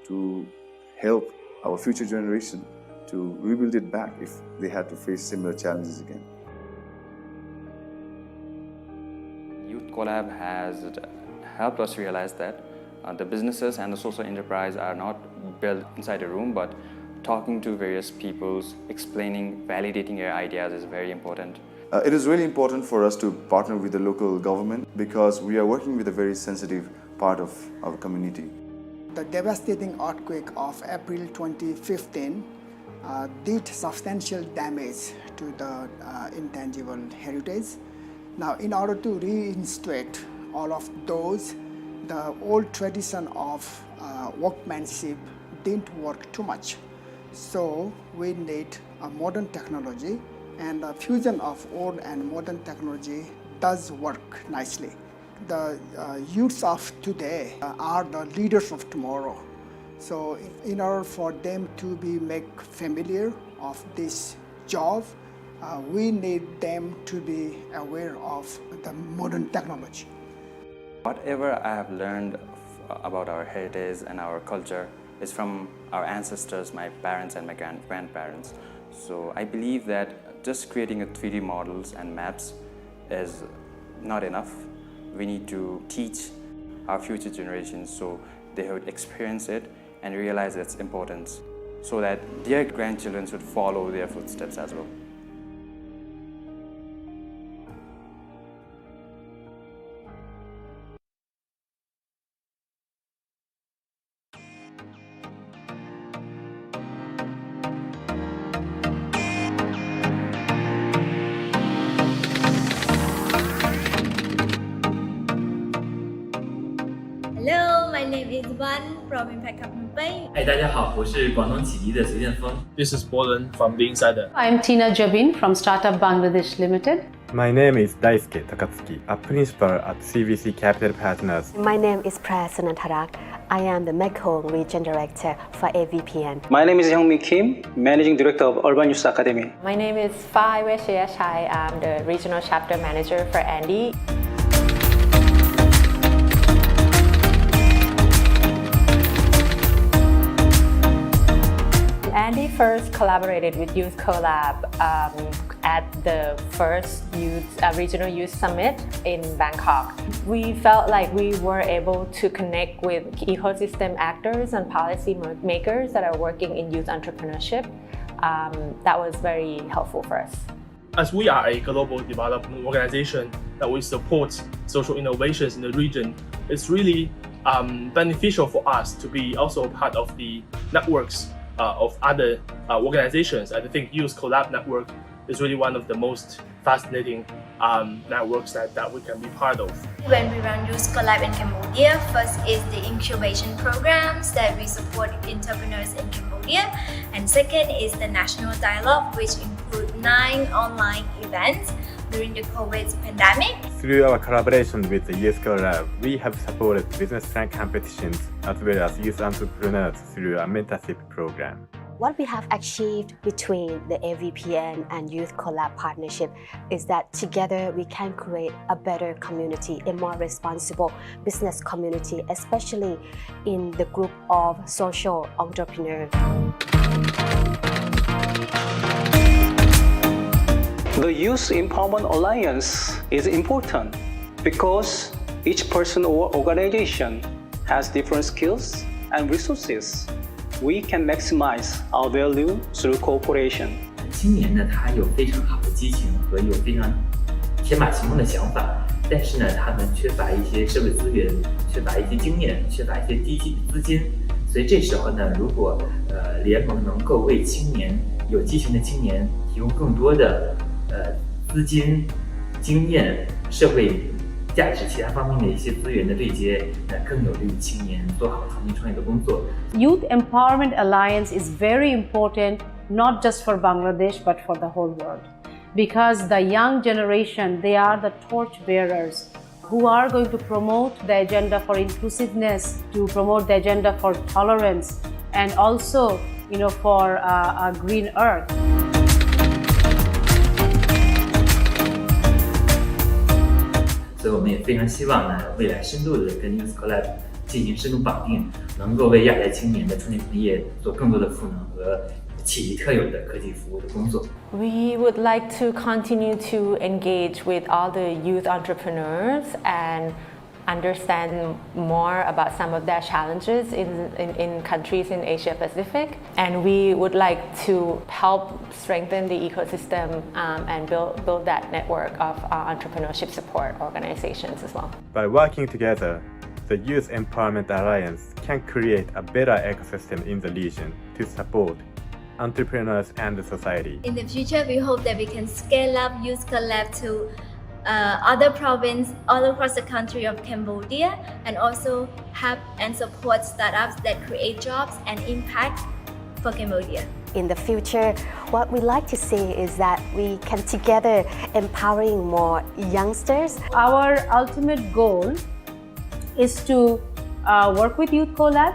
to help our future generation to rebuild it back if they had to face similar challenges again. Youth Collab has helped us realize that the businesses and the social enterprise are not built inside a room, but talking to various peoples, explaining, validating your ideas is very important. It is really important for us to partner with the local government because we are working with a very sensitive part of our community. The devastating earthquake of April 2015 did substantial damage to the intangible heritage. Now, in order to reinstate all of those, the old tradition of workmanship didn't work too much. So we need a modern technology, and the fusion of old and modern technology does work nicely. The youths of today are the leaders of tomorrow. So in order for them to be made familiar of this job, we need them to be aware of the modern technology. Whatever I have learned about our heritage and our culture is from our ancestors, my parents and my grandparents. So I believe that just creating a 3D models and maps is not enough. We need to teach our future generations so they would experience it and realize its importance so that their grandchildren should follow their footsteps as well. Hello, my name is Van from Impact Company. 大家好，我是广东启迪的隋建峰。This is Bolan from The Insider. I'm Tina Jabin from Startup Bangladesh Limited. My name is Daisuke Takatsuki, a principal at CVC Capital Partners. My name is Prasanna Tarak. I am the Mekong Region Director for AVPN. My name is Hyungmi Kim, Managing Director of Urban Youth Academy. My name is Phai Weshayashai. I'm the Regional Chapter Manager for Andy. Andy first collaborated with Youth Collab at the first regional youth summit in Bangkok. We felt like we were able to connect with ecosystem actors and policy makers that are working in youth entrepreneurship. That was very helpful for us. As we are a global development organization that we support social innovations in the region, it's really beneficial for us to be also part of the networks of other organizations. I think Youth Collab Network is really one of the most fascinating networks that we can be part of. When we run Youth Collab in Cambodia, first is the incubation programs that we support entrepreneurs in Cambodia, and second is the national dialogue, which include 9 online events during the COVID pandemic. Through our collaboration with the Youth Collab, we have supported business plan competitions as well as youth entrepreneurs through a mentorship program. What we have achieved between the AVPN and Youth Collab partnership is that together we can create a better community, a more responsible business community, especially in the group of social entrepreneurs. The Youth Empowerment Alliance is important because each person or organization has different skills and resources. We can maximize our value through cooperation. 青年呢，他有非常好的激情和有非常天马行空的想法，但是呢，他们缺乏一些社会资源，缺乏一些经验，缺乏一些资金。所以这时候呢，如果联盟能够为青年有激情的青年提供更多的资金、经验、社会价值其他方面的一些资源的对接，更有利于青年做好创新创业的工作。Youth Empowerment Alliance is very important, not just for Bangladesh, but for the whole world. Because the young generation, they are the torch bearers who are going to promote the agenda for inclusiveness, to promote the agenda for tolerance, and also, for a green earth. 所以我们也非常希望呢，未来深度的跟 Youth Collab 进行深度绑定，能够为亚太青年的创业做更多的赋能和企业特有的科技服务的工作。We would like to continue to engage with all the youth entrepreneurs and understand more about some of their challenges in countries in Asia Pacific, and we would like to help strengthen the ecosystem and build that network of entrepreneurship support organizations as well. By working together, the Youth Empowerment Alliance can create a better ecosystem in the region to support entrepreneurs and the society. In the future, we hope that we can scale up Youth Collab to other provinces all across the country of Cambodia, and also help and support startups that create jobs and impact for Cambodia. In the future, what we like to see is that we can together empowering more youngsters. Our ultimate goal is to work with Youth Collab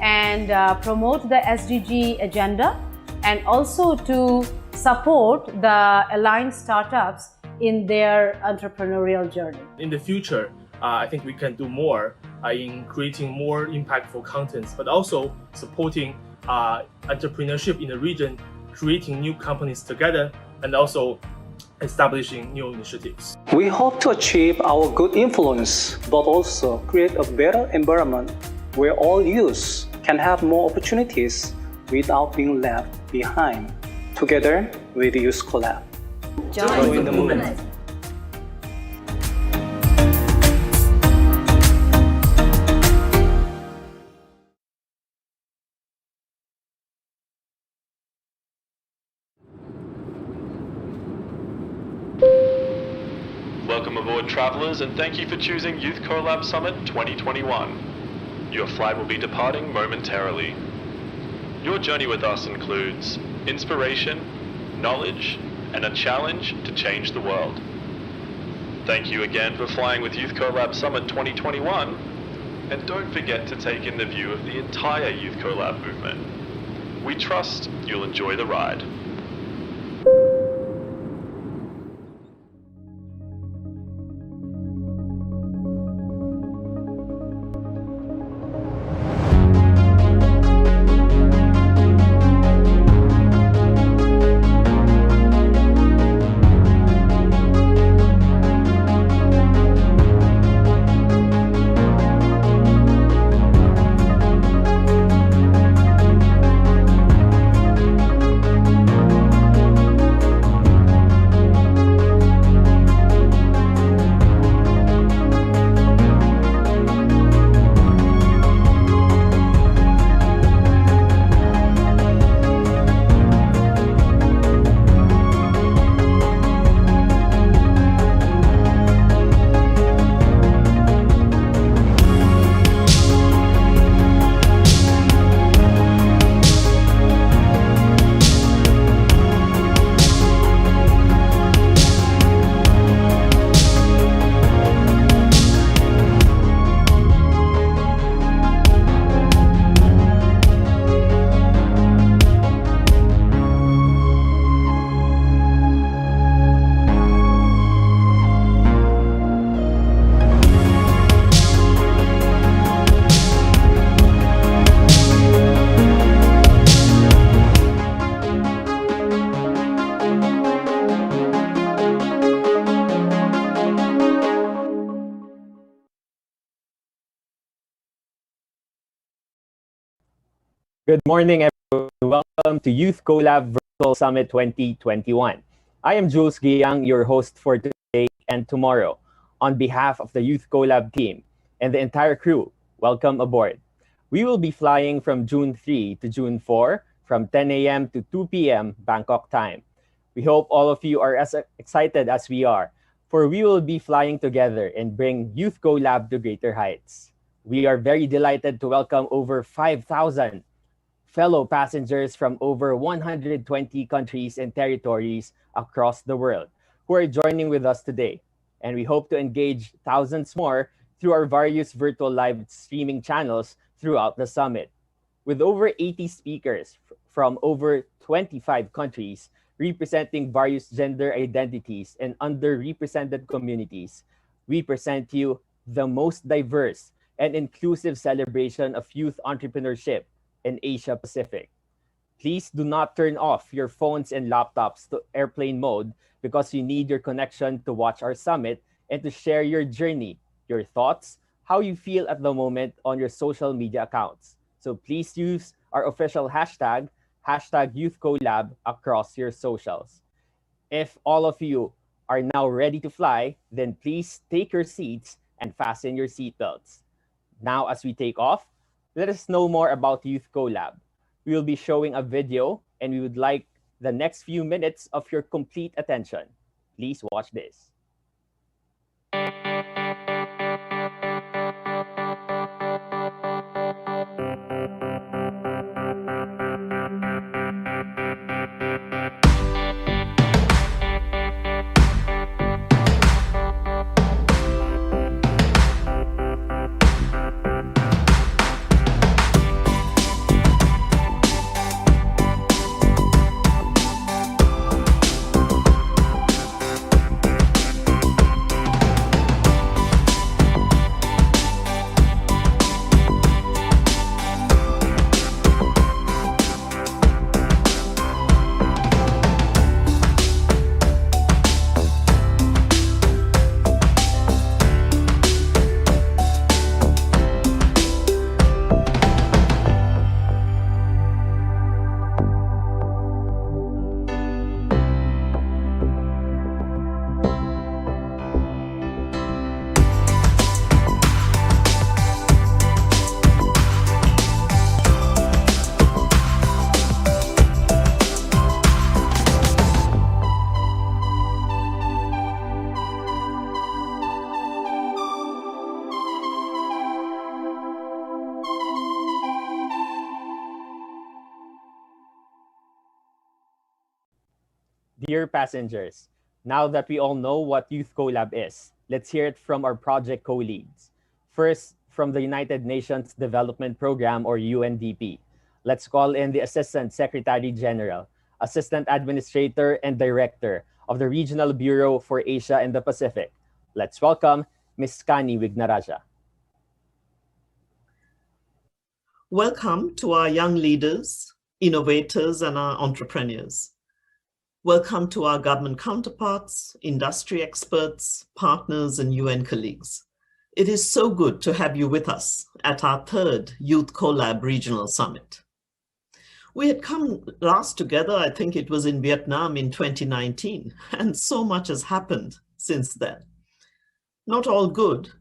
and promote the SDG agenda, and also to support the aligned startups in their entrepreneurial journey. In the future, I think we can do more in creating more impactful contents, but also supporting entrepreneurship in the region, creating new companies together, and also establishing new initiatives. We hope to achieve our good influence, but also create a better environment where all youths can have more opportunities without being left behind, together with Youth Collab. Join the movement. Welcome aboard, travelers, and thank you for choosing Youth Collab Summit 2021. Your flight will be departing momentarily. Your journey with us includes inspiration, knowledge, and a challenge to change the world. Thank you again for flying with Youth Collab Summit 2021, and don't forget to take in the view of the entire Youth Collab movement. We trust you'll enjoy the ride. Good morning, everyone. Welcome to Youth Collab Virtual Summit 2021. I am Jules Giang, your host for today and tomorrow. On behalf of the Youth Collab team and the entire crew, welcome aboard. We will be flying from June 3 to June 4 from 10 a.m. to 2 p.m. Bangkok time. We hope all of you are as excited as we are, for we will be flying together and bring Youth Collab to greater heights. We are very delighted to welcome over 5,000 fellow passengers from over 120 countries and territories across the world who are joining with us today. And we hope to engage thousands more through our various virtual live streaming channels throughout the summit. With over 80 speakers from over 25 countries representing various gender identities and underrepresented communities, we present you the most diverse and inclusive celebration of youth entrepreneurship in Asia Pacific. Please do not turn off your phones and laptops to airplane mode because you need your connection to watch our summit and to share your journey, your thoughts, how you feel at the moment on your social media accounts. So please use our official hashtag, #YouthCollab across your socials. If all of you are now ready to fly, then please take your seats and fasten your seatbelts. Now, as we take off, let us know more about Youth Collab. We will be showing a video and we would like the next few minutes of your complete attention. Please watch this. Dear passengers, now that we all know what Youth Collab is, let's hear it from our project co-leads. First, from the United Nations Development Program, or UNDP. Let's call in the Assistant Secretary General, Assistant Administrator and Director of the Regional Bureau for Asia and the Pacific. Let's welcome Ms. Kanni Wignaraja. Welcome to our young leaders, innovators, and our entrepreneurs. Welcome to our government counterparts, industry experts, partners, and UN colleagues. It is so good to have you with us at our third Youth Collab Regional Summit. We had come last together, I think it was in Vietnam in 2019, and so much has happened since then. Not all good,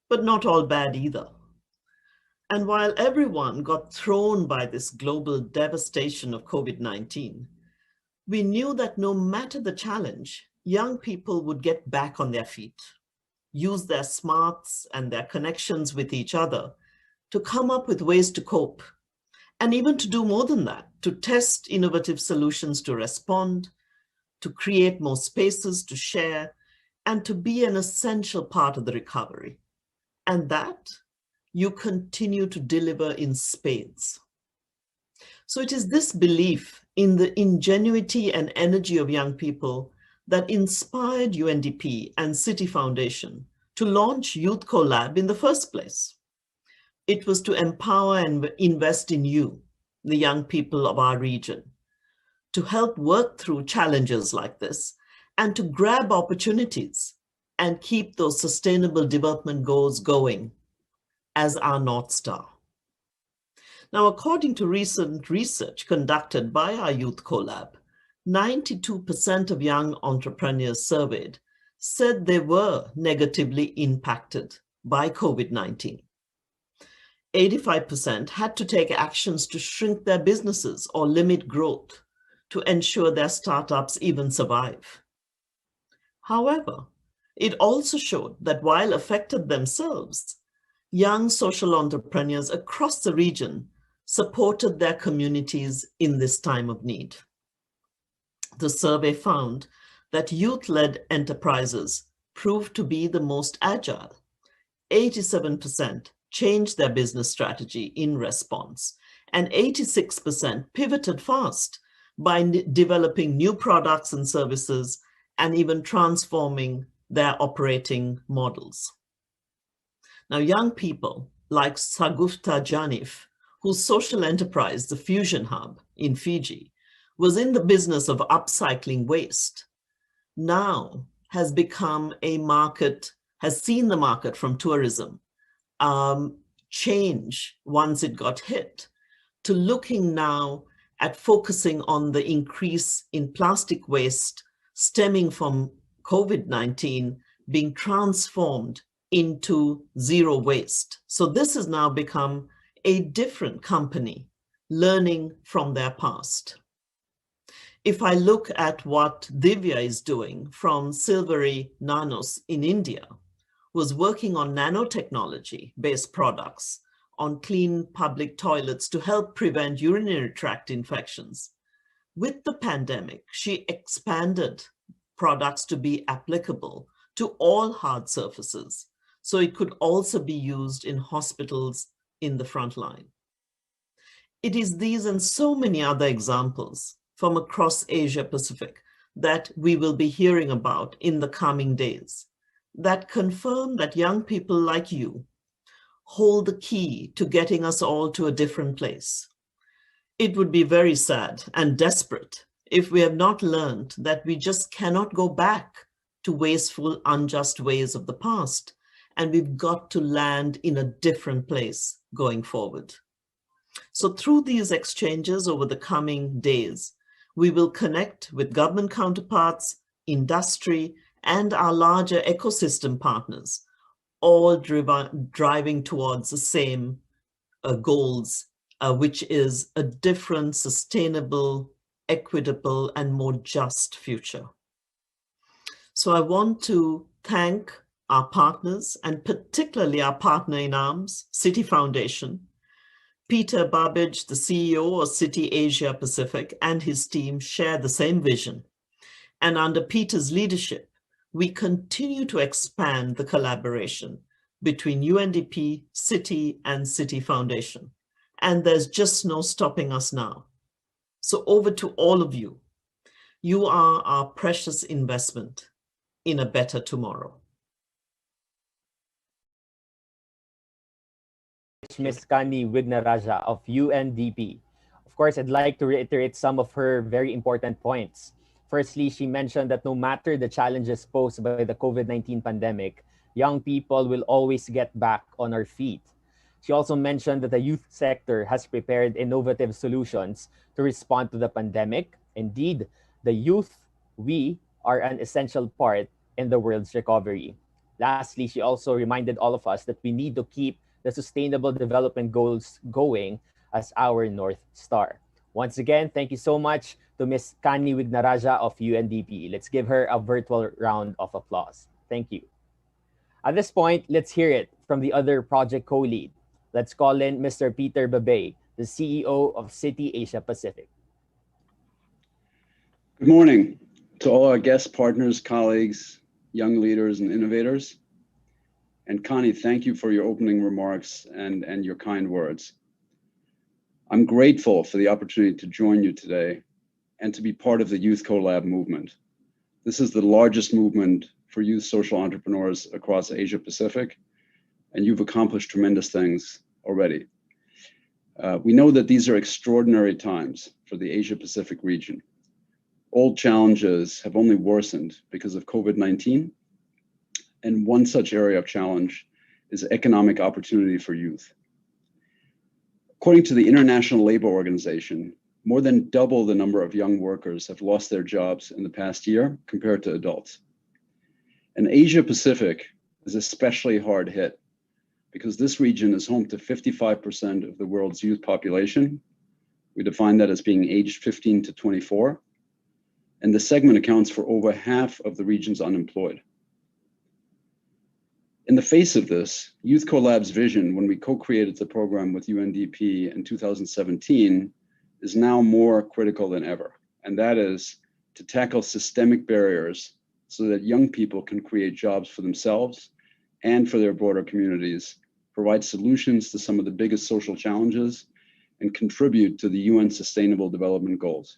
but not all bad either. And while everyone got thrown by this global devastation of COVID-19, we knew that no matter the challenge, young people would get back on their feet, use their smarts and their connections with each other to come up with ways to cope, and even to do more than that, to test innovative solutions to respond, to create more spaces to share, and to be an essential part of the recovery. And that you continue to deliver in spades. So it is this belief in the ingenuity and energy of young people that inspired UNDP and Citi Foundation to launch Youth Collab in the first place. It was to empower and invest in you, the young people of our region, to help work through challenges like this and to grab opportunities and keep those sustainable development goals going as our North Star. Now, according to recent research conducted by our Youth Collab, 92% of young entrepreneurs surveyed said they were negatively impacted by COVID-19. 85% had to take actions to shrink their businesses or limit growth to ensure their startups even survive. However, it also showed that while affected themselves, young social entrepreneurs across the region supported their communities in this time of need. The survey found that youth-led enterprises proved to be the most agile. 87% changed their business strategy in response, and 86% pivoted fast by developing new products and services and even transforming their operating models. Now, young people, like Sagufta Janif, whose social enterprise, the Fusion Hub in Fiji, was in the business of upcycling waste, now has become a market, has seen the market from tourism change once it got hit, to looking now at focusing on the increase in plastic waste stemming from COVID-19 being transformed into zero waste. So this has now become a different company, learning from their past. If I look at what Divya is doing from Silvery Nanos in India, was working on nanotechnology-based products on clean public toilets to help prevent urinary tract infections. With the pandemic, she expanded products to be applicable to all hard surfaces, so it could also be used in hospitals in the front line. It is these and so many other examples from across Asia Pacific that we will be hearing about in the coming days that confirm that young people like you hold the key to getting us all to a different place. It would be very sad and desperate if we have not learned that we just cannot go back to wasteful, unjust ways of the past, and we've got to land in a different place going forward. So through these exchanges over the coming days, we will connect with government counterparts, industry, and our larger ecosystem partners, all driving towards the same goals, which is a different, sustainable, equitable, and more just future. So I want to thank our partners, and particularly our partner in arms, Citi Foundation, Peter Babej, the CEO of Citi Asia Pacific, and his team share the same vision. And under Peter's leadership, we continue to expand the collaboration between UNDP, Citi, and Citi Foundation. And there's just no stopping us now. So over to all of you. You are our precious investment in a better tomorrow. Ms. Kanni Wignaraja of UNDP. Of course, I'd like to reiterate some of her very important points. Firstly, she mentioned that no matter the challenges posed by the COVID-19 pandemic, young people will always get back on our feet. She also mentioned that the youth sector has prepared innovative solutions to respond to the pandemic. Indeed, the youth, we are an essential part in the world's recovery. Lastly, she also reminded all of us that we need to keep the Sustainable Development Goals going as our North Star. Once again, thank you so much to Ms. Kanni Wignaraja of UNDP. Let's give her a virtual round of applause. Thank you. At this point, let's hear it from the other project co-lead. Let's call in Mr. Peter Babej, the CEO of Citi Asia Pacific. Good morning to all our guest partners, colleagues, young leaders, and innovators. And Kanni, thank you for your opening remarks and your kind words. I'm grateful for the opportunity to join you today and to be part of the Youth CoLab movement. This is the largest movement for youth social entrepreneurs across Asia Pacific, and you've accomplished tremendous things already. We know that these are extraordinary times for the Asia Pacific region. Old challenges have only worsened because of COVID-19, and one such area of challenge is economic opportunity for youth. According to the International Labour Organization, more than double the number of young workers have lost their jobs in the past year compared to adults. And Asia Pacific is especially hard hit because this region is home to 55% of the world's youth population. We define that as being aged 15 to 24. And the segment accounts for over half of the region's unemployed. In the face of this, Youth CoLab's vision when we co-created the program with UNDP in 2017 is now more critical than ever. And that is to tackle systemic barriers so that young people can create jobs for themselves and for their broader communities, provide solutions to some of the biggest social challenges, and contribute to the UN Sustainable Development Goals.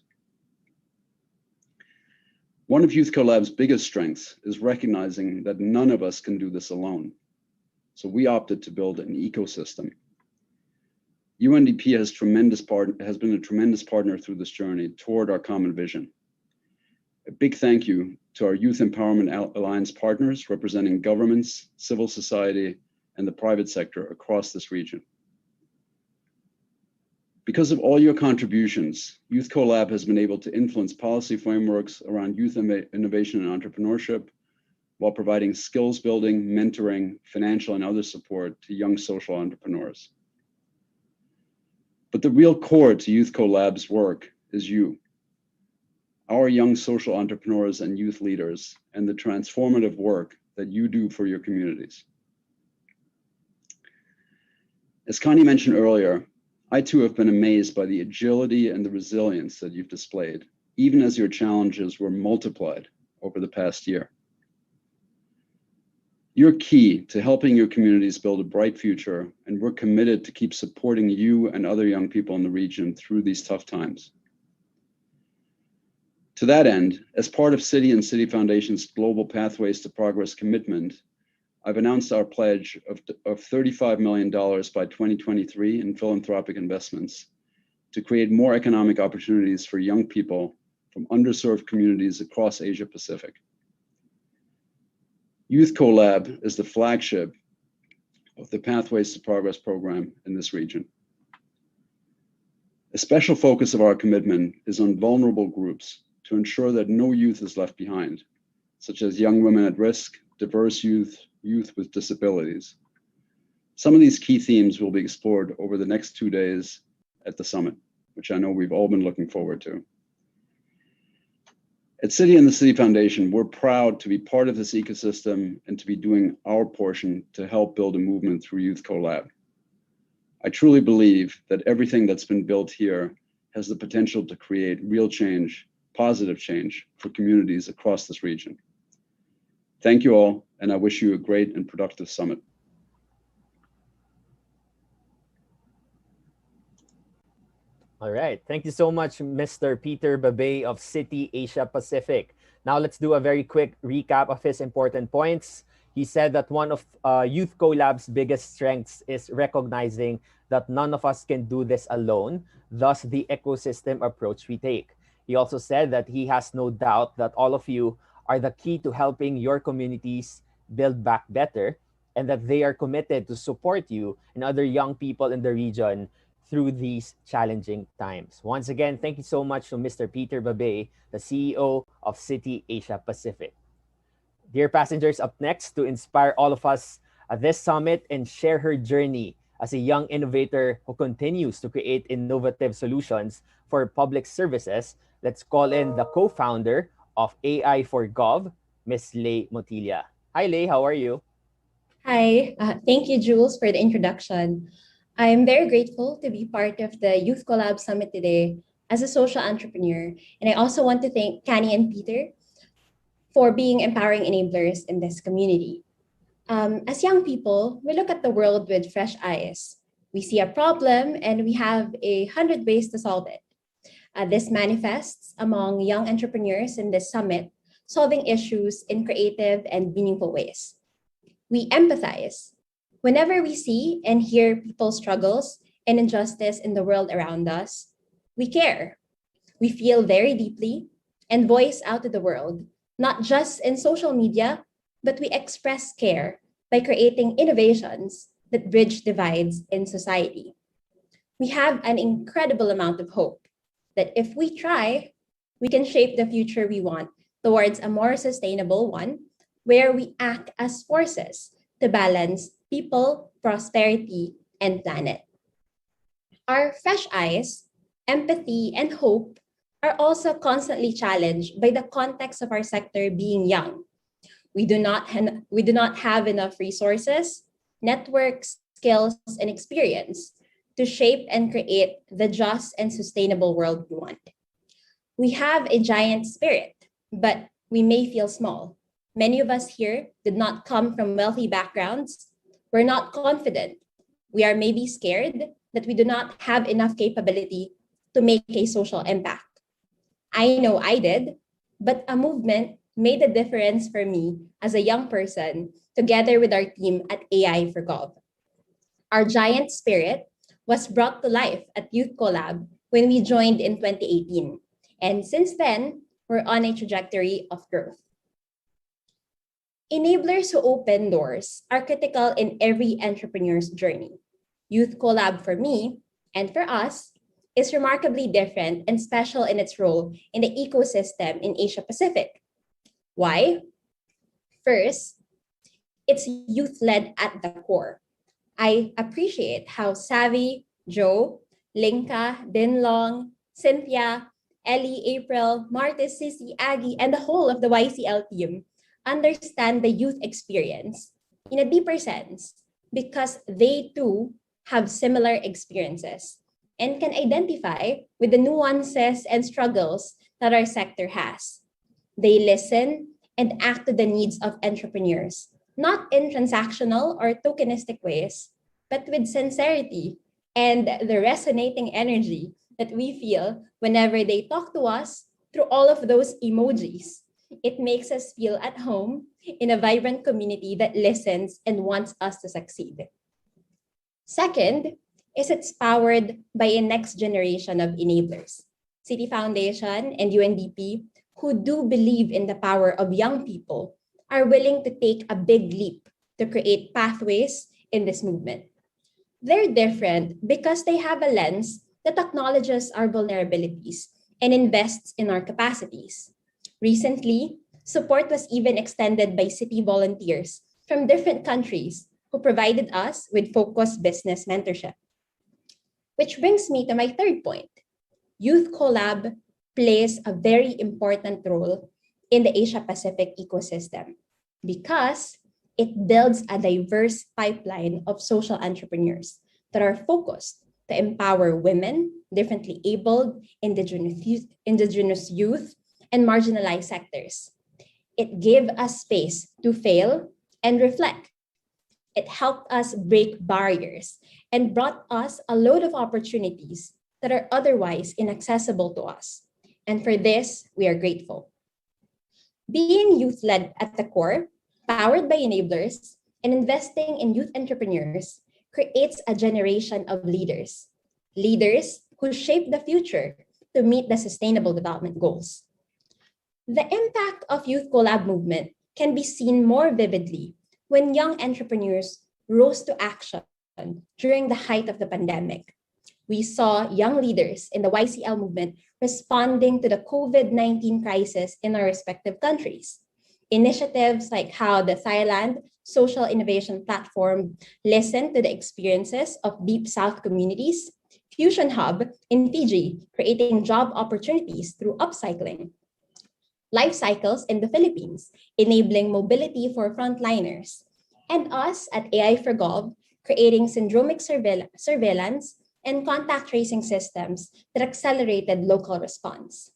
One of Youth CoLab's biggest strengths is recognizing that none of us can do this alone. So we opted to build an ecosystem. UNDP has been a tremendous partner through this journey toward our common vision. A big thank you to our Youth Empowerment Alliance partners representing governments, civil society, and the private sector across this region. Because of all your contributions, Youth CoLab has been able to influence policy frameworks around youth innovation and entrepreneurship while providing skills building, mentoring, financial and other support to young social entrepreneurs. But the real core to Youth CoLab's work is you, our young social entrepreneurs and youth leaders, and the transformative work that you do for your communities. As Kanni mentioned earlier, I too have been amazed by the agility and the resilience that you've displayed, even as your challenges were multiplied over the past year. You're key to helping your communities build a bright future, and we're committed to keep supporting you and other young people in the region through these tough times. To that end, as part of Citi and Citi Foundation's Global Pathways to Progress commitment, I've announced our pledge of $35 million by 2023 in philanthropic investments to create more economic opportunities for young people from underserved communities across Asia Pacific. Youth CoLab is the flagship of the Pathways to Progress program in this region. A special focus of our commitment is on vulnerable groups to ensure that no youth is left behind, such as young women at risk, diverse youth, youth with disabilities. Some of these key themes will be explored over the next 2 days at the summit, which I know we've all been looking forward to. At Citi and the Citi Foundation, we're proud to be part of this ecosystem and to be doing our portion to help build a movement through Youth CoLab. I truly believe that everything that's been built here has the potential to create real change, positive change for communities across this region. Thank you all, and I wish you a great and productive summit. All right. Thank you so much, Mr. Peter Babej of Citi Asia Pacific. Now let's do a very quick recap of his important points. He said that one of Youth CoLab's biggest strengths is recognizing that none of us can do this alone, thus the ecosystem approach we take. He also said that he has no doubt that all of you are the key to helping your communities build back better, and that they are committed to support you and other young people in the region through these challenging times. Once again, thank you so much to Mr. Peter Babej, the CEO of Citi Asia Pacific. Dear passengers, up next to inspire all of us at this summit and share her journey as a young innovator who continues to create innovative solutions for public services, let's call in the co-founder of AI for Gov, Ms. Lei Motilla. Hi, Lei, how are you? Hi, thank you, Jules, for the introduction. I'm very grateful to be part of the Youth CoLab Summit today as a social entrepreneur. And I also want to thank Kanni and Peter for being empowering enablers in this community. As young people, we look at the world with fresh eyes. We see a problem and we have 100 ways to solve it. This manifests among young entrepreneurs in this summit, solving issues in creative and meaningful ways. We empathize. Whenever we see and hear people's struggles and injustice in the world around us, we care. We feel very deeply and voice out to the world, not just in social media, but we express care by creating innovations that bridge divides in society. We have an incredible amount of hope that if we try, we can shape the future we want towards a more sustainable one, where we act as forces to balance people, prosperity, and planet. Our fresh eyes, empathy, and hope are also constantly challenged by the context of our sector being young. We do not have enough resources, networks, skills, and experience to shape and create the just and sustainable world we want. We have a giant spirit, but we may feel small. Many of us here did not come from wealthy backgrounds. We're not confident. We are maybe scared that we do not have enough capability to make a social impact. I know I did, but a movement made a difference for me as a young person together with our team at AI for Gov. Our giant spirit was brought to life at Youth Collab when we joined in 2018. And since then, we're on a trajectory of growth. Enablers who open doors are critical in every entrepreneur's journey. Youth Collab for me and for us is remarkably different and special in its role in the ecosystem in Asia Pacific. Why? First, it's youth-led at the core. I appreciate how savvy Joe, Linka, Dinlong, Cynthia, Ellie, April, Martis, Sissy, Aggie, and the whole of the YCL team understand the youth experience in a deeper sense because they too have similar experiences and can identify with the nuances and struggles that our sector has. They listen and act to the needs of entrepreneurs, not in transactional or tokenistic ways, but with sincerity and the resonating energy that we feel whenever they talk to us through all of those emojis. It makes us feel at home in a vibrant community that listens and wants us to succeed. Second, is it's powered by a next generation of enablers. Citi Foundation and UNDP, who do believe in the power of young people, are willing to take a big leap to create pathways in this movement. They're different because they have a lens that acknowledges our vulnerabilities and invests in our capacities. Recently, support was even extended by Citi volunteers from different countries who provided us with focused business mentorship. Which brings me to my third point. Youth Collab plays a very important role in the Asia Pacific ecosystem because it builds a diverse pipeline of social entrepreneurs that are focused to empower women, differently abled, indigenous youth, and marginalized sectors. It gave us space to fail and reflect. It helped us break barriers and brought us a load of opportunities that are otherwise inaccessible to us. And for this, we are grateful. Being youth-led at the core, powered by enablers, and investing in youth entrepreneurs creates a generation of leaders. Leaders who shape the future to meet the Sustainable Development Goals. The impact of Youth Collab movement can be seen more vividly when young entrepreneurs rose to action during the height of the pandemic. We saw young leaders in the YCL movement responding to the COVID-19 crisis in our respective countries. Initiatives like how the Thailand Social Innovation Platform listened to the experiences of Deep South communities, Fusion Hub in Fiji, creating job opportunities through upcycling, Life Cycles in the Philippines, enabling mobility for frontliners, and us at AI for Gov, creating syndromic surveillance and contact tracing systems that accelerated local response.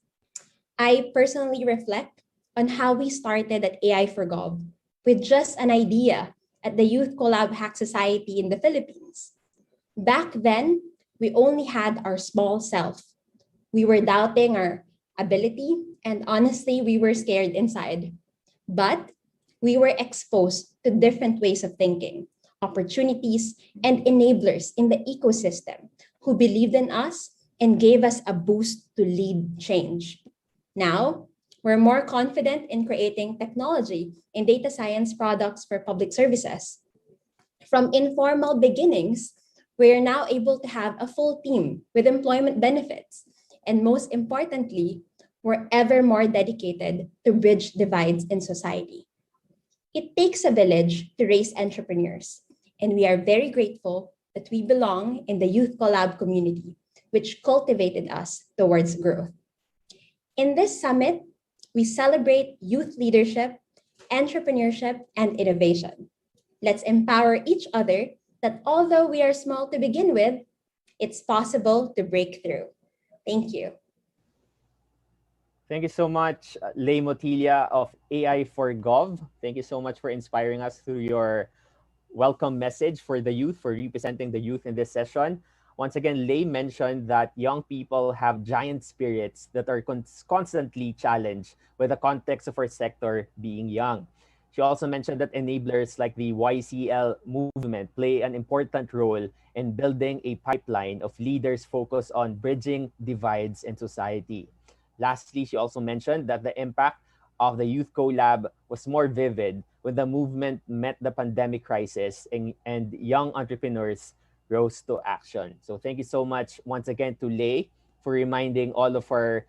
I personally reflect on how we started at AI for Gov with just an idea at the Youth Collab Hack Society in the Philippines. Back then, we only had our small self. We were doubting our ability, and honestly, we were scared inside. But we were exposed to different ways of thinking, opportunities, and enablers in the ecosystem who believed in us and gave us a boost to lead change. Now, we're more confident in creating technology and data science products for public services. From informal beginnings, we are now able to have a full team with employment benefits. And most importantly, we're ever more dedicated to bridge divides in society. It takes a village to raise entrepreneurs, and we are very grateful that we belong in the Youth Collab community, which cultivated us towards growth. In this summit, we celebrate youth leadership, entrepreneurship, and innovation. Let's empower each other that although we are small to begin with, it's possible to break through. Thank you. Thank you so much, Lei Motilla of AI for Gov. Thank you so much for inspiring us through your welcome message for the youth, for representing the youth in this session. Once again, Lei mentioned that young people have giant spirits that are constantly challenged with the context of our sector being young. She also mentioned that enablers like the YCL movement play an important role in building a pipeline of leaders focused on bridging divides in society. Lastly, she also mentioned that the impact of the Youth Collab was more vivid when the movement met the pandemic crisis and young entrepreneurs rose to action. So thank you so much once again to Lei for reminding all of our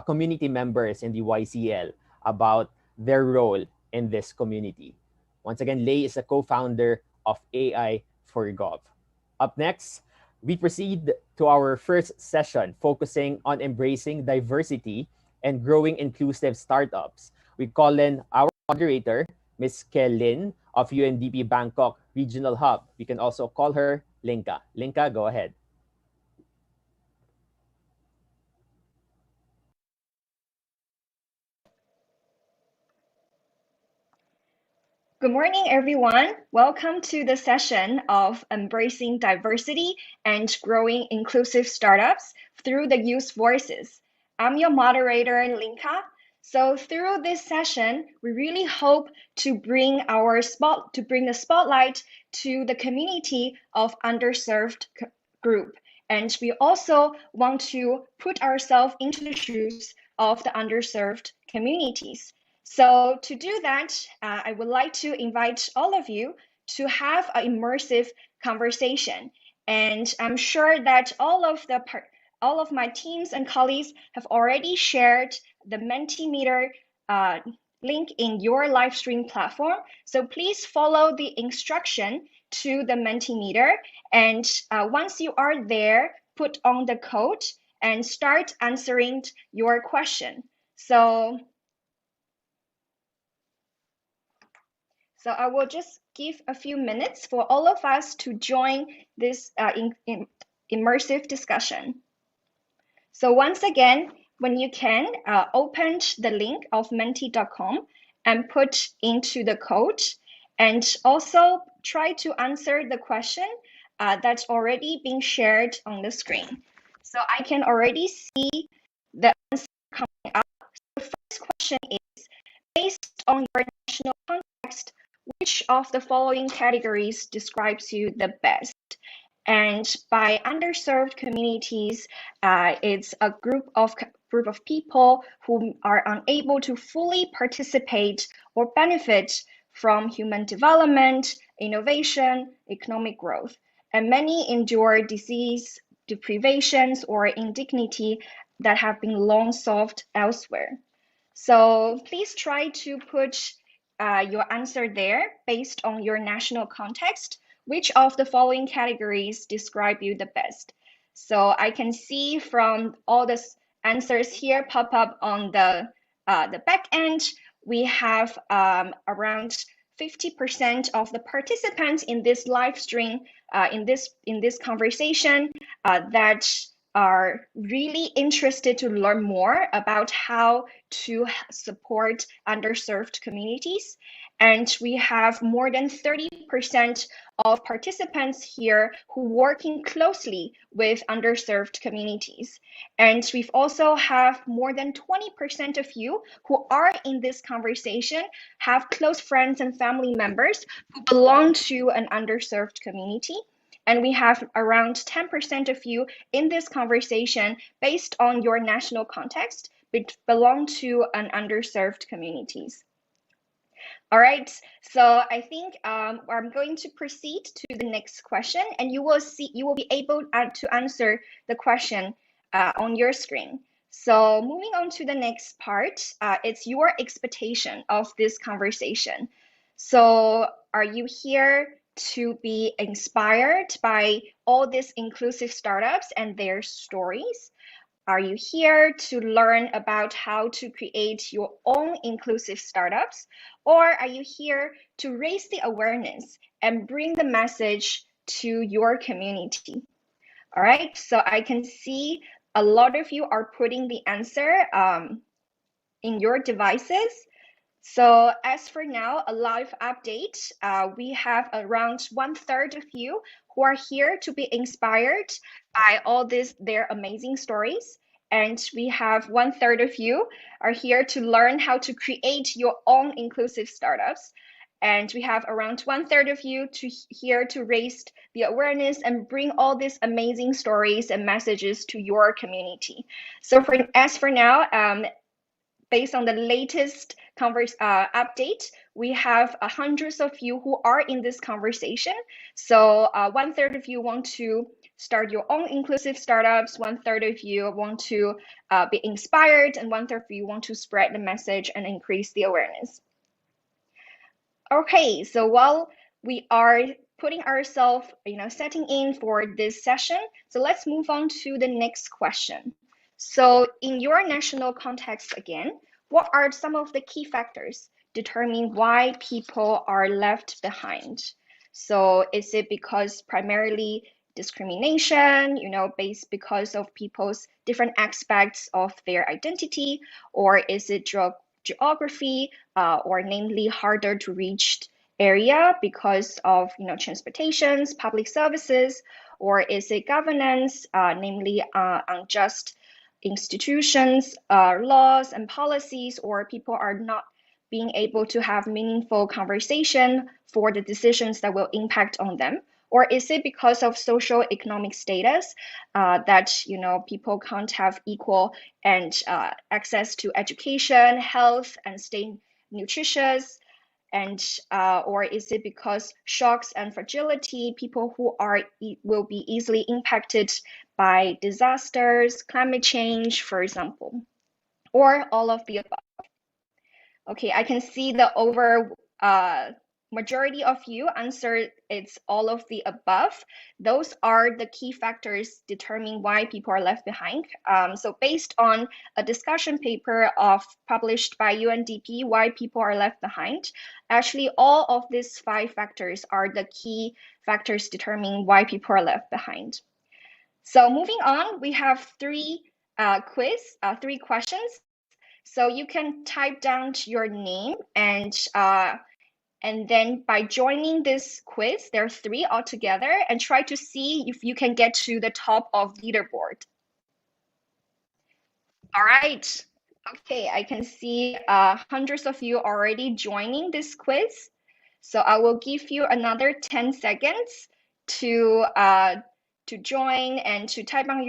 community members in the YCL about their role in this community. Once again, Lei is a co-founder of AI for Gov. Up next, we proceed to our first session focusing on embracing diversity and growing inclusive startups. We call in our moderator, Ms. Kelin of UNDP Bangkok Regional Hub. We can also call her Linka. Linka, go ahead. Good morning, everyone. Welcome to the session of Embracing Diversity and Growing Inclusive Startups through the Youth Voices. I'm your moderator, Linka. So through this session, we really hope to bring the spotlight to the community of underserved group. And we also want to put ourselves into the shoes of the underserved communities. So to do that, I would like to invite all of you to have an immersive conversation. And I'm sure that all of my teams and colleagues have already shared the Mentimeter link in your live stream platform. So please follow the instruction to the Mentimeter. And once you are there, put on the code and start answering your question. So I will just give a few minutes for all of us to join this immersive discussion. So once again, when you can, open the link of menti.com and put into the code, and also try to answer the question that's already been shared on the screen. So I can already see the answer coming up. So the first question is, based on your national context, which of the following categories describes you the best? And by underserved communities, it's a group of people who are unable to fully participate or benefit from human development, innovation, economic growth, and many endure disease, deprivations, or indignity that have been long solved elsewhere. So please try to put your answer there based on your national context. Which of the following categories describe you the best? So I can see from all the answers here pop up on the back end, we have around 50% of the participants in this live stream, in this conversation, that are really interested to learn more about how to support underserved communities. And we have more than 30% of participants here who are working closely with underserved communities. And we've also have more than 20% of you who are in this conversation have close friends and family members who belong to an underserved community. And we have around 10% of you in this conversation based on your national context, belong to an underserved communities. All right, so I think I'm going to proceed to the next question, and you will be able to answer the question on your screen. So moving on to the next part, it's your expectation of this conversation. So are you here to be inspired by all these inclusive startups and their stories? Are you here to learn about how to create your own inclusive startups? Or are you here to raise the awareness and bring the message to your community? All right, so I can see a lot of you are putting the answer in your devices. So as for now, a live update, we have around 1/3 of you who are here to be inspired by all their amazing stories. And we have 1/3 of you are here to learn how to create your own inclusive startups. and we have around 1/3 of you here to raise the awareness and bring all these amazing stories and messages to your community. So as for now, based on the latest update, we have hundreds of you who are in this conversation. So 1/3 of you want to start your own inclusive startups, 1/3 of you want to be inspired, and 1/3 of you want to spread the message and increase the awareness. Okay, so while we are putting ourselves, setting in for this session, so let's move on to the next question. So in your national context again, what are some of the key factors determining why people are left behind? So is it because primarily discrimination, based because of people's different aspects of their identity, or is it geography, or namely harder to reach area because of transportations, public services, or is it governance, namely unjust institutions, laws and policies, or people are not being able to have meaningful conversation for the decisions that will impact on them? Or is it because of social economic status that people can't have equal and access to education, health, and stay nutritious? And or is it because shocks and fragility, people who will be easily impacted by disasters, climate change, for example, or all of the above? Okay, I can see the majority of you answered it's all of the above. Those are the key factors determining why people are left behind. So based on a discussion paper published by UNDP, Why People Are Left Behind, actually all of these 5 factors are the key factors determining why people are left behind. So moving on, we have 3 questions. So you can type down your name and then by joining this quiz, there are 3 altogether, and try to see if you can get to the top of leaderboard. All right. Okay, I can see hundreds of you already joining this quiz. So I will give you another 10 seconds to join and to type down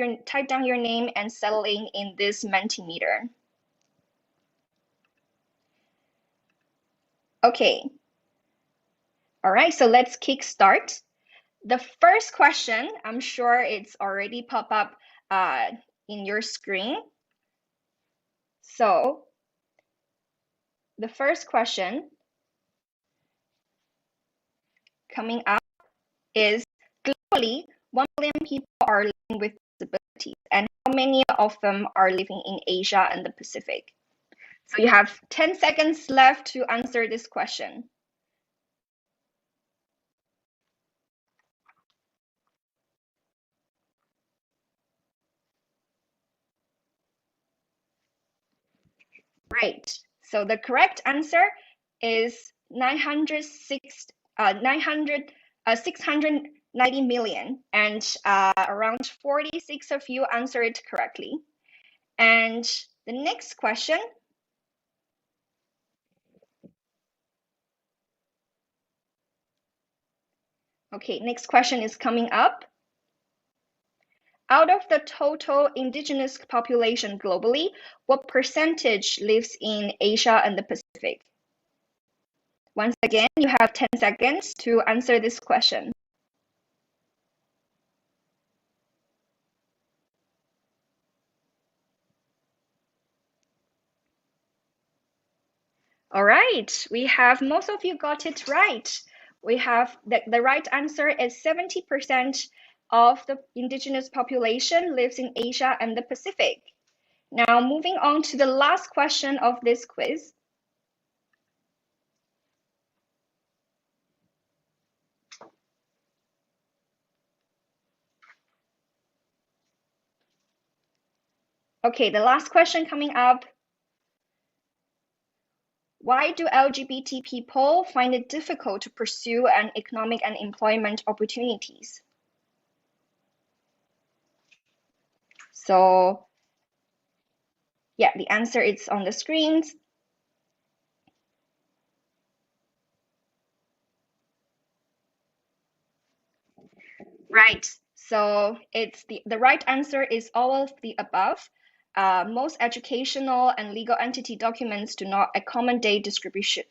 your name and settle in this Mentimeter. Okay. All right, so let's kickstart. The first question, I'm sure it's already popped up in your screen. So the first question coming up is, globally, 1 billion people are living with disabilities, and how many of them are living in Asia and the Pacific? So you have 10 seconds left to answer this question. Right. So the correct answer is 690 million, and around 46 of you answered it correctly. And the next question. Okay, next question is coming up. Out of the total indigenous population globally, what percentage lives in Asia and the Pacific? Once again, you have 10 seconds to answer this question. All right, we have most of you got it right. We have the right answer is 70% of the indigenous population lives in Asia and the Pacific. Now, moving on to the last question of this quiz. Okay, the last question coming up. Why do LGBT people find it difficult to pursue an economic and employment opportunities? So, yeah, the answer is on the screens. Right. So it's the right answer is all of the above. Most educational and legal entity documents do not accommodate description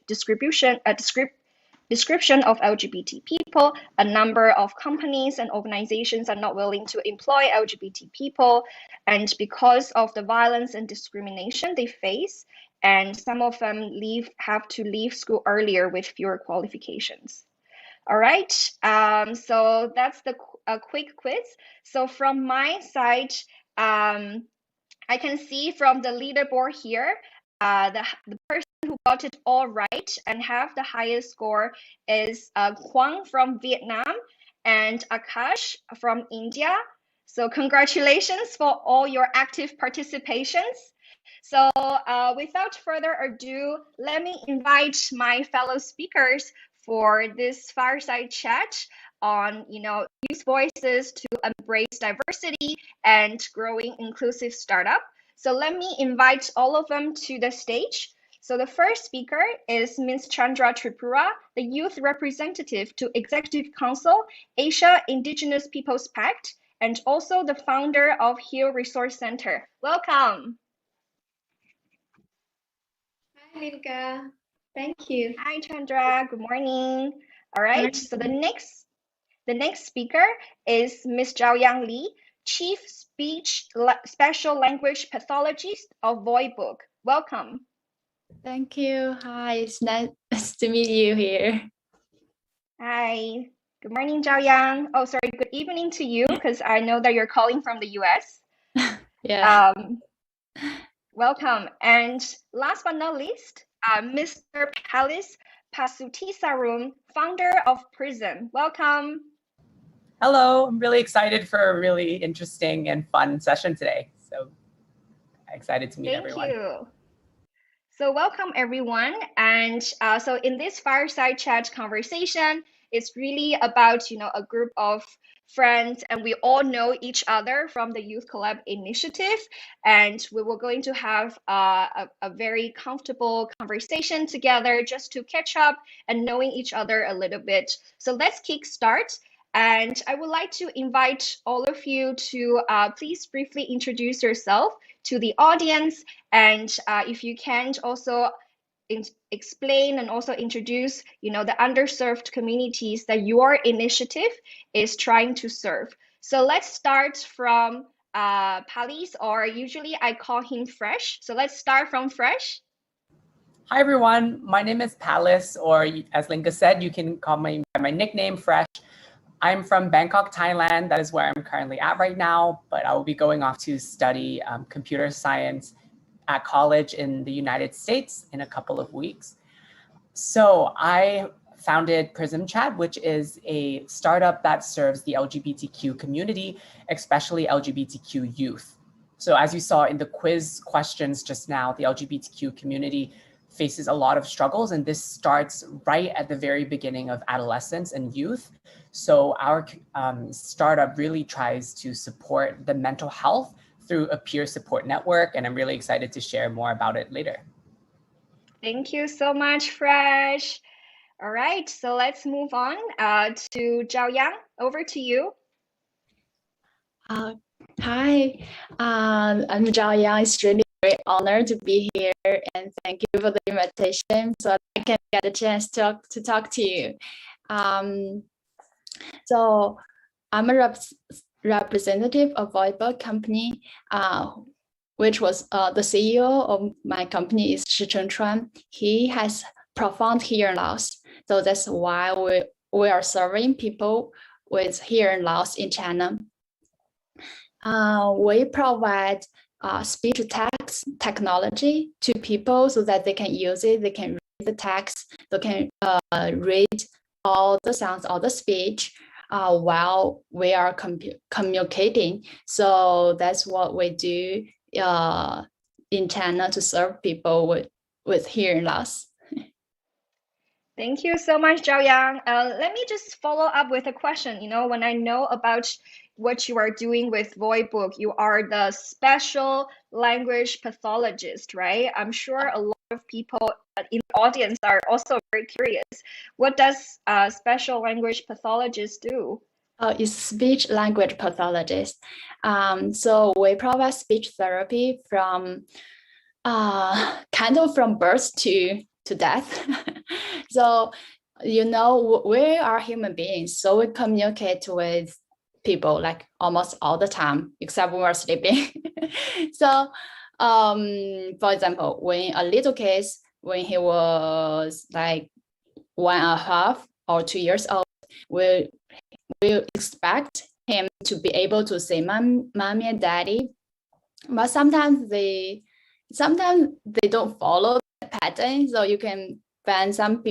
of LGBT people. A number of companies and organizations are not willing to employ LGBT people, and because of the violence and discrimination they face, and some of them have to leave school earlier with fewer qualifications. All right, so that's a quick quiz. So from my side, I can see from the leaderboard here, the person who got it all right and have the highest score is Huang from Vietnam and Akash from India. So congratulations for all your active participations. So without further ado, let me invite my fellow speakers for this fireside chat on, youth voices to embrace diversity and growing inclusive startup. So let me invite all of them to the stage. So the first speaker is Ms. Chandra Tripura, the youth representative to Executive Council, Asia Indigenous Peoples Pact, and also the founder of Hill Resource Center. Welcome. Hi, Linka. Thank you. Hi, Chandra. Good morning. All right. So the next speaker is Ms. Zhaoyang Li, Chief Special Language Pathologist of Voicebook. Welcome. Thank you. Hi, it's nice to meet you here. Hi. Good morning, Zhaoyang. Oh, sorry. Good evening to you, because I know that you're calling from the US. Yeah. Welcome. And last but not least, Mr. Palis Pasutisarum, founder of Prism. Welcome. Hello, I'm really excited for a really interesting and fun session today. So excited to meet everyone. Thank you. So welcome everyone. And so in this fireside chat conversation, it's really about, a group of friends, and we all know each other from the Youth Collab initiative. And we were going to have a very comfortable conversation together just to catch up and knowing each other a little bit. So let's kick start. And I would like to invite all of you to please briefly introduce yourself to the audience. And if you can also explain and also introduce, the underserved communities that your initiative is trying to serve. So let's start from Palis, or usually I call him Fresh. So let's start from Fresh. Hi, everyone. My name is Palis, or as Linka said, you can call me by my nickname, Fresh. I'm from Bangkok, Thailand. That is where I'm currently at right now, but I will be going off to study computer science at college in the United States in a couple of weeks. So I founded Prism Chat, which is a startup that serves the LGBTQ community, especially LGBTQ youth. So as you saw in the quiz questions just now, the LGBTQ community faces a lot of struggles, and this starts right at the very beginning of adolescence and youth. So our startup really tries to support the mental health through a peer support network, and I'm really excited to share more about it later. Thank you so much, Fresh. All right, so let's move on to Zhaoyang. Over to you. Hi, I'm Zhaoyang. It's really a great honor to be here, and thank you for the invitation so I can get a chance to talk to you. So I'm a representative of Voicebook company, which was the CEO of my company is Shi Chuan. He has profound hearing loss. So that's why we are serving people with hearing loss in China. We provide speech-to-text technology to people so that they can use it, they can read the text, they can read all the sounds, all the speech while we are communicating. So that's what we do in China to serve people with hearing loss. Thank you so much, Zhaoyang. Let me just follow up with a question. When I know about what you are doing with Voicebook, you are the special language pathologist, right? I'm sure a lot of people in the audience are also very curious. What does a special language pathologist do? Is speech language pathologist. So we provide speech therapy from kind of from birth to death. So, you know, we are human beings, so we communicate with people like almost all the time, except when we're sleeping. So, for example, when a little kid, when he was like 1.5 or 2 years old, we expect him to be able to say mommy and daddy, but sometimes they don't follow the pattern. So you can find some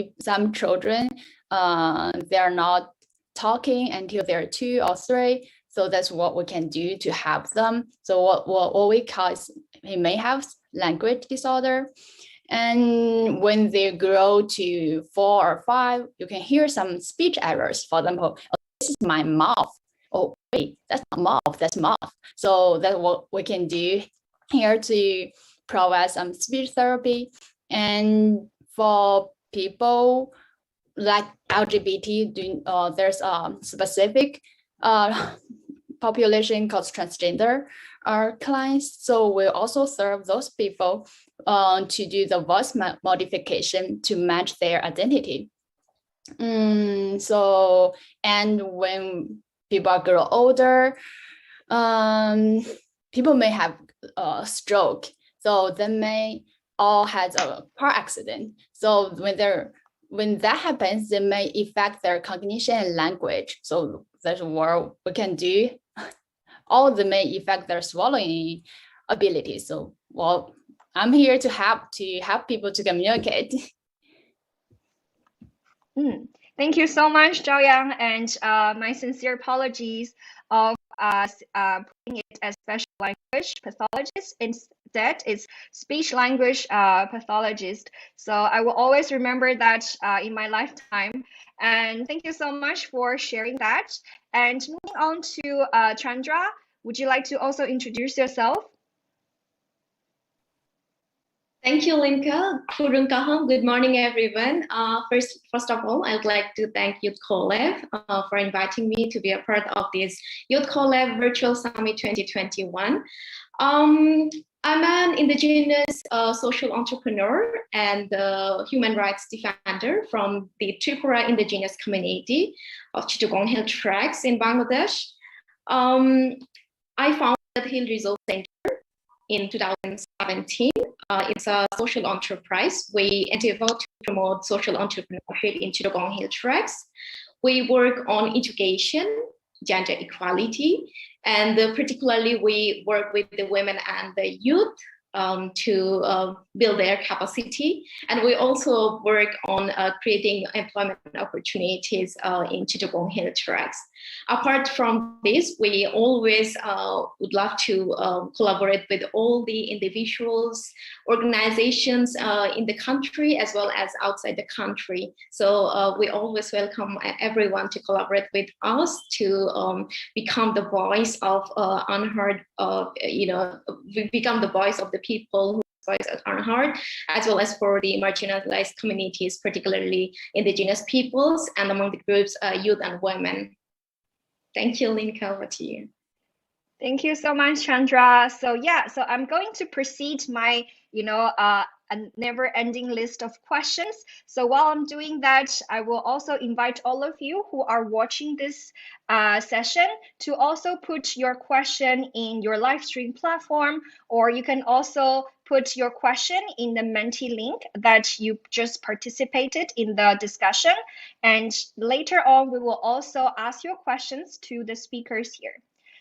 children, they are not talking until they're 2 or 3. So that's what we can do to help them. So what we call is he may have language disorder. And when they grow to 4 or 5, you can hear some speech errors. For example, oh, this is my mouth. Oh, wait, that's not mouth, that's mouth. So that's what we can do here to provide some speech therapy. And for people like LGBT, there's a specific population called transgender clients. So we also serve those people to do the voice modification to match their identity. So, and when people grow older, people may have a stroke. So they may all have a car accident. So when that happens, they may affect their cognition and language. So that's what we can do. All of them may affect their swallowing ability. So, well, I'm here to help people to communicate. Thank you so much, Zhao Yang, and my sincere apologies of putting it as special language pathologist. Instead, it's speech language pathologist. So I will always remember that in my lifetime. And thank you so much for sharing that. And moving on to Chandra, would you like to also introduce yourself? Thank you, Linka. Good morning, everyone. First of all, I'd like to thank Youth Collab for inviting me to be a part of this Youth Collab Virtual Summit 2021. I'm an indigenous social entrepreneur and human rights defender from the Tripura indigenous community of Chittagong Hill Tracts in Bangladesh. I founded Hill Resource Center in 2017. It's a social enterprise. We endeavor to promote social entrepreneurship in Chittagong Hill Tracts. We work on education, gender equality, and particularly we work with the women and the youth to build their capacity. And we also work on creating employment opportunities in Chittagong Hill Tracts. Apart from this, we always would love to collaborate with all the individuals, organizations in the country as well as outside the country. So we always welcome everyone to collaborate with us to become the voice of unheard, we become the voice of the people whose voices are unheard, as well as for the marginalized communities, particularly indigenous peoples, and among the groups, youth and women. Thank you, Linka. Over to you. Thank you so much, Chandra. So I'm going to proceed my, a never-ending list of questions. So while I'm doing that, I will also invite all of you who are watching this session to also put your question in your live stream platform, or you can also put your question in the Menti link that you just participated in the discussion. And later on, we will also ask your questions to the speakers here.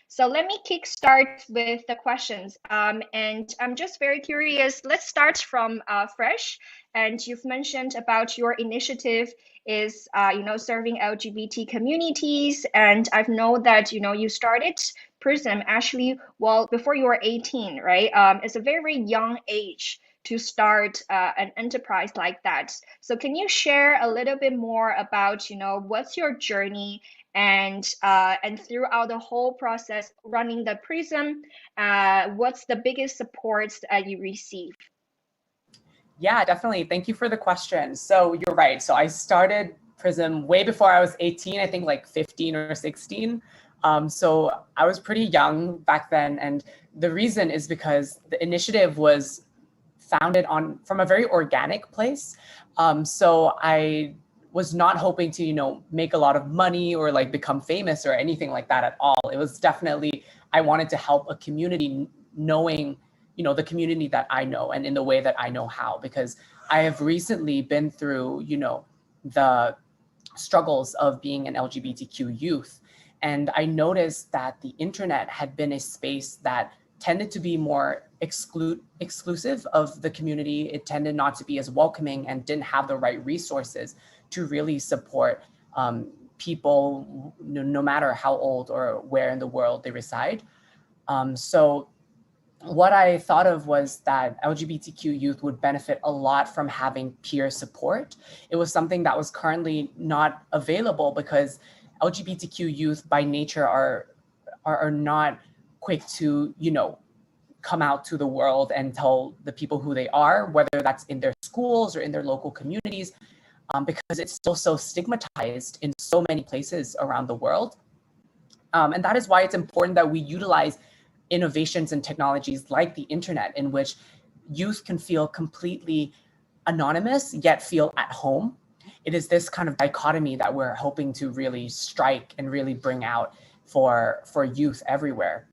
So let me kickstart with the questions. And I'm just very curious. Let's start from Fresh. And you've mentioned about your initiative is, serving LGBT communities. And I've known that, you started PRISM actually, before you were 18, right? It's a very young age to start an enterprise like that. So can you share a little bit more about, what's your journey and throughout the whole process running the PRISM, what's the biggest support that you receive? Yeah, definitely. Thank you for the question. So you're right. So I started Prism way before I was 18, I think like 15 or 16. So I was pretty young back then. And the reason is because the initiative was founded from a very organic place. So I was not hoping to, make a lot of money or like become famous or anything like that at all. It was definitely, I wanted to help a community knowing, the community that I know and in the way that I know how, because I have recently been through, the struggles of being an LGBTQ youth. And I noticed that the internet had been a space that tended to be more exclusive of the community. It tended not to be as welcoming and didn't have the right resources to really support people, no matter how old or where in the world they reside. So what I thought of was that LGBTQ youth would benefit a lot from having peer support. It was something that was currently not available because LGBTQ youth by nature are not quick to, come out to the world and tell the people who they are, whether that's in their schools or in their local communities, because it's still so stigmatized in so many places around the world. And that is why it's important that we utilize innovations and technologies like the internet, in which youth can feel completely anonymous yet feel at home. It is this kind of dichotomy that we're hoping to really strike and really bring out for youth everywhere.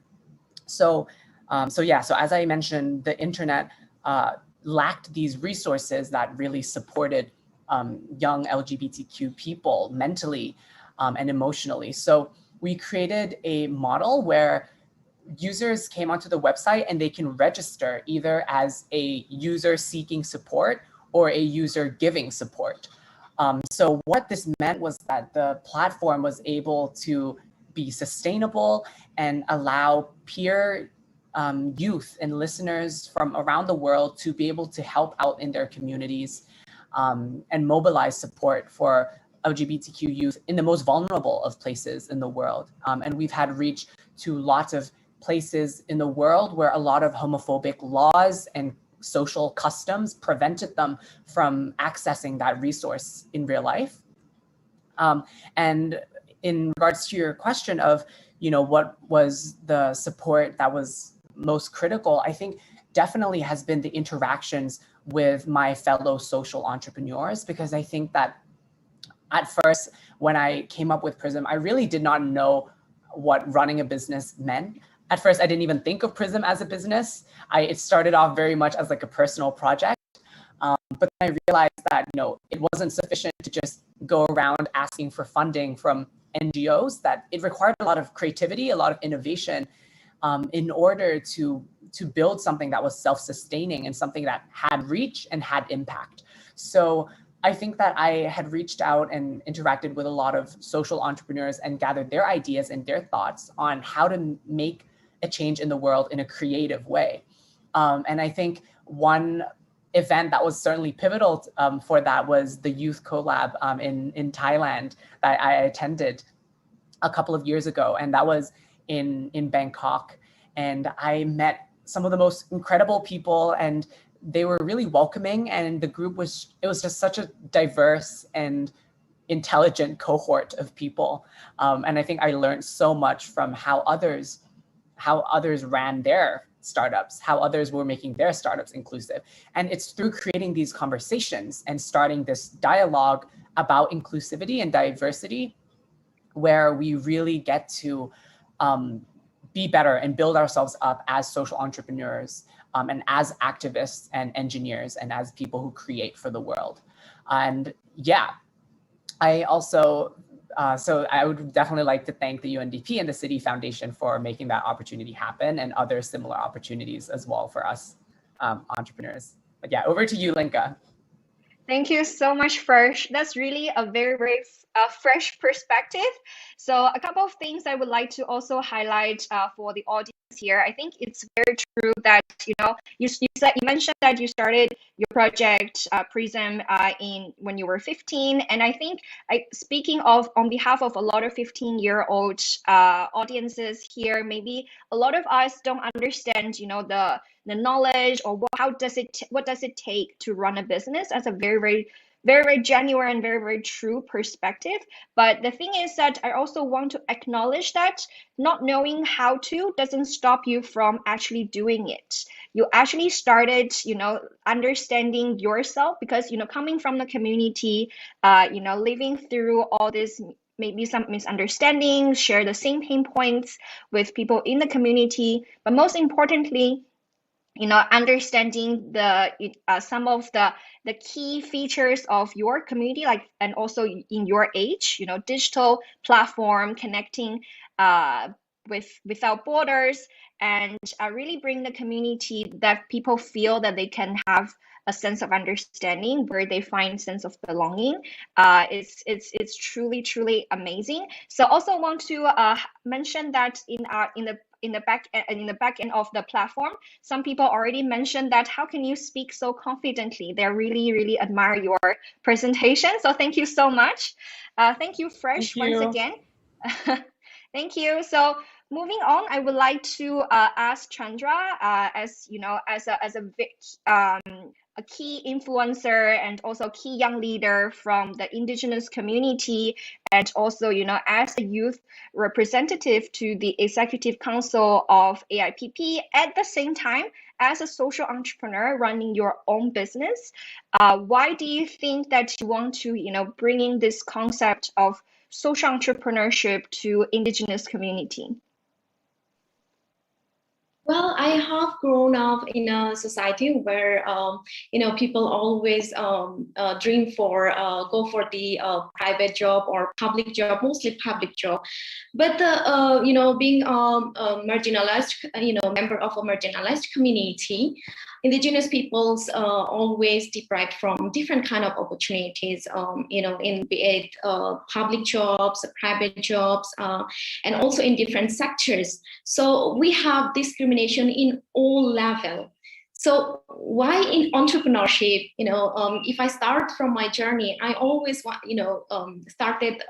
So as I mentioned, the internet lacked these resources that really supported young LGBTQ people mentally and emotionally. So we created a model where users came onto the website and they can register either as a user seeking support or a user giving support. So what this meant was that the platform was able to be sustainable and allow peer youth and listeners from around the world to be able to help out in their communities and mobilize support for LGBTQ youth in the most vulnerable of places in the world. And we've had reach to lots of places in the world where a lot of homophobic laws and social customs prevented them from accessing that resource in real life. And in regards to your question of, what was the support that was most critical, I think definitely has been the interactions with my fellow social entrepreneurs, because I think that at first, when I came up with Prism, I really did not know what running a business meant. At first, I didn't even think of Prism as a business. It started off very much as like a personal project. But then I realized that, it wasn't sufficient to just go around asking for funding from NGOs, that it required a lot of creativity, a lot of innovation in order to build something that was self-sustaining and something that had reach and had impact. So I think that I had reached out and interacted with a lot of social entrepreneurs and gathered their ideas and their thoughts on how to make a change in the world in a creative way. And I think one event that was certainly pivotal for that was the Youth Collab in Thailand that I attended a couple of years ago. And that was in Bangkok. And I met some of the most incredible people, and they were really welcoming. And the group was just such a diverse and intelligent cohort of people. And I think I learned so much from how others ran their startups, how others were making their startups inclusive. And it's through creating these conversations and starting this dialogue about inclusivity and diversity where we really get to be better and build ourselves up as social entrepreneurs and as activists and engineers and as people who create for the world. And yeah, I also, so I would definitely like to thank the UNDP and the Citi Foundation for making that opportunity happen, and other similar opportunities as well for us entrepreneurs. But yeah, over to you, Linka. Thank you so much, Fresh. That's really a very, very fresh perspective. So a couple of things I would like to also highlight for the audience here. I think it's very true that, you mentioned that you started your project Prism when you were 15. And I think speaking on behalf of a lot of 15-year-old audiences here, maybe a lot of us don't understand, the knowledge or what does it take to run a business as a very, very very, very genuine and very, very true perspective. But the thing is that I also want to acknowledge that not knowing how to doesn't stop you from actually doing it. You actually started, understanding yourself because, coming from the community, living through all this, maybe some misunderstandings, share the same pain points with people in the community. But most importantly, understanding the some of the key features of your community, and also in your age, digital platform connecting without borders, and really bring the community that people feel that they can have a sense of understanding where they find sense of belonging. It's truly amazing. So also want to mention that in the back end of the platform, some people already mentioned that how can you speak so confidently? They really admire your presentation. So thank you so much. Thank you, Fresh, once again. Thank you. So moving on, I would like to ask Chandra, as a key influencer and also key young leader from the indigenous community, and also as a youth representative to the Executive Council of AIPP, at the same time as a social entrepreneur running your own business. Why do you think that you want to bring in this concept of social entrepreneurship to indigenous community? Well, I have grown up in a society where people always dream for go for the private job or public job, mostly public job. But being a marginalized, member of a marginalized community, indigenous peoples always deprived from different kind of opportunities, in be it public jobs, private jobs, and also in different sectors. So we have discrimination in all levels. So why in entrepreneurship, if I start from my journey, I always started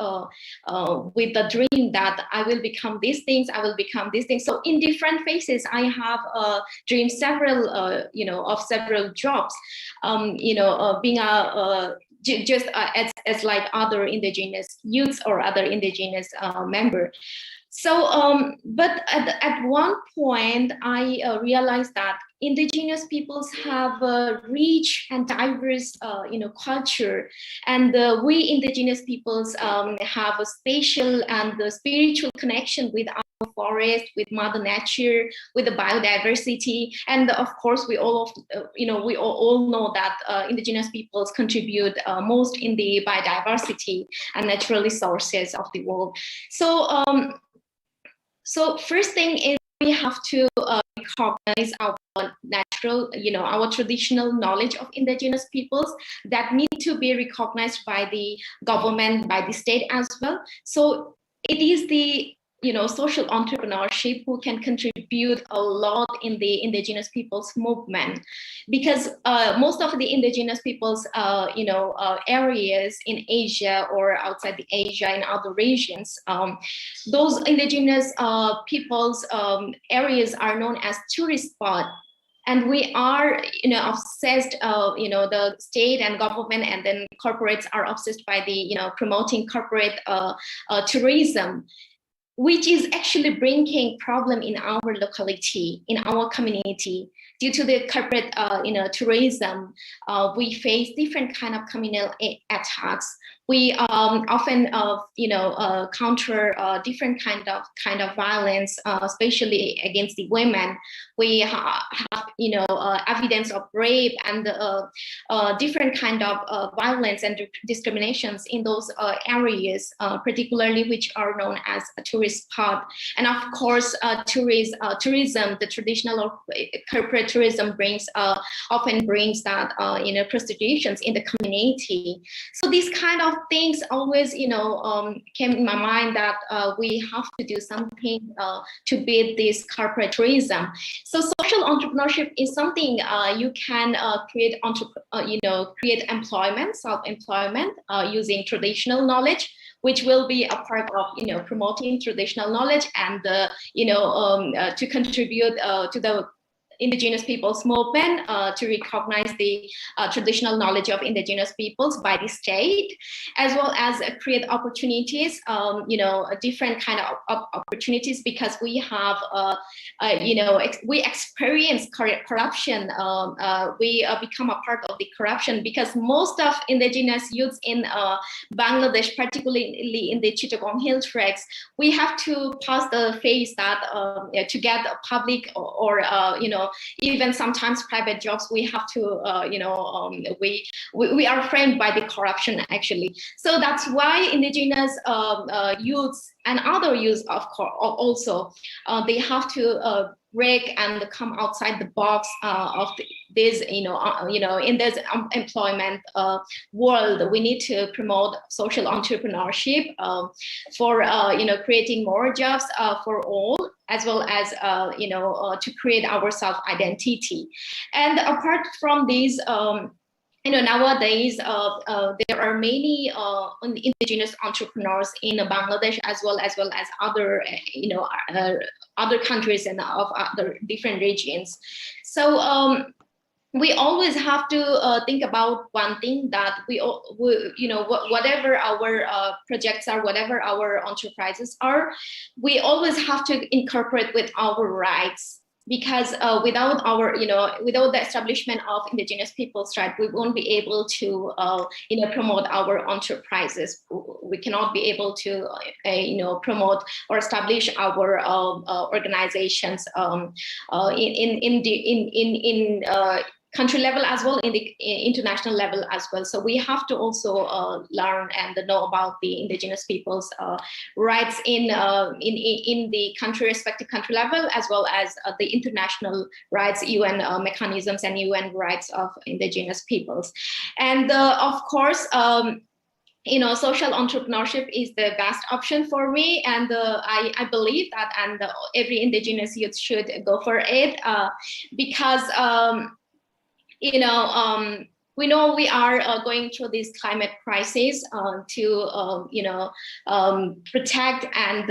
with the dream that I will become these things, I will become these things. So in different phases, I have dreamed several, of several jobs, being a just as like other indigenous youths or other indigenous member. So, but at one point, I realized that indigenous peoples have a rich and diverse, culture, and we indigenous peoples have a spatial and the spiritual connection with our forest, with Mother Nature, with the biodiversity, and of course, we all know that indigenous peoples contribute most in the biodiversity and natural resources of the world. So first thing is we have to recognize our natural, our traditional knowledge of indigenous peoples that need to be recognized by the government, by the state as well. So it is the social entrepreneurship who can contribute a lot in the indigenous peoples movement, because most of the indigenous peoples, areas in Asia or outside the Asia in other regions, those indigenous peoples areas are known as tourist spots. And we are, obsessed, the state and government and then corporates are obsessed by the, promoting corporate tourism, which is actually bringing problem in our locality, in our community. Due to the corporate, tourism, we face different kind of communal attacks. We often, counter different kind of violence, especially against the women. We have, evidence of rape and different kind of violence and discriminations in those areas, particularly which are known as a tourist spot. And of course, tourism, the traditional or corporate tourism often brings that prostitutions in the community. So these kind of things always came in my mind that we have to do something to beat this corporate tourism. So social entrepreneurship is something you can create employment, self-employment using traditional knowledge, which will be a part of promoting traditional knowledge and to contribute to the indigenous peoples movement to recognize the traditional knowledge of indigenous peoples by the state, as well as create opportunities, different kind of opportunities, because we have, we experience corruption. We become a part of the corruption because most of indigenous youths in Bangladesh, particularly in the Chittagong Hill Tracts, we have to pass the phase that to get a public or even sometimes private jobs, we have to we are framed by the corruption actually. So that's why indigenous youths and other youths, of course, also they have to break and come outside the box of this, in this employment world. We need to promote social entrepreneurship for creating more jobs for all, as well as to create our self-identity. And apart from these, nowadays there are many indigenous entrepreneurs in Bangladesh, as well as other other countries and of other different regions. So we always have to think about one thing, that we whatever our projects are, whatever our enterprises are, we always have to incorporate with our rights. Because without our, without the establishment of indigenous people's rights, we won't be able to, promote our enterprises. We cannot be able to, promote or establish our organizations in country level as well, in the international level as well. So we have to also learn and know about the indigenous people's rights in the respective country level, as well as the international rights, UN mechanisms and UN rights of indigenous peoples. And of course, social entrepreneurship is the best option for me, and I believe that, and every indigenous youth should go for it, because we know we are going through this climate crisis. To protect and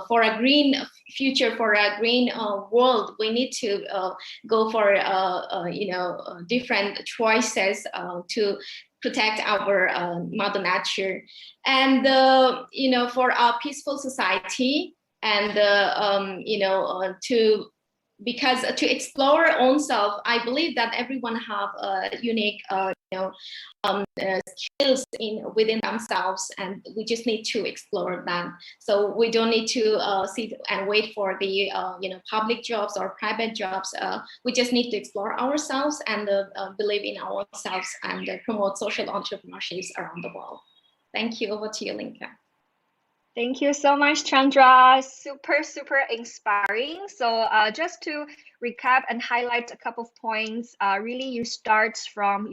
for a green future, for a green world, we need to go for different choices to protect our mother nature, and for a peaceful society, and because to explore our own self, I believe that everyone have unique skills within themselves, and we just need to explore them. So we don't need to sit and wait for the public jobs or private jobs. We just need to explore ourselves and believe in ourselves, and promote social entrepreneurships around the world. Thank you. Over to you, Linka. Thank you so much, Chandra. Super, super inspiring. So just to recap and highlight a couple of points, really you start from,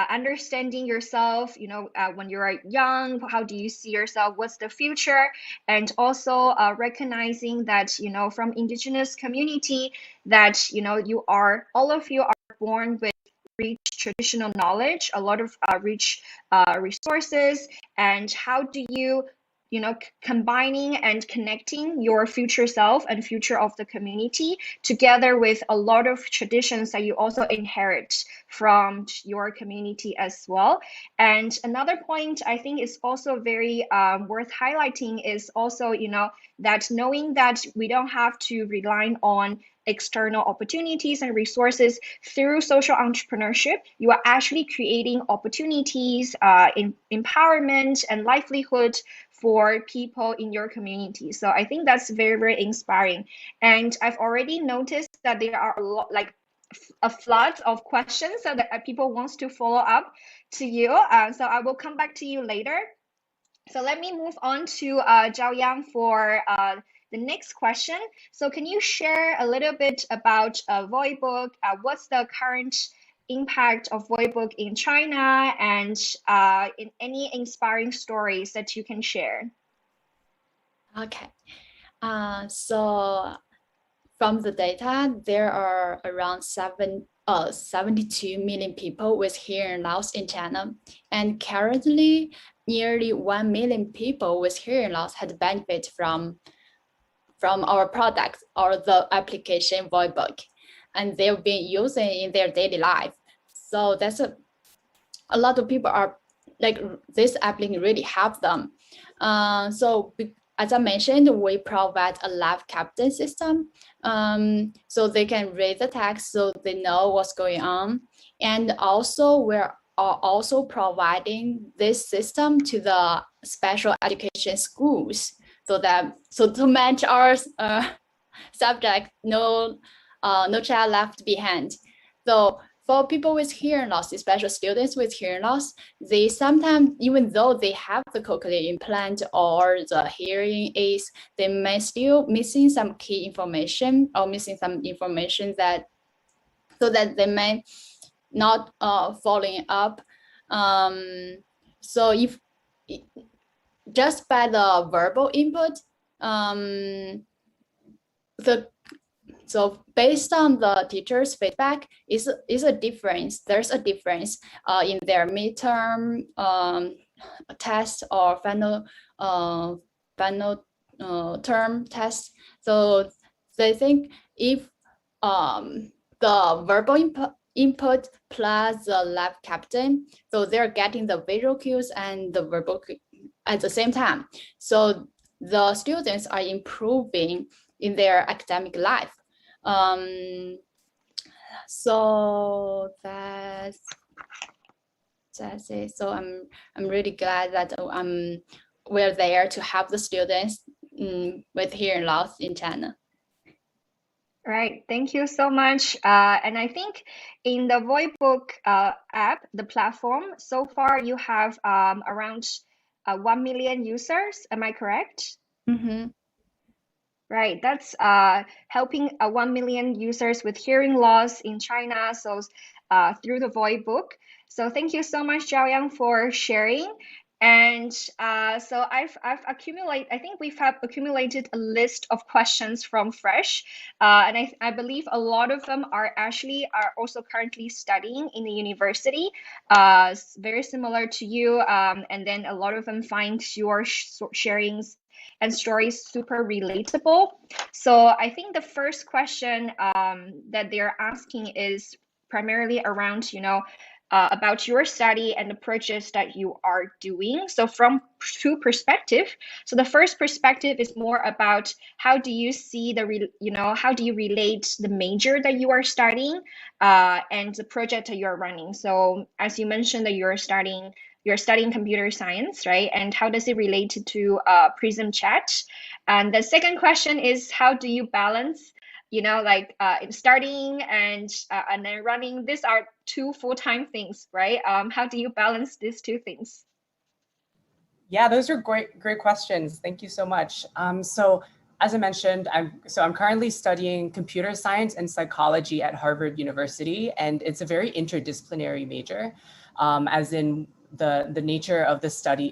understanding yourself, when you're young, how do you see yourself, what's the future, and also recognizing that, from indigenous community, that, all of you are born with rich traditional knowledge, a lot of rich resources, and how do you combining and connecting your future self and future of the community together with a lot of traditions that you also inherit from your community as well. And another point I think is also very worth highlighting is also, that knowing that we don't have to rely on external opportunities and resources. Through social entrepreneurship, you are actually creating opportunities, in empowerment and livelihood for people in your community. So I think that's very, very inspiring. And I've already noticed that there are a flood of questions so that people wants to follow up to you. So I will come back to you later. So let me move on to Zhao Yang for the next question. So can you share a little bit about Voibook? What's the current impact of Voibook in China, and in any inspiring stories that you can share? Okay, so from the data, there are around 72 million people with hearing loss in China, and currently nearly 1 million people with hearing loss had benefit from from our products or the application voice book, and they've been using in their daily life. So that's a lot of people are like, this application really helps them. As I mentioned, we provide a live captain system, so they can read the text so they know what's going on. And also we're also providing this system to the special education schools so to match our subject, no child left behind. So for people with hearing loss, especially students with hearing loss, they sometimes, even though they have the cochlear implant or the hearing aids, they may still missing some key information or missing some information so that they may not following up. So if just by the verbal input, so based on the teacher's feedback, is a difference. There's a difference in their midterm test or final term test. So they think if the verbal input plus the lab captain, so they're getting the visual cues and the verbal at the same time. So the students are improving in their academic life. So that's it. So I'm really glad that we're there to help the students with hearing loss in China. Right, thank you so much. And I think in the VoiceBook app, the platform, so far you have around 1 million users. Am I correct? Mm-hmm. Right, that's helping 1 million users with hearing loss in China. So through the VoiceBook. So thank you so much, Zhaoyang, for sharing. And so I've accumulated, I think we've accumulated a list of questions from Fresh. And I believe a lot of them are also currently studying in the university, very similar to you. And then a lot of them find your sharings and stories super relatable. So I think the first question that they're asking is primarily around, about your study and the projects that you are doing. So from two perspectives. So the first perspective is more about how do you see how do you relate the major that you are studying and the project that you're running. So as you mentioned that you're studying computer science, right? And how does it relate to Prism Chat? And the second question is how do you balance in studying and then running? These are two full-time things, right? How do you balance these two things? Yeah, those are great questions. Thank you so much. So as I mentioned, I'm currently studying computer science and psychology at Harvard University, and it's a very interdisciplinary major, as in the nature of the study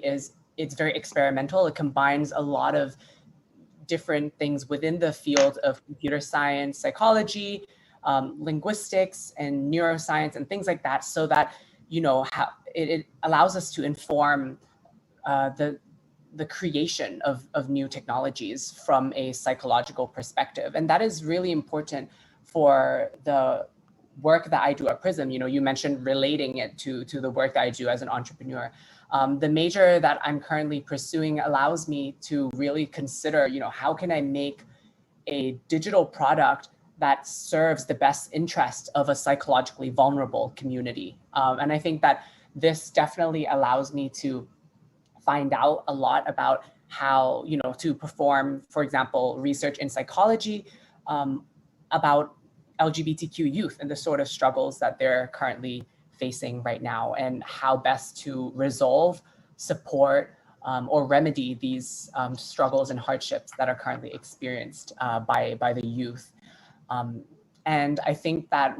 it's very experimental. It combines a lot of different things within the field of computer science, psychology, linguistics, and neuroscience, and things like that, so that how it allows us to inform the creation of new technologies from a psychological perspective. And that is really important for the work that I do at Prism. You mentioned relating it to the work that I do as an entrepreneur. The major that I'm currently pursuing allows me to really consider, how can I make a digital product that serves the best interest of a psychologically vulnerable community. And I think that this definitely allows me to find out a lot about how, to perform, for example, research in psychology about LGBTQ youth and the sort of struggles that they're currently facing right now, and how best to resolve, support, or remedy these struggles and hardships that are currently experienced by the youth. And I think that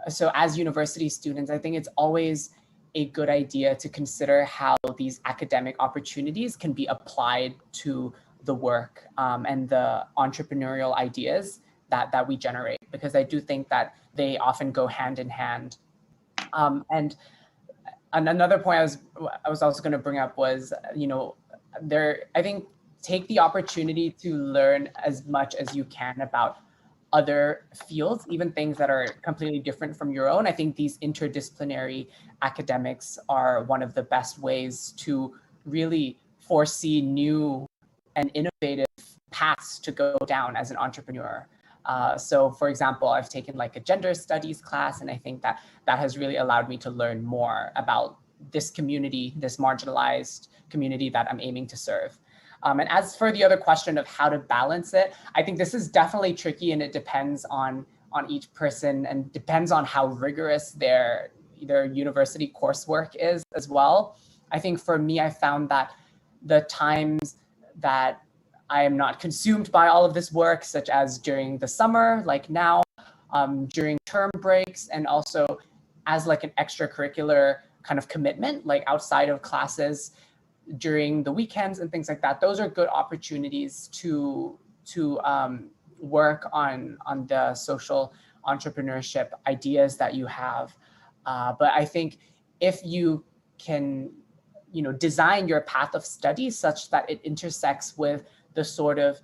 so as university students, I think it's always a good idea to consider how these academic opportunities can be applied to the work and the entrepreneurial ideas that we generate, because I do think that they often go hand in hand. And another point I was also going to bring up was, I think take the opportunity to learn as much as you can about other fields, even things that are completely different from your own. I think these interdisciplinary academics are one of the best ways to really foresee new and innovative paths to go down as an entrepreneur. So for example, I've taken like a gender studies class, and I think that has really allowed me to learn more about this community, this marginalized community that I'm aiming to serve. And as for the other question of how to balance it, I think this is definitely tricky, and it depends on each person and depends on how rigorous their university coursework is as well. I think for me, I found that the times that I am not consumed by all of this work, such as during the summer, like now, during term breaks, and also as like an extracurricular kind of commitment, like outside of classes, during the weekends and things like that. Those are good opportunities to work on the social entrepreneurship ideas that you have. But I think if you can, design your path of study such that it intersects with the sort of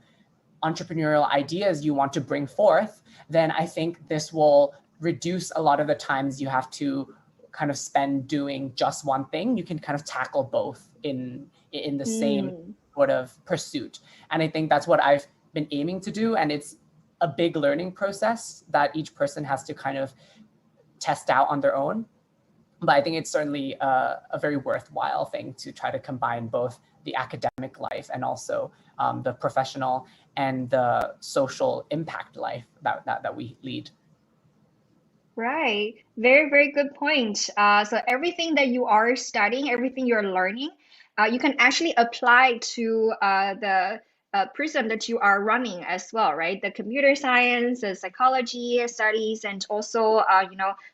entrepreneurial ideas you want to bring forth, then I think this will reduce a lot of the times you have to kind of spend doing just one thing. You can kind of tackle both in the same sort of pursuit. And I think that's what I've been aiming to do. And it's a big learning process that each person has to kind of test out on their own. But I think it's certainly a very worthwhile thing to try to combine both the academic life and also the professional and the social impact life that we lead. Right. Very, very good point. So everything that you are studying, everything you're learning, you can actually apply to the prism that you are running as well, right? The computer science, the psychology studies, and also,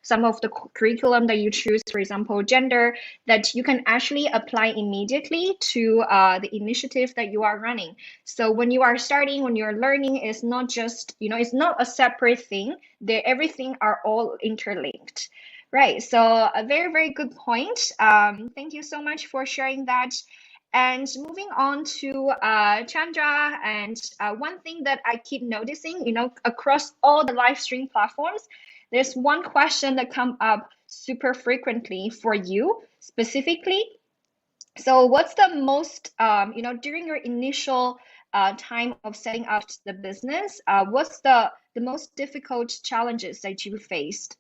some of the curriculum that you choose, for example, gender, that you can actually apply immediately to the initiative that you are running. So when you are starting, when you're learning, it's not just, it's not a separate thing. Everything are all interlinked. Right, so a very, very good point. Thank you so much for sharing that. And moving on to Chandra, and one thing that I keep noticing, across all the live stream platforms, there's one question that comes up super frequently for you specifically. So what's the most, during your initial time of setting up the business, what's the most difficult challenges that you faced?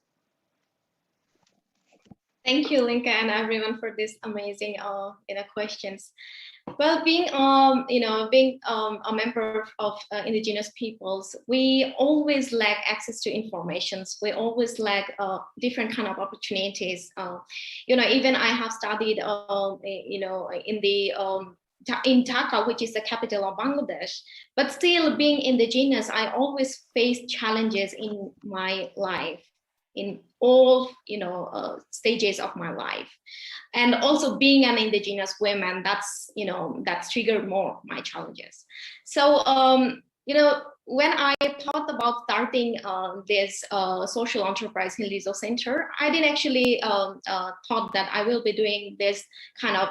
Thank you, Linka, and everyone for these amazing, questions. Well, being a member of indigenous peoples, we always lack access to informations. We always lack different kind of opportunities. Even I have studied, in Dhaka, which is the capital of Bangladesh, but still being indigenous, I always face challenges in my life, in all stages of my life. And also being an indigenous woman, that's triggered more my challenges. So when I thought about starting this social enterprise in Lizo Center, I didn't actually thought that I will be doing this kind of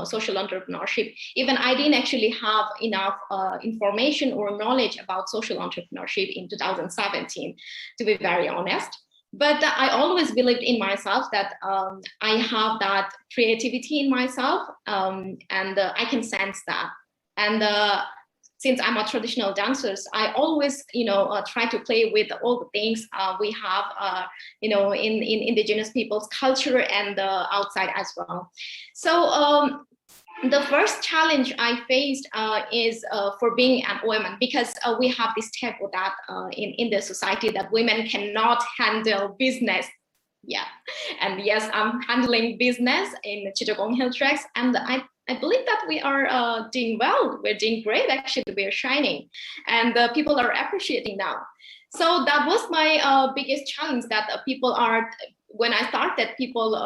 social entrepreneurship. Even I didn't actually have enough information or knowledge about social entrepreneurship in 2017, to be very honest. But I always believed in myself that I have that creativity in myself, and I can sense that. And since I'm a traditional dancer, I always, try to play with all the things we have, in indigenous people's culture and outside as well. So the first challenge I faced is for being a woman, because we have this taboo that in the society that women cannot handle business. Yeah, and yes, I'm handling business in Chittagong Hill Tracks, and I believe that we are doing well. We're doing great, actually. We're shining, and people are appreciating now. So that was my biggest challenge, that people are, when I started, people,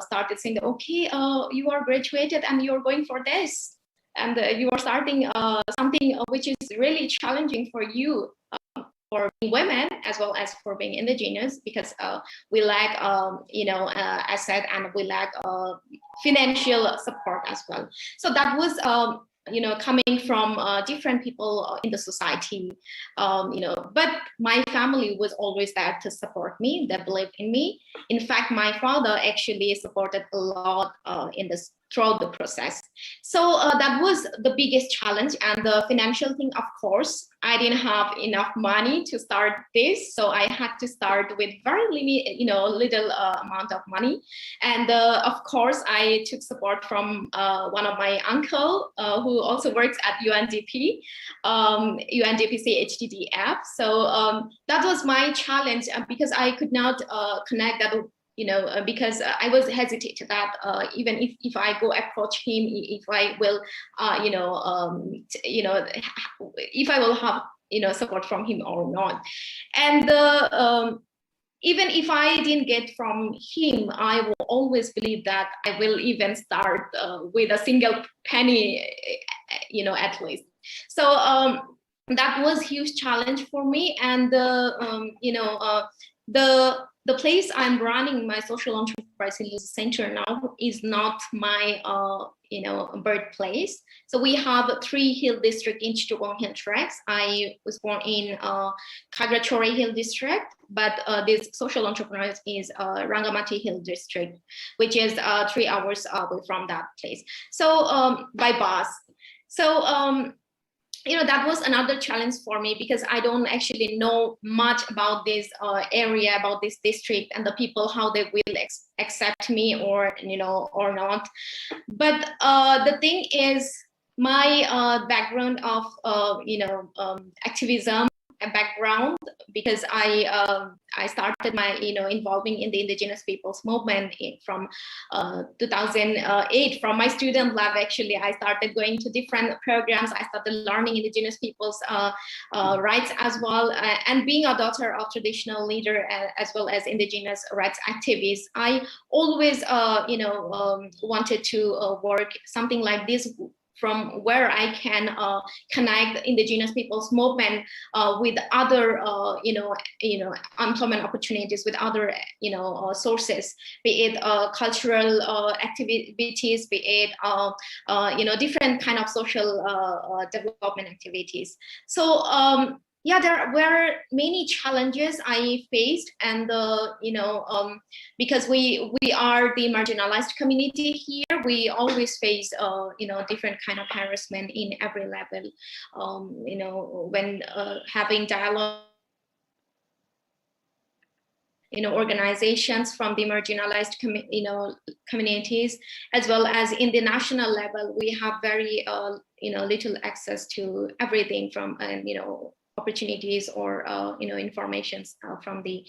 started saying, okay, you are graduated and you're going for this, and you are starting something which is really challenging for you, for being women as well as for being indigenous, because we lack, asset, and we lack financial support as well. So that was coming from different people in the society, but my family was always there to support me. They believed in me. In fact, my father actually supported a lot in this throughout the process. So that was the biggest challenge. And the financial thing, of course, I didn't have enough money to start this. So I had to start with very little amount of money. And of course, I took support from one of my uncle who also works at UNDP, UNDP HTTF. So that was my challenge because I could not connect that, because I was hesitant that even if I go approach him, if I will, if I will have, support from him or not. And even if I didn't get from him, I will always believe that I will even start with a single penny, at least. So that was a huge challenge for me. And the place I'm running my social enterprise center now is not my birthplace. So we have 3 hill district in Chittagong Hill Tracts. I was born in Kagachori Hill District, but this social enterprise is Rangamati Hill District, which is 3 hours away from that place. So by bus. So that was another challenge for me because I don't actually know much about this area, about this district, and the people, how they will accept me or or not. But the thing is, my background of activism background, because I started my involving in the indigenous peoples movement from 2008. From my student lab, actually, I started going to different programs. I started learning indigenous peoples rights as well, and being a daughter of traditional leader as well as indigenous rights activists, I always wanted to work something like this, from where I can connect indigenous people's movement with other, employment opportunities, with other, sources, be it cultural activities, be it, different kind of social development activities. So yeah, there were many challenges I faced, and because we are the marginalized community here, we always face different kind of harassment in every level. When having dialogue, organizations from the marginalized communities, as well as in the national level, we have very little access to everything from opportunities or informations from the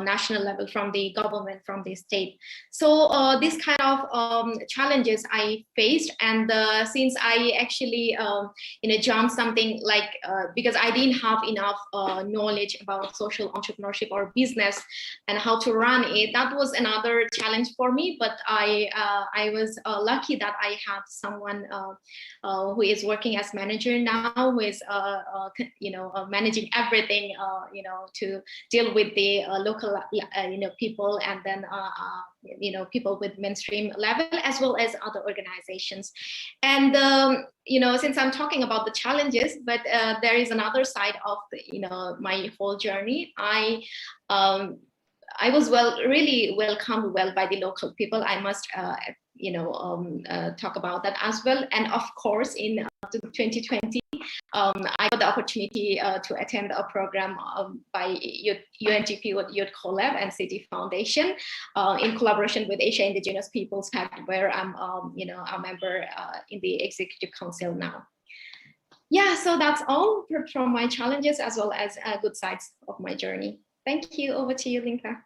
national level, from the government, from the state. So this kind of challenges I faced, and since I actually jumped something like because I didn't have enough knowledge about social entrepreneurship or business and how to run it, that was another challenge for me. But I was lucky that I have someone who is working as manager now, who is managing everything, to deal with the local, people, and then people with mainstream level, as well as other organizations. And since I'm talking about the challenges, but there is another side of the, my whole journey. I was really welcomed by the local people. I must talk about that as well. And of course, in 2020, I got the opportunity to attend a program by UNDP Youth Collab and Citi Foundation in collaboration with Asia Indigenous Peoples Pact, where I'm a member in the Executive Council now. Yeah, so that's all from my challenges as well as good sides of my journey. Thank you. Over to you, Linka.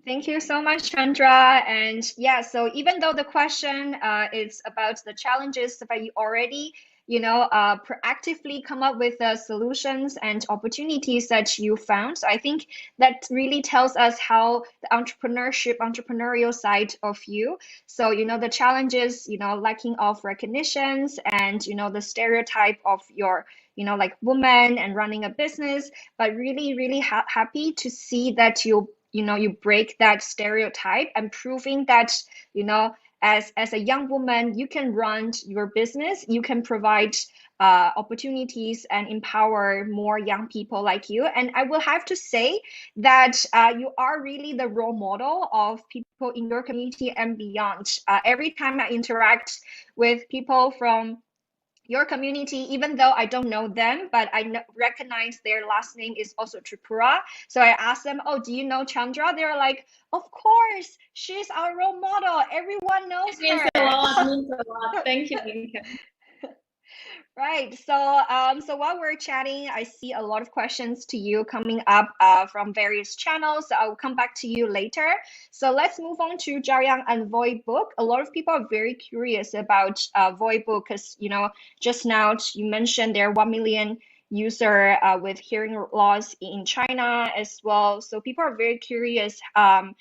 Thank you so much, Chandra. And yeah, so even though the question is about the challenges, but you already, proactively come up with the solutions and opportunities that you found. So I think that really tells us how the entrepreneurial side of you. So, the challenges, lacking of recognitions and, the stereotype of your, like woman and running a business, but really, really happy to see that you break that stereotype and proving that, as a young woman, you can run your business, you can provide opportunities and empower more young people like you. And I will have to say that you are really the role model of people in your community and beyond. Every time I interact with people from your community, even though I don't know them, but I recognize their last name is also Tripura. So I asked them, oh, do you know Chandra? They're like, of course, she's our role model. Everyone knows It means her. a lot, means a lot. Thank you, Lincoln. Right. So while we're chatting, I see a lot of questions to you coming up from various channels. So I'll come back to you later. So let's move on to Jiaoyang and Voibook. A lot of people are very curious about Voibook because, you know, just now you mentioned there are 1 million user with hearing loss in China as well. So people are very curious how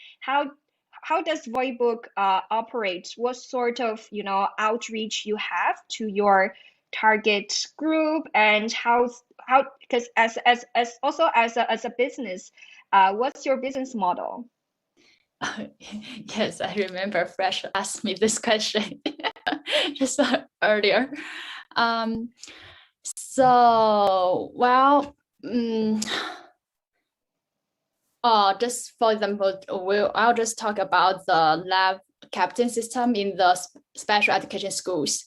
does Voibook operate? What sort of, you know, outreach you have to your target group, and how because as also as a business, what's your business model? Yes, I remember Fresh asked me this question just earlier. So, well, just for example, I'll just talk about the lab captain system in the special education schools.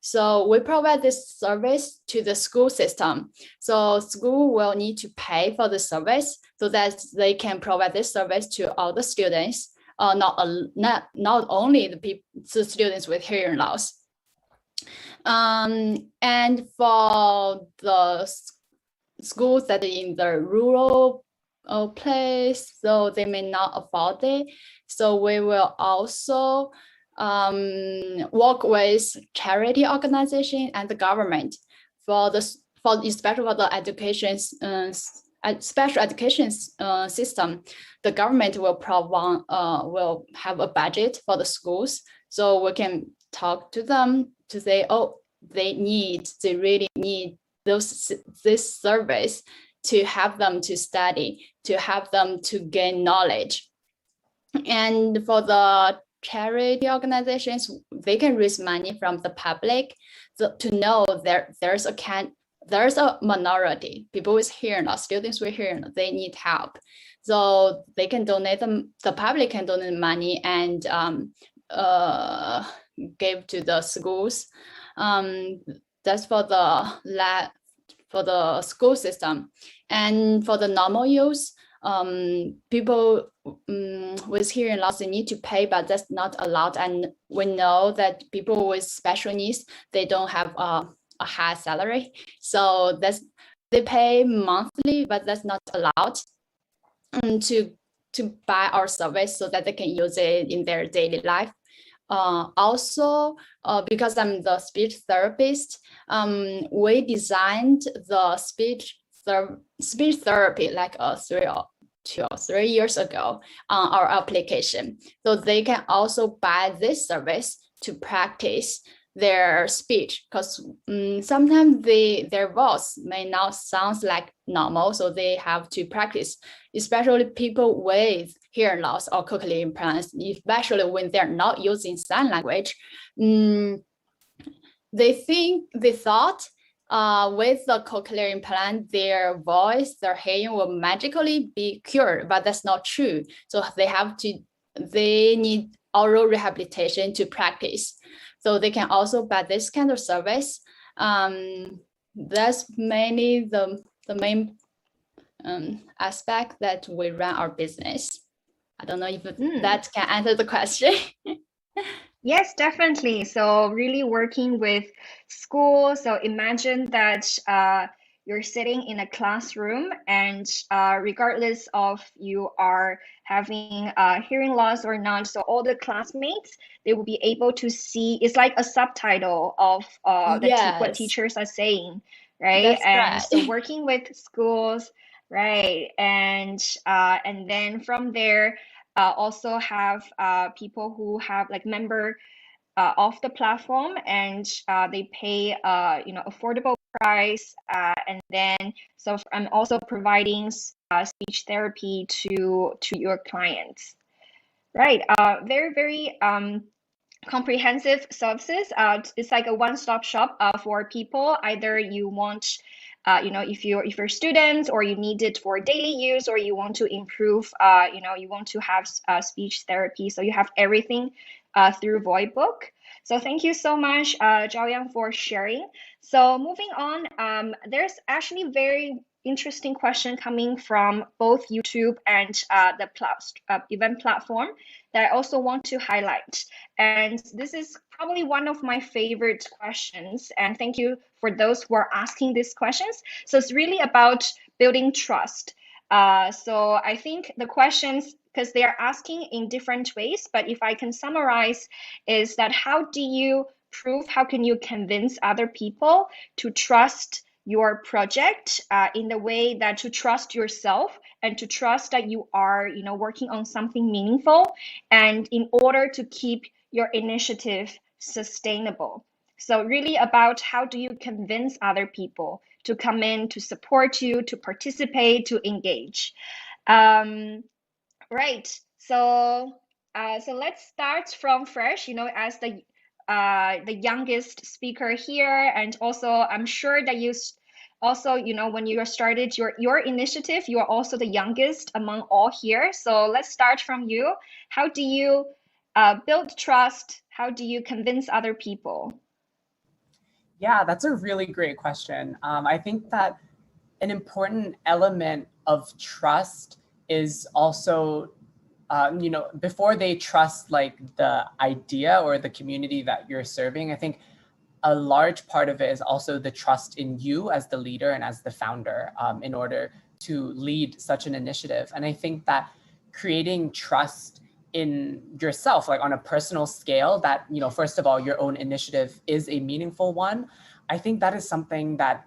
So we provide this service to the school system. So school will need to pay for the service so that they can provide this service to all the students, not only the students with hearing loss. And for the schools that are in the rural place, so they may not afford it. So we will also work with charity organization and the government especially for the education special education system. The government will will have a budget for the schools, so we can talk to them to say, oh, they really need this service to help them to study, to help them to gain knowledge. And for the charity organizations, they can raise money from the public to know there's a minority, people with hearing loss, students with hearing loss, they need help. So they can donate the public can donate money and give to the schools. That's for the school system. And for the normal use, people with hearing loss, they need to pay, but that's not allowed. And we know that people with special needs, they don't have a high salary, so they pay monthly, but that's not allowed to buy our service so that they can use it in their daily life. Also, because I'm the speech therapist, we designed the speech therapy like 2 or 3 years ago on our application. So they can also buy this service to practice their speech, because sometimes their voice may not sound like normal, so they have to practice, especially people with hearing loss or cochlear implants, especially when they're not using sign language. They thought with the cochlear implant, their voice, their hearing will magically be cured, but that's not true. So they need oral rehabilitation to practice. So they can also buy this kind of service. That's mainly the main aspect that we run our business. I don't know if that can answer the question. Yes, definitely. So really working with schools. So imagine that you're sitting in a classroom, and regardless of you are having hearing loss or not, so all the classmates, they will be able to see, it's like a subtitle of what teachers are saying, right? That's so working with schools, right? And then from there, also have people who have like member of the platform, and they pay affordable price, and then so I'm also providing speech therapy to your clients, right? Very comprehensive services. It's like a one-stop shop for people. Either you want, if you're students, or you need it for daily use, or you want to improve, you want to have speech therapy. So you have everything through VoiceBook. So thank you so much, Zhao Yang, for sharing. So moving on, there's actually very interesting question coming from both YouTube and the event platform that I also want to highlight. And this is probably one of my favorite questions. And thank you for those who are asking these questions. So it's really about building trust. So I think the questions, because they are asking in different ways, but if I can summarize, is that how can you convince other people to trust your project in the way that to trust yourself and to trust that you are, working on something meaningful, and in order to keep your initiative sustainable. So really about how do you convince other people to come in, to support you, to participate, to engage. Right. So let's start from fresh, as the youngest speaker here, and also I'm sure that you also, when you started your initiative, you are also the youngest among all here. So let's start from you. How do you build trust? How do you convince other people? Yeah, that's a really great question. I think that an important element of trust is also, before they trust like the idea or the community that you're serving, I think a large part of it is also the trust in you as the leader and as the founder in order to lead such an initiative. And I think that creating trust in yourself, like on a personal scale, that, first of all, your own initiative is a meaningful one. I think that is something that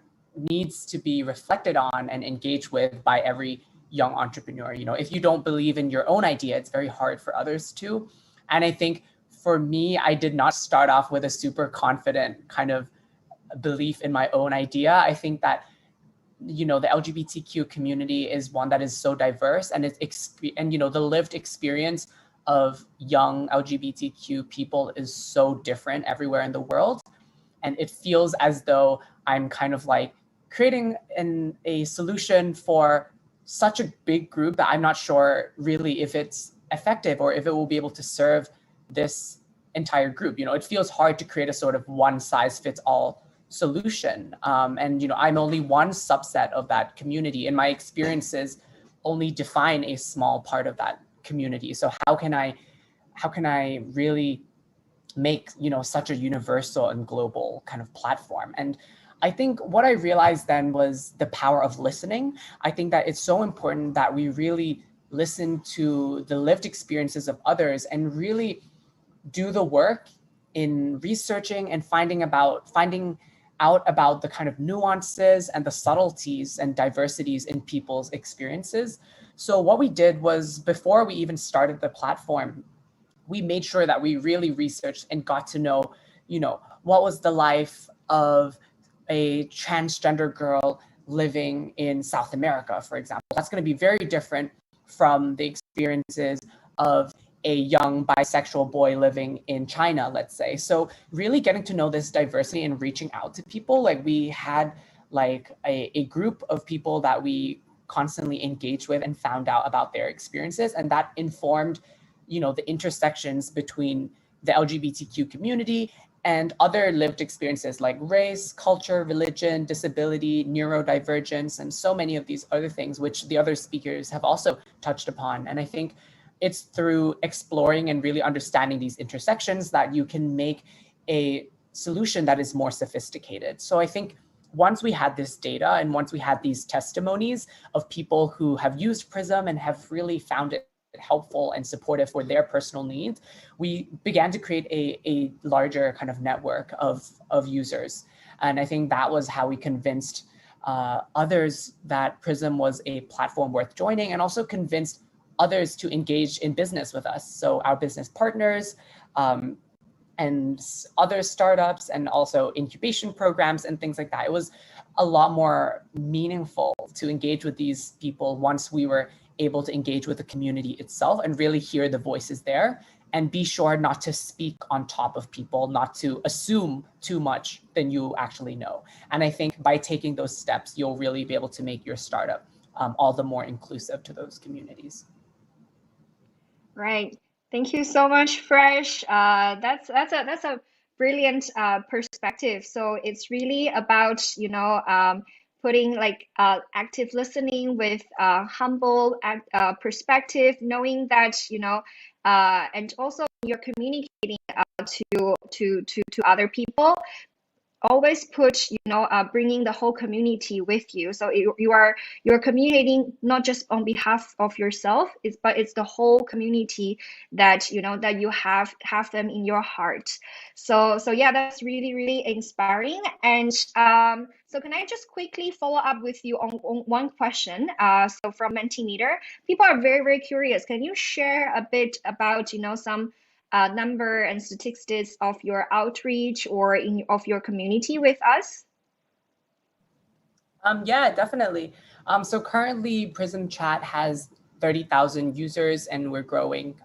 needs to be reflected on and engaged with by every young entrepreneur. If you don't believe in your own idea, it's very hard for others to. And I think for me, I did not start off with a super confident kind of belief in my own idea. I think that, the LGBTQ community is one that is so diverse, and the lived experience of young LGBTQ people is so different everywhere in the world. And it feels as though I'm kind of like creating a solution for such a big group that I'm not sure really if it's effective or if it will be able to serve this entire group. It feels hard to create a sort of one size fits all solution. And I'm only one subset of that community, and my experiences only define a small part of that community. So how can I really make such a universal and global kind of platform? And I think what I realized then was the power of listening. I think that it's so important that we really listen to the lived experiences of others and really do the work in researching and finding out about the kind of nuances and the subtleties and diversities in people's experiences. So what we did was, before we even started the platform, we made sure that we really researched and got to know, what was the life of a transgender girl living in South America, for example. That's going to be very different from the experiences of a young bisexual boy living in China, let's say. So really getting to know this diversity and reaching out to people, like we had like a group of people that we constantly engaged with and found out about their experiences. And that informed, the intersections between the LGBTQ community and other lived experiences like race, culture, religion, disability, neurodivergence, and so many of these other things, which the other speakers have also touched upon. And I think it's through exploring and really understanding these intersections that you can make a solution that is more sophisticated. So I think once we had this data and once we had these testimonies of people who have used Prism and have really found it helpful and supportive for their personal needs, we began to create a larger kind of network of users. And I think that was how we convinced others that Prism was a platform worth joining, and also convinced others to engage in business with us. So our business partners and other startups, and also incubation programs and things like that. It was a lot more meaningful to engage with these people once we were able to engage with the community itself and really hear the voices there and be sure not to speak on top of people, not to assume too much than you actually know. And I think by taking those steps, you'll really be able to make your startup all the more inclusive to those communities. Right. Thank you so much, Fresh. That's a brilliant perspective. So it's really about putting like active listening with humble perspective, knowing that and also you're communicating to other people. Always put bringing the whole community with you, so you're communicating not just on behalf of yourself, but it's the whole community that that you have them in your heart. So yeah, that's really inspiring. And so can I just quickly follow up with you on one question? So from Mentimeter, people are very curious. Can you share a bit about some number and statistics of your outreach or of your community with us? Yeah, definitely. So currently Prism Chat has 30,000 users, and we're growing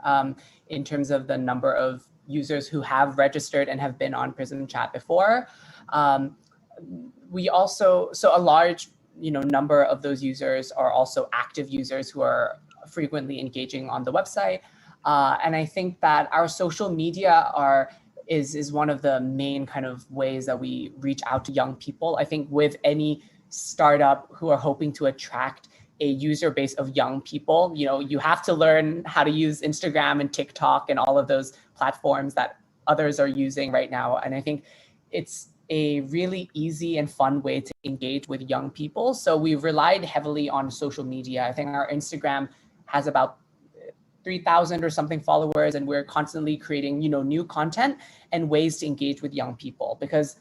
in terms of the number of users who have registered and have been on Prism Chat before. We also, so a large number of those users are also active users who are frequently engaging on the website. And I think that our social media is one of the main kind of ways that we reach out to young people. I think with any startup who are hoping to attract a user base of young people, you have to learn how to use Instagram and TikTok and all of those platforms that others are using right now. And I think it's a really easy and fun way to engage with young people. So we've relied heavily on social media. I think our Instagram has about 3,000 or something followers, and we're constantly creating, new content and ways to engage with young people, because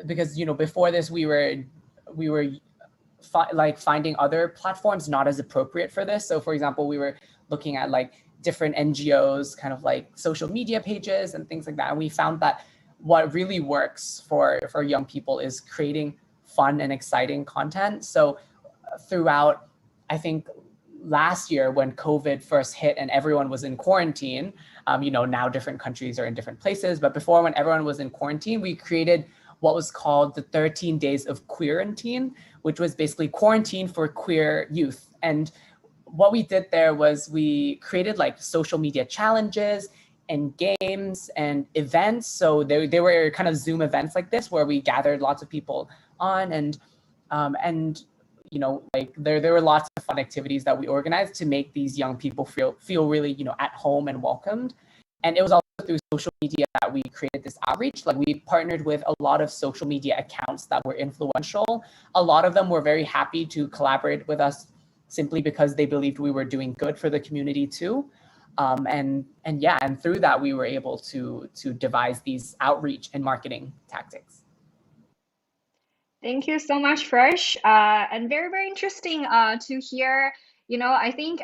before this we were finding other platforms not as appropriate for this. So for example, we were looking at like different NGOs, kind of like social media pages and things like that. And we found that what really works for young people is creating fun and exciting content. So throughout, I think, last year when COVID first hit and everyone was in quarantine, now different countries are in different places, but before, when everyone was in quarantine, we created what was called the 13 days of quarantine, which was basically quarantine for queer youth. And what we did there was we created like social media challenges and games and events. So they were kind of Zoom events like this, where we gathered lots of people on, and there were lots of fun activities that we organized to make these young people feel really at home and welcomed. And it was also through social media that we created this outreach. Like, we partnered with a lot of social media accounts that were influential. A lot of them were very happy to collaborate with us simply because they believed we were doing good for the community too. And through that we were able to devise these outreach and marketing tactics. Thank you so much, Fresh. And very interesting to hear. I think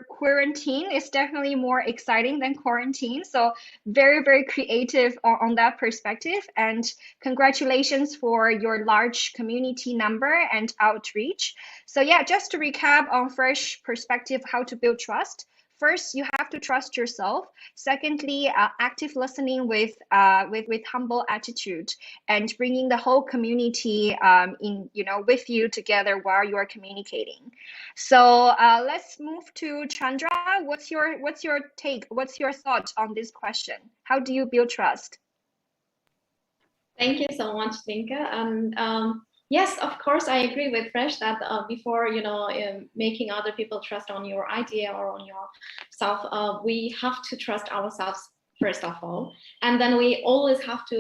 quarantine is definitely more exciting than quarantine. So very creative on that perspective. And congratulations for your large community number and outreach. So yeah, just to recap on Fresh perspective, how to build trust. First, you have to trust yourself. Secondly, active listening with humble attitude, and bringing the whole community with you together while you are communicating. So let's move to Chandra. What's your take? What's your thought on this question? How do you build trust? Thank you so much, Linka. And yes, of course, I agree with Fresh that before making other people trust on your idea or on yourself, we have to trust ourselves first of all, and then we always have to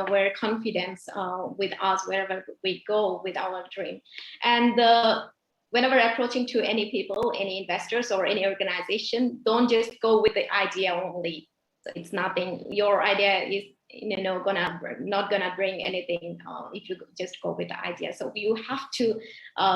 wear confidence with us wherever we go with our dream. And whenever approaching to any people, any investors or any organization, don't just go with the idea only. So it's nothing. Your idea is not gonna bring anything if you just go with the idea. So you have to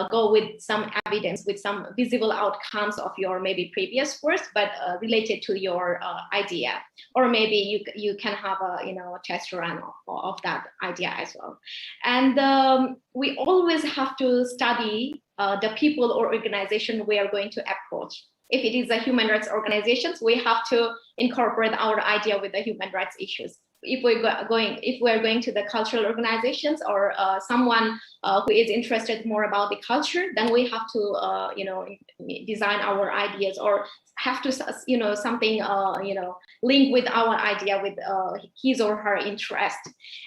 go with some evidence, with some visible outcomes of your maybe previous work, but related to your idea. Or maybe you can have a test run of that idea as well. And we always have to study the people or organization we are going to approach. if it is a human rights organizations, we have to incorporate our idea with the human rights issues. If we're going to the cultural organizations or someone who is interested more about the culture, then we have to design our ideas or have to something link with our idea with his or her interest.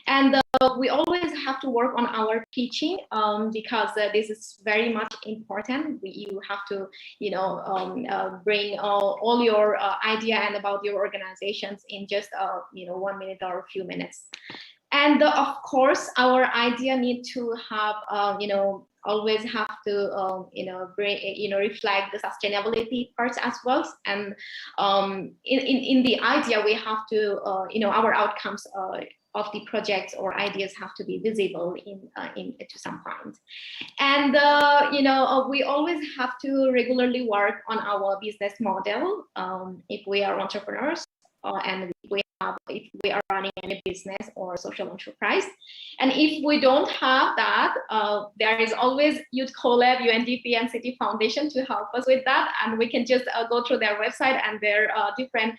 And we always have to work on our pitching because this is very much important. You have to bring all your idea and about your organizations in just 1 minute or a few minutes. And of course, our idea need to have always have to bring reflect the sustainability parts as well. And in the idea, we have to our outcomes of the projects or ideas have to be visible to some point. And we always have to regularly work on our business model if we are entrepreneurs and if we are running any business or social enterprise. And if we don't have that, there is always Youth Collab, UNDP, and Citi Foundation to help us with that. And we can just go through their website and their different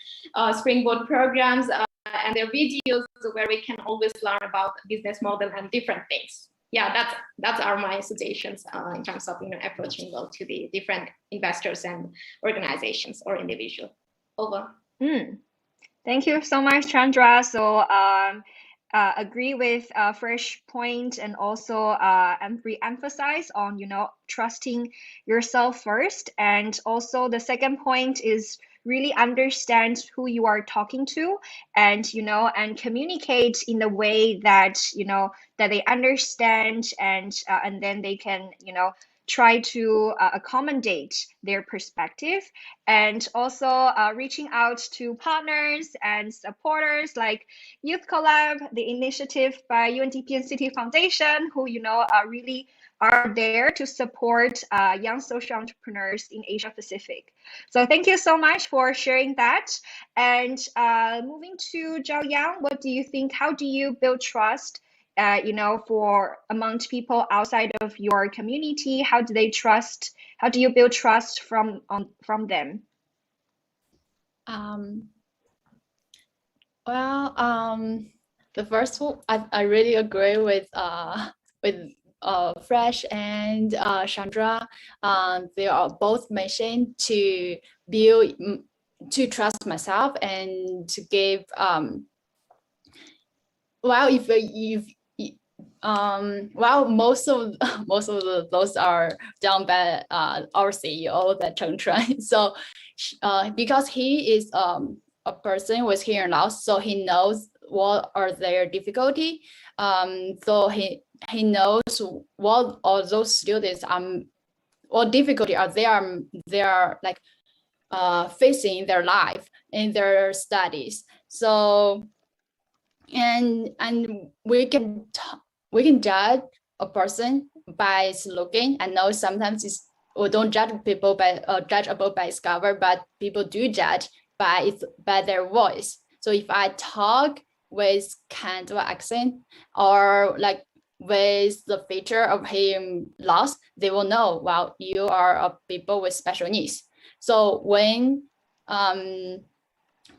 springboard programs and their videos where we can always learn about business model and different things. Yeah, that's my suggestions in terms of approaching to the different investors and organizations or individuals. Over. Thank you so much, Chandra. So agree with Fresh point and also re-emphasize on trusting yourself first, and also the second point is really understand who you are talking to, and and communicate in the way that that they understand, and then they can try to accommodate their perspective, and also reaching out to partners and supporters like Youth Collab, the initiative by UNDP and Citi Foundation, who really are there to support young social entrepreneurs in Asia Pacific. So thank you so much for sharing that. And moving to Zhao Yang, what do you think? How do you build trust for among people outside of your community? How do they trust? How do you build trust from them? The first one, I really agree with Fresh and Chandra. They are both mentioned to build to trust myself and to give most of those are done by our CEO, that Cheng Chuan. So because he is a person who is hearing loss, so he knows what are their difficulty. So he knows what all those students what difficulty are they are like facing in their life, in their studies. So and we can judge a person by looking. I know sometimes we don't judge people judge a book by its cover, but people do judge by their voice. So if I talk with kind of accent or like with the feature of him lost, they will know, well, you are a people with special needs. So when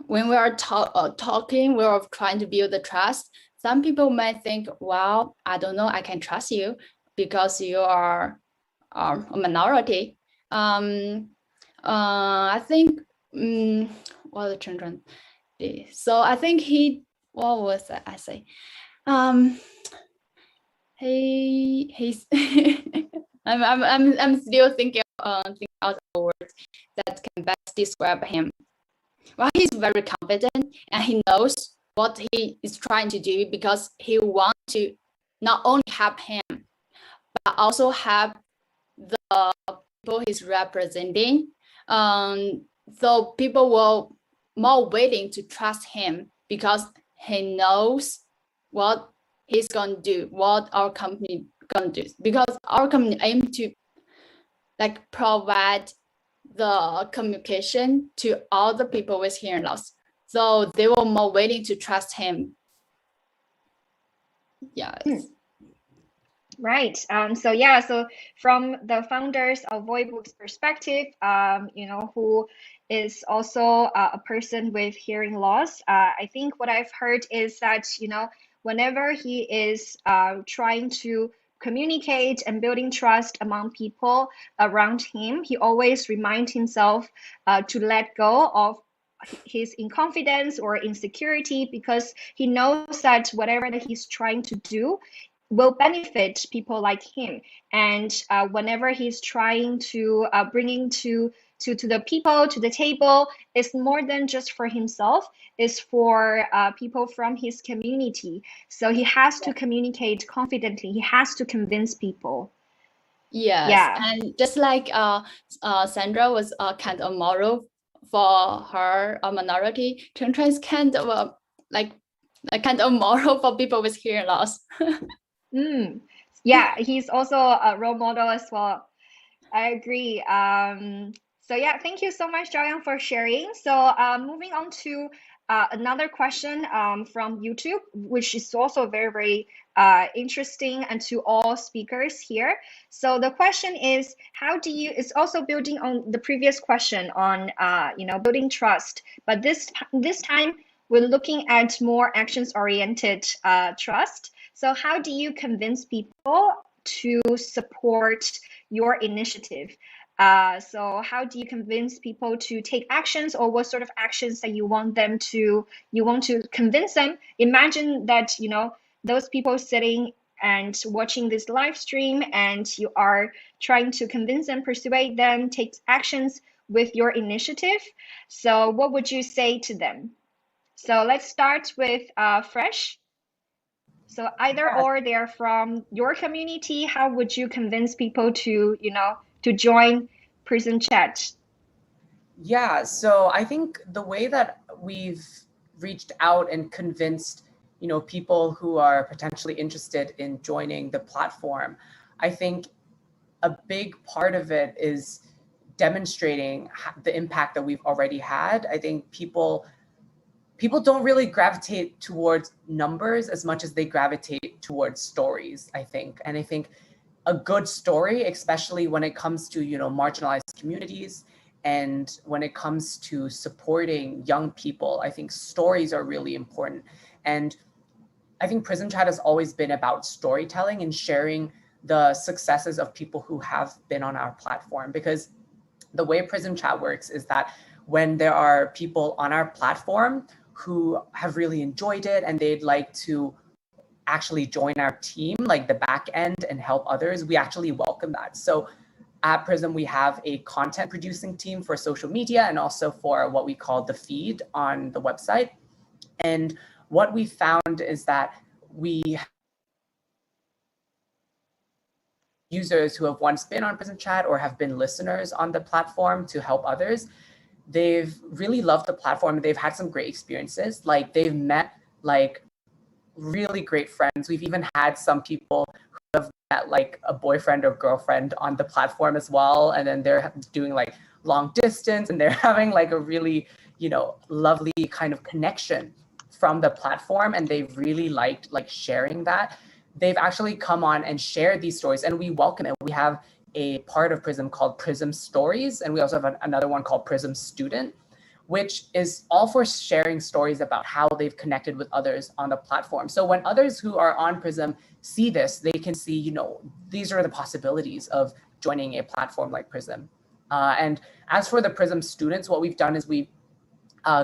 we are talking, we are trying to build the trust. Some people might think, well, I don't know, I can trust you because you are a minority. I think, what the children did. So I think what was that I say? He's I'm still thinking out the words that can best describe him. Well, he's very confident and he knows what he is trying to do, because he wants to not only help him, but also help the people he's representing. So people will more willing to trust him because he knows what he's going to do, what our company going to do. Because our company aim to like provide the communication to all the people with hearing loss. So they were more willing to trust him. Yes. Right. So from the founders of Voibook's perspective, who is also a person with hearing loss, I think what I've heard is that, whenever he is trying to communicate and building trust among people around him, he always reminds himself to let go of his inconfidence or insecurity, because he knows that whatever that he's trying to do will benefit people like him. And whenever he's trying to bringing to the people to the table, it's more than just for himself, it's for people from his community. So he has to communicate confidently, he has to convince people. Yes, Yeah. and just like Sandra was kind of model for her minority, Chengchuan is kind of a kind of model for people with hearing loss. Yeah, he's also a role model as well. I agree. So yeah, thank you so much, Joyoung, for sharing. So moving on to another question from YouTube, which is also very, very interesting, and to all speakers here. So the question is, it's also building on the previous question on, building trust, but this time we're looking at more actions-oriented trust. So how do you convince people to support your initiative? So how do you convince people to take actions, or what sort of actions that you want to convince them? Imagine that, those people sitting and watching this live stream, and you are trying to convince them, persuade them, take actions with your initiative. So what would you say to them? So let's start with Fresh. So either or, they're from your community. How would you convince people to, to join Prism Chat? Yeah, so I think the way that we've reached out and convinced, people who are potentially interested in joining the platform, I think a big part of it is demonstrating the impact that we've already had. I think people don't really gravitate towards numbers as much as they gravitate towards stories, I think. And I think a good story, especially when it comes to, marginalized communities, and when it comes to supporting young people, I think stories are really important. And I think Prism Chat has always been about storytelling and sharing the successes of people who have been on our platform. Because the way Prism Chat works is that when there are people on our platform who have really enjoyed it and they'd like to actually join our team, like the back end, and help others, we actually welcome that. So at Prism, we have a content producing team for social media and also for what we call the feed on the website. And what we found is that we users who have once been on Prism Chat or have been listeners on the platform to help others, they've really loved the platform. They've had some great experiences. Like they've met really great friends. We've even had some people who have met like a boyfriend or girlfriend on the platform as well. And then they're doing like long distance, and they're having like a really, lovely kind of connection from the platform. And they've really liked like sharing that. They've actually come on and shared these stories, and we welcome it. We have a part of Prism called Prism Stories, and we also have another one called Prism Student, which is all for sharing stories about how they've connected with others on the platform. So when others who are on Prism see this, they can see, these are the possibilities of joining a platform like Prism. And as for the Prism students, what we've done is we've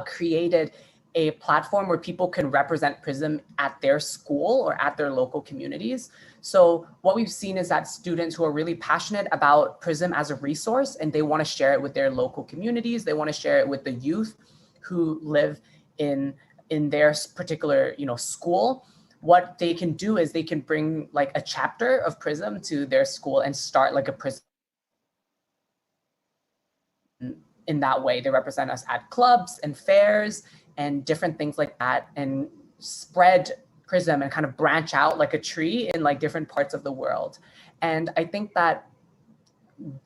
created a platform where people can represent Prism at their school or at their local communities. So what we've seen is that students who are really passionate about Prism as a resource, and they want to share it with their local communities, they want to share it with the youth who live in their particular, school, what they can do is they can bring like a chapter of Prism to their school and start like a Prism. In that way, they represent us at clubs and fairs and different things like that, and spread Prism and kind of branch out like a tree in like different parts of the world. And I think that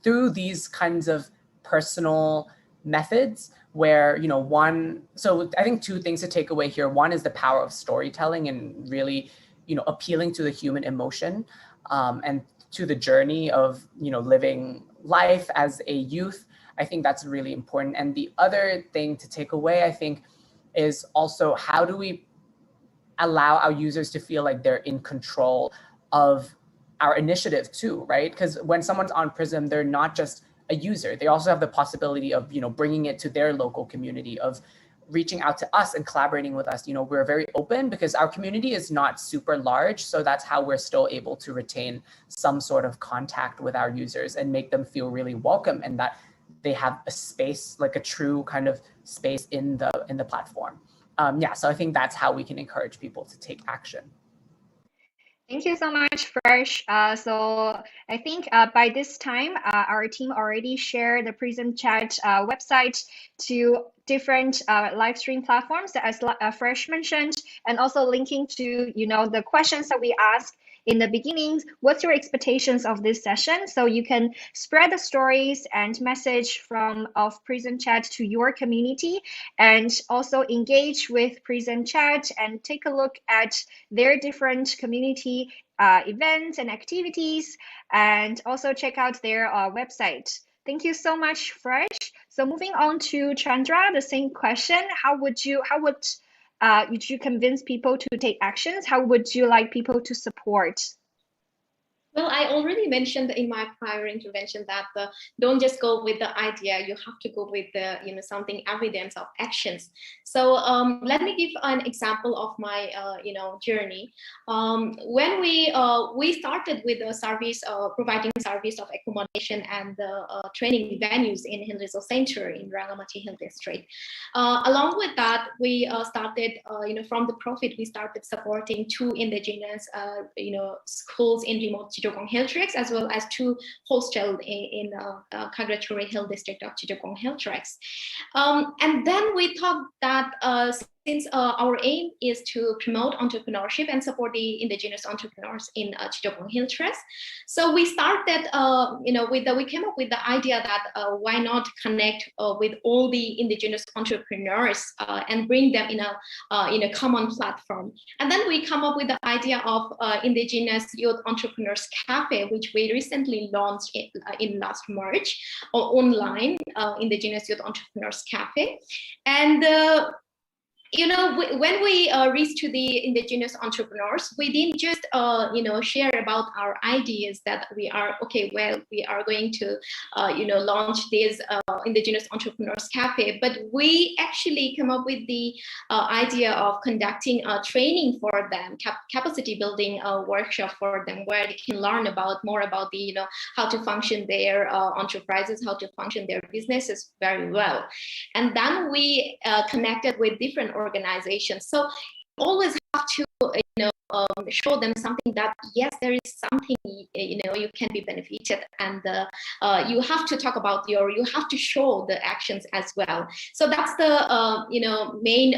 through these kinds of personal methods where, so I think two things to take away here. One is the power of storytelling and really, appealing to the human emotion. and to the journey of living life as a youth. I think that's really important. And the other thing to take away, I think, is also how do we allow our users to feel like they're in control of our initiative too, right? Because when someone's on Prism, they're not just a user. They also have the possibility of bringing it to their local community, of reaching out to us and collaborating with us. We're very open because our community is not super large. So that's how we're still able to retain some sort of contact with our users and make them feel really welcome and that they have a space, like a true kind of space in the platform. So I think that's how we can encourage people to take action. Thank you so much, Fresh. So I think by this time, our team already shared the Prism Chat website to different live stream platforms, as Fresh mentioned, and also linking to the questions that we asked in the beginning. What's your expectations of this session? So you can spread the stories and message of Prism Chat to your community, and also engage with Prism Chat and take a look at their different community events and activities, and also check out their website. Thank you so much, Fresh. So moving on to Chandra, the same question. How would you convince people to take actions? How would you like people to support? Well, I already mentioned in my prior intervention that don't just go with the idea. You have to go with the something evidence of actions. So let me give an example of my journey. When we started with the service, providing service of accommodation and training venues in Hill Resort Center in Rangamati Hill District. Along with that, we started from the profit we started supporting 2 indigenous schools in remote Chittagong Hill Tracts, as well as 2 hostels in Kagraturi Hill District of Chittagong Hill Tracts. And then we thought that since our aim is to promote entrepreneurship and support the indigenous entrepreneurs in Chittagong Hill Tracts, so we started, we came up with the idea that why not connect with all the indigenous entrepreneurs and bring them in a common platform. And then we come up with the idea of Indigenous Youth Entrepreneurs Cafe, which we recently launched in last March, online Indigenous Youth Entrepreneurs Cafe. And when we reached to the indigenous entrepreneurs, we didn't just share about our ideas that we are going to launch this indigenous entrepreneurs cafe, but we actually come up with the idea of conducting a training for them, capacity building workshop for them, where they can learn more about the how to function their enterprises, how to function their businesses very well. And then we connected with different organizations. So you always have to show them something that yes, there is something you can be benefited, and you have to talk about you have to show the actions as well. So that's the main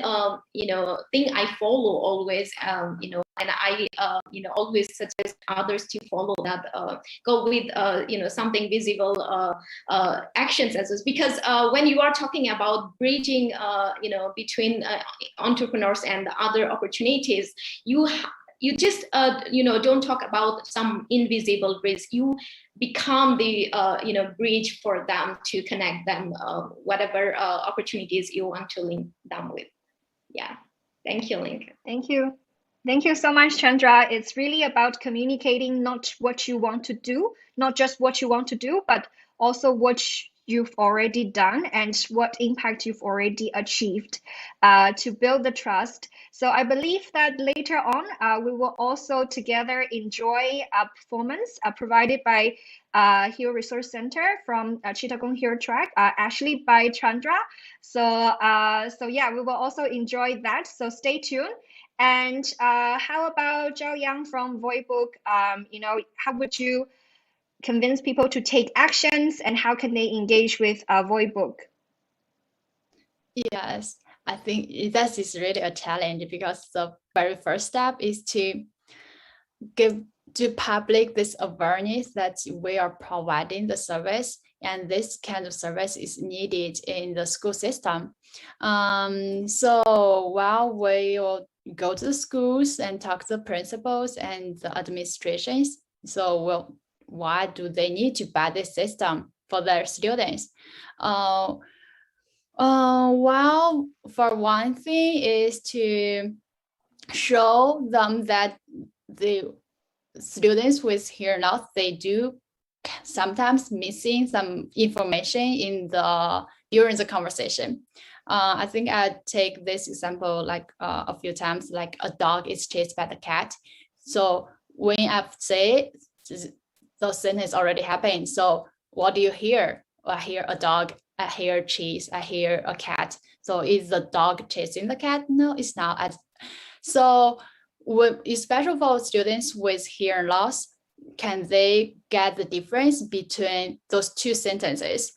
thing I follow always, and I always suggest others to follow that, go with something visible actions as well, because when you are talking about bridging between entrepreneurs and other opportunities, you just don't talk about some invisible bridge. You become the bridge for them to connect them whatever opportunities you want to link them with. Yeah, thank you, Link. Thank you so much, Chandra. It's really about communicating not what you want to do, not just what you want to do, but also what you've already done and what impact you've already achieved to build the trust. So I believe that later on, we will also together enjoy a performance provided by Hill Resource Center from Chittagong Hill Tract, actually by Chandra. So yeah, we will also enjoy that. So stay tuned. And how about Zhao Yang from Voicebook? How would you convince people to take actions, and how can they engage with Voicebook? Yes, I think that is really a challenge, because the very first step is to give to public this awareness that we are providing the service, and this kind of service is needed in the school system. So while we will go to the schools and talk to the principals and the administrations, So, well, why do they need to buy this system for their students? Well, for one thing is to show them that the students with hearing loss, they do sometimes missing some information during the conversation. I think I take this example like a few times, like a dog is chased by the cat. So when I say the sentence already happened, so what do you hear? I hear a dog, I hear cheese, I hear a cat. So is the dog chasing the cat? No, it's not. So especially for students with hearing loss, can they get the difference between those two sentences?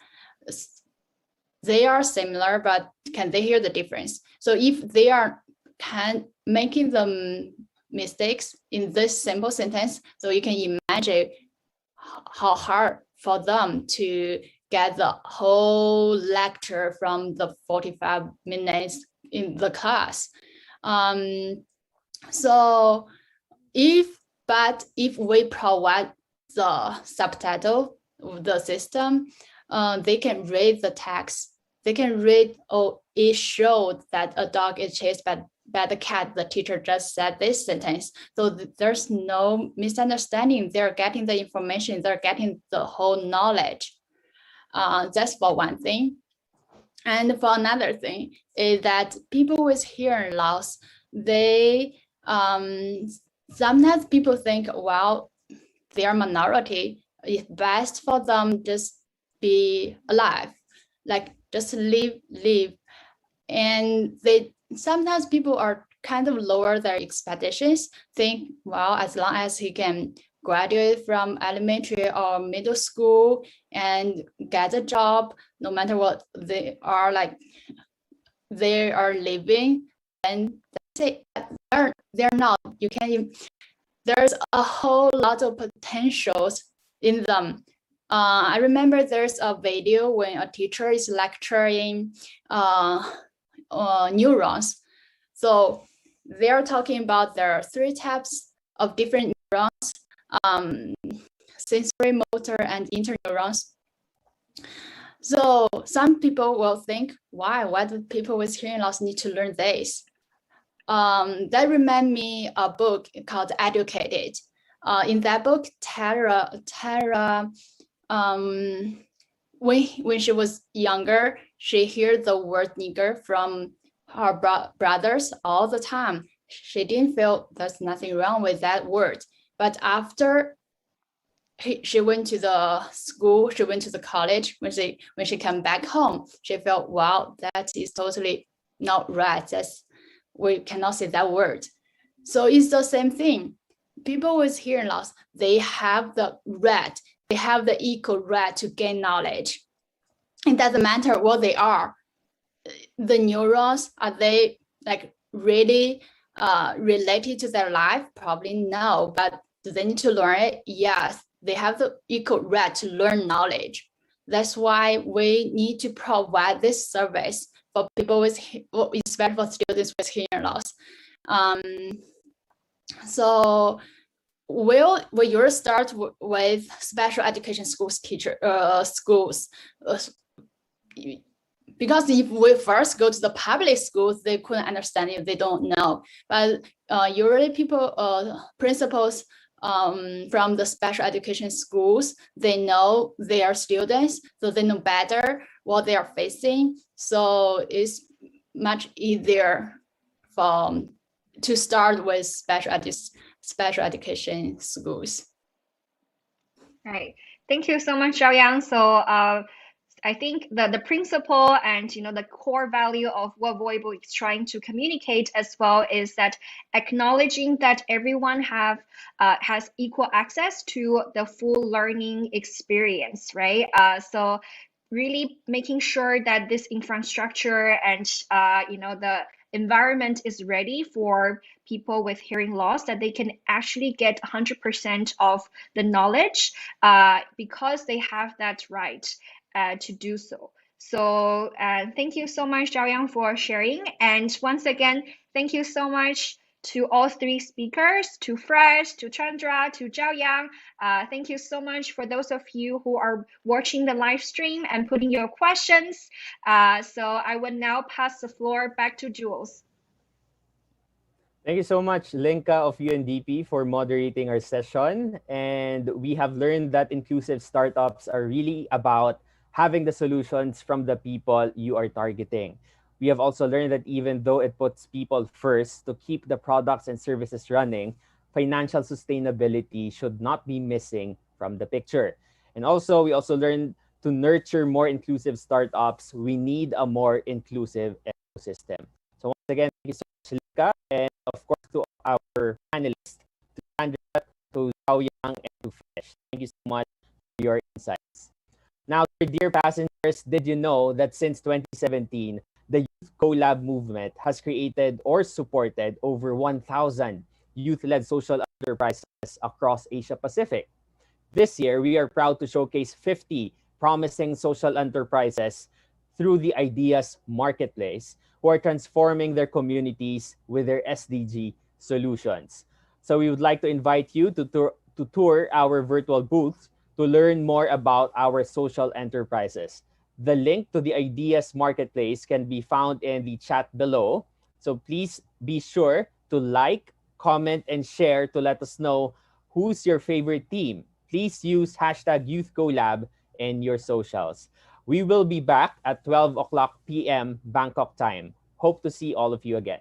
They are similar, but can they hear the difference? So if they are making the mistakes in this simple sentence, so you can imagine how hard for them to get the whole lecture from the 45 minutes in the class. So if we provide the subtitle of the system, they can read the text. They can read, oh, it showed that a dog is chased by the cat. The teacher just said this sentence. So there's no misunderstanding. They're getting the information. They're getting the whole knowledge. That's for one thing. And for another thing is that people with hearing loss, they sometimes people think, well, they are minority. It's best for them just be alive, like just live. And sometimes people are kind of lower their expectations, think, well, as long as he can graduate from elementary or middle school and get a job, no matter what they are living, and that's it. They're not. There's a whole lot of potentials in them. I remember there's a video when a teacher is lecturing neurons. So they're talking about there are 3 types of different neurons, sensory, motor, and interneurons. So some people will think, why do people with hearing loss need to learn this? That reminds me a book called Educated. In that book, Tara, when she was younger, she heard the word nigger from her brothers all the time. She didn't feel there's nothing wrong with that word. But after she went to the school, she went to the college, when she came back home, she felt, wow, that is totally not right. We cannot say that word. So it's the same thing. People with hearing loss, they have the right, they have the equal right to gain knowledge. It doesn't matter what they are. The neurons, are they like really related to their life? Probably no, but do they need to learn it? Yes, they have the equal right to learn knowledge. That's why we need to provide this service for people with, especially for students with hearing loss. So we'll start with special education schools because if we first go to the public schools, they couldn't understand it, they don't know. But usually principals from the special education schools, they know their students, so they know better what they are facing. So it's much easier to start with special education schools. Right. Thank you so much, Xiaoyang. So I think the principle and the core value of what Weibo is trying to communicate as well is that acknowledging that everyone has equal access to the full learning experience, right? So really making sure that this infrastructure and the environment is ready for people with hearing loss, that they can actually get 100% of the knowledge because they have that right to do so. So thank you so much, Xiaoyang, for sharing. And once again, thank you so much to all three speakers, to Fresh, to Chandra, to Zhao Yang. Thank you so much for those of you who are watching the live stream and putting your questions. So I will now pass the floor back to Jules. Thank you so much, Lenka of UNDP, for moderating our session. And we have learned that inclusive startups are really about having the solutions from the people you are targeting. We have also learned that even though it puts people first to keep the products and services running, financial sustainability should not be missing from the picture. And also, we also learned to nurture more inclusive startups, we need a more inclusive ecosystem. So once again, thank you so much, Lenka, and of course to our panelists, to Sandra, to Zhao Yang, and to Fresh. Thank you so much for your insights. Now, dear passengers, did you know that since 2017, the Youth Collab movement has created or supported over 1,000 youth-led social enterprises across Asia Pacific? This year, we are proud to showcase 50 promising social enterprises through the Ideas Marketplace who are transforming their communities with their SDG solutions. So we would like to invite you to tour our virtual booths to learn more about our social enterprises. The link to the Ideas Marketplace can be found in the chat below. So please be sure to like, comment, and share to let us know who's your favorite team. Please use hashtag YouthCollab in your socials. We will be back at 12 o'clock p.m. Bangkok time. Hope to see all of you again.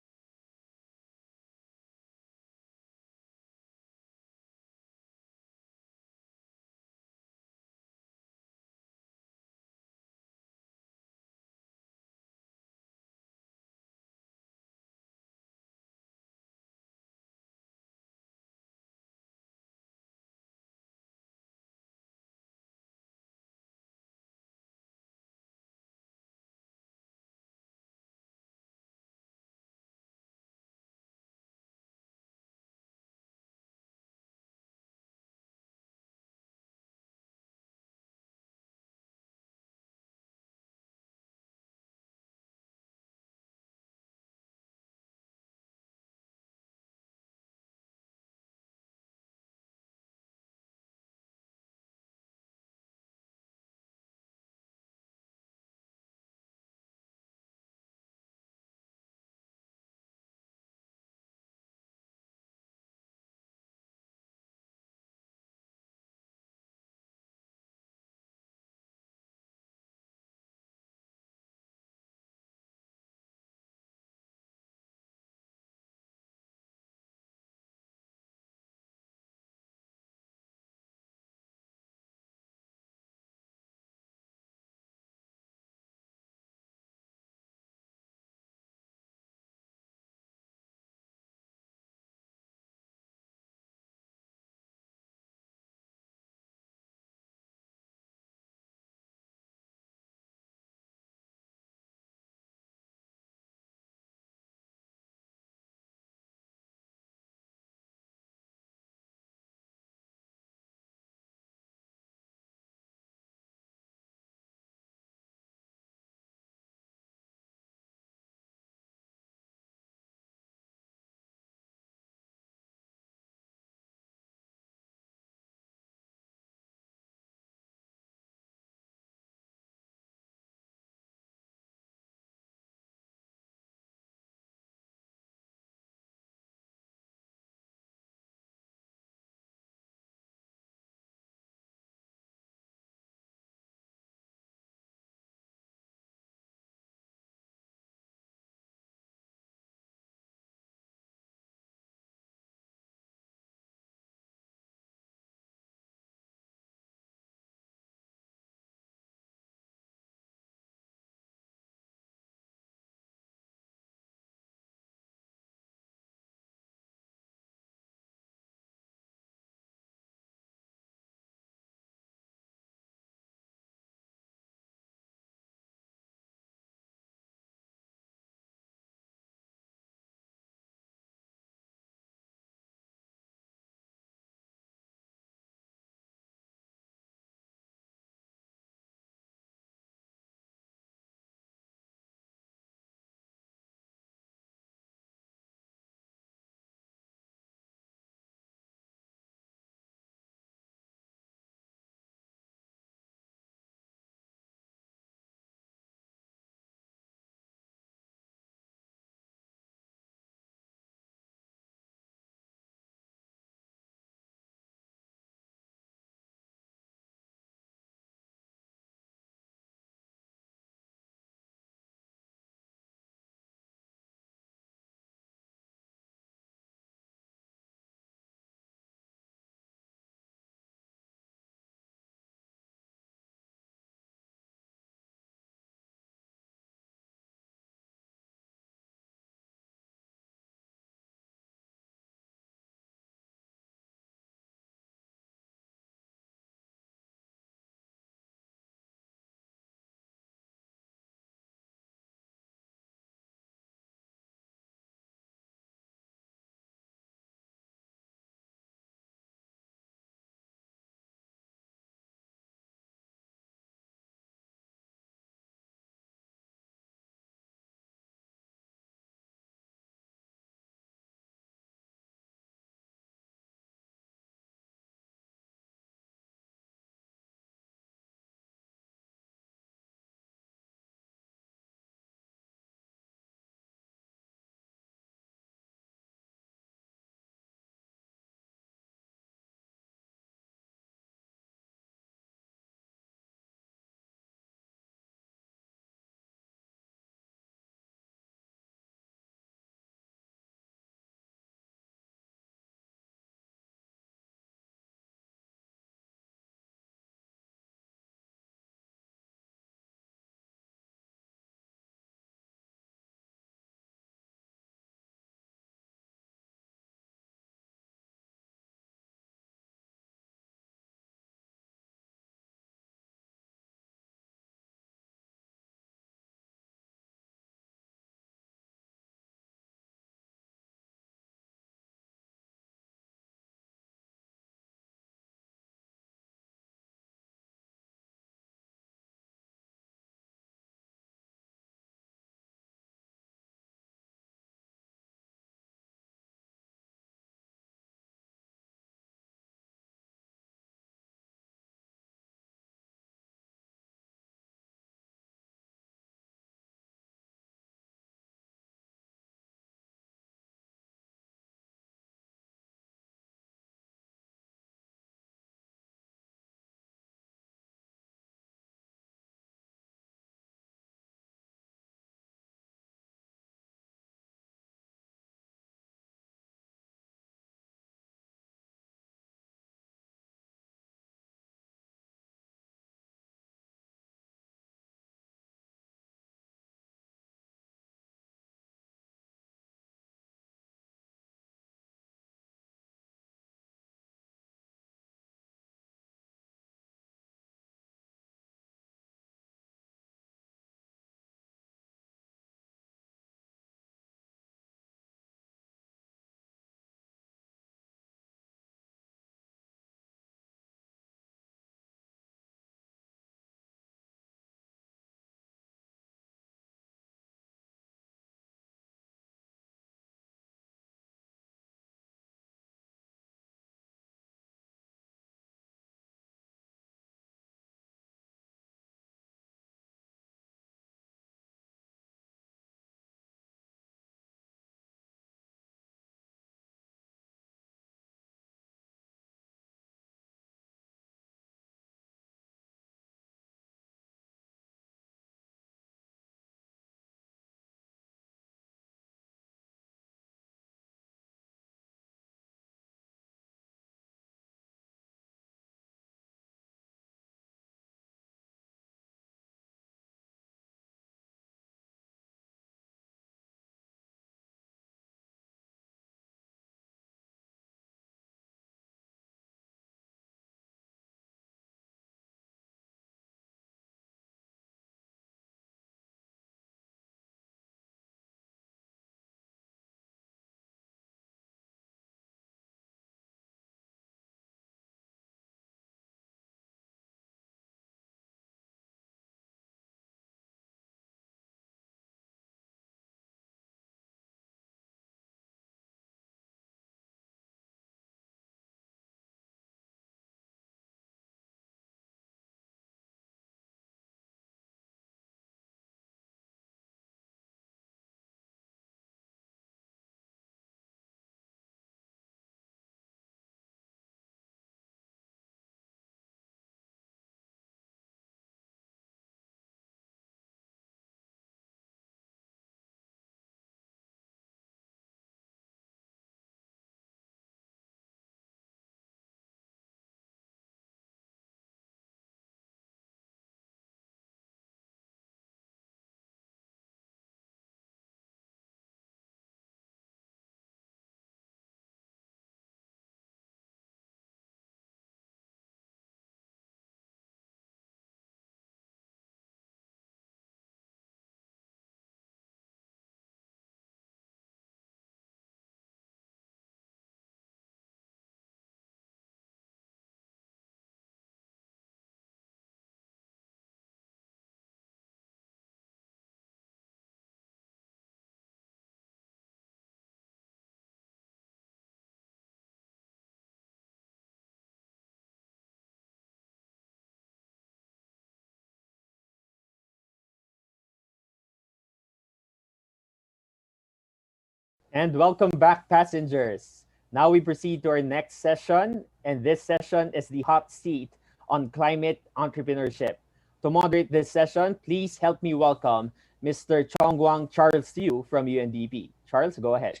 And welcome back, passengers. Now we proceed to our next session, and this session is the hot seat on climate entrepreneurship. To moderate this session, please help me welcome Mr. Chongguang Charles Yu from UNDP. Charles, go ahead.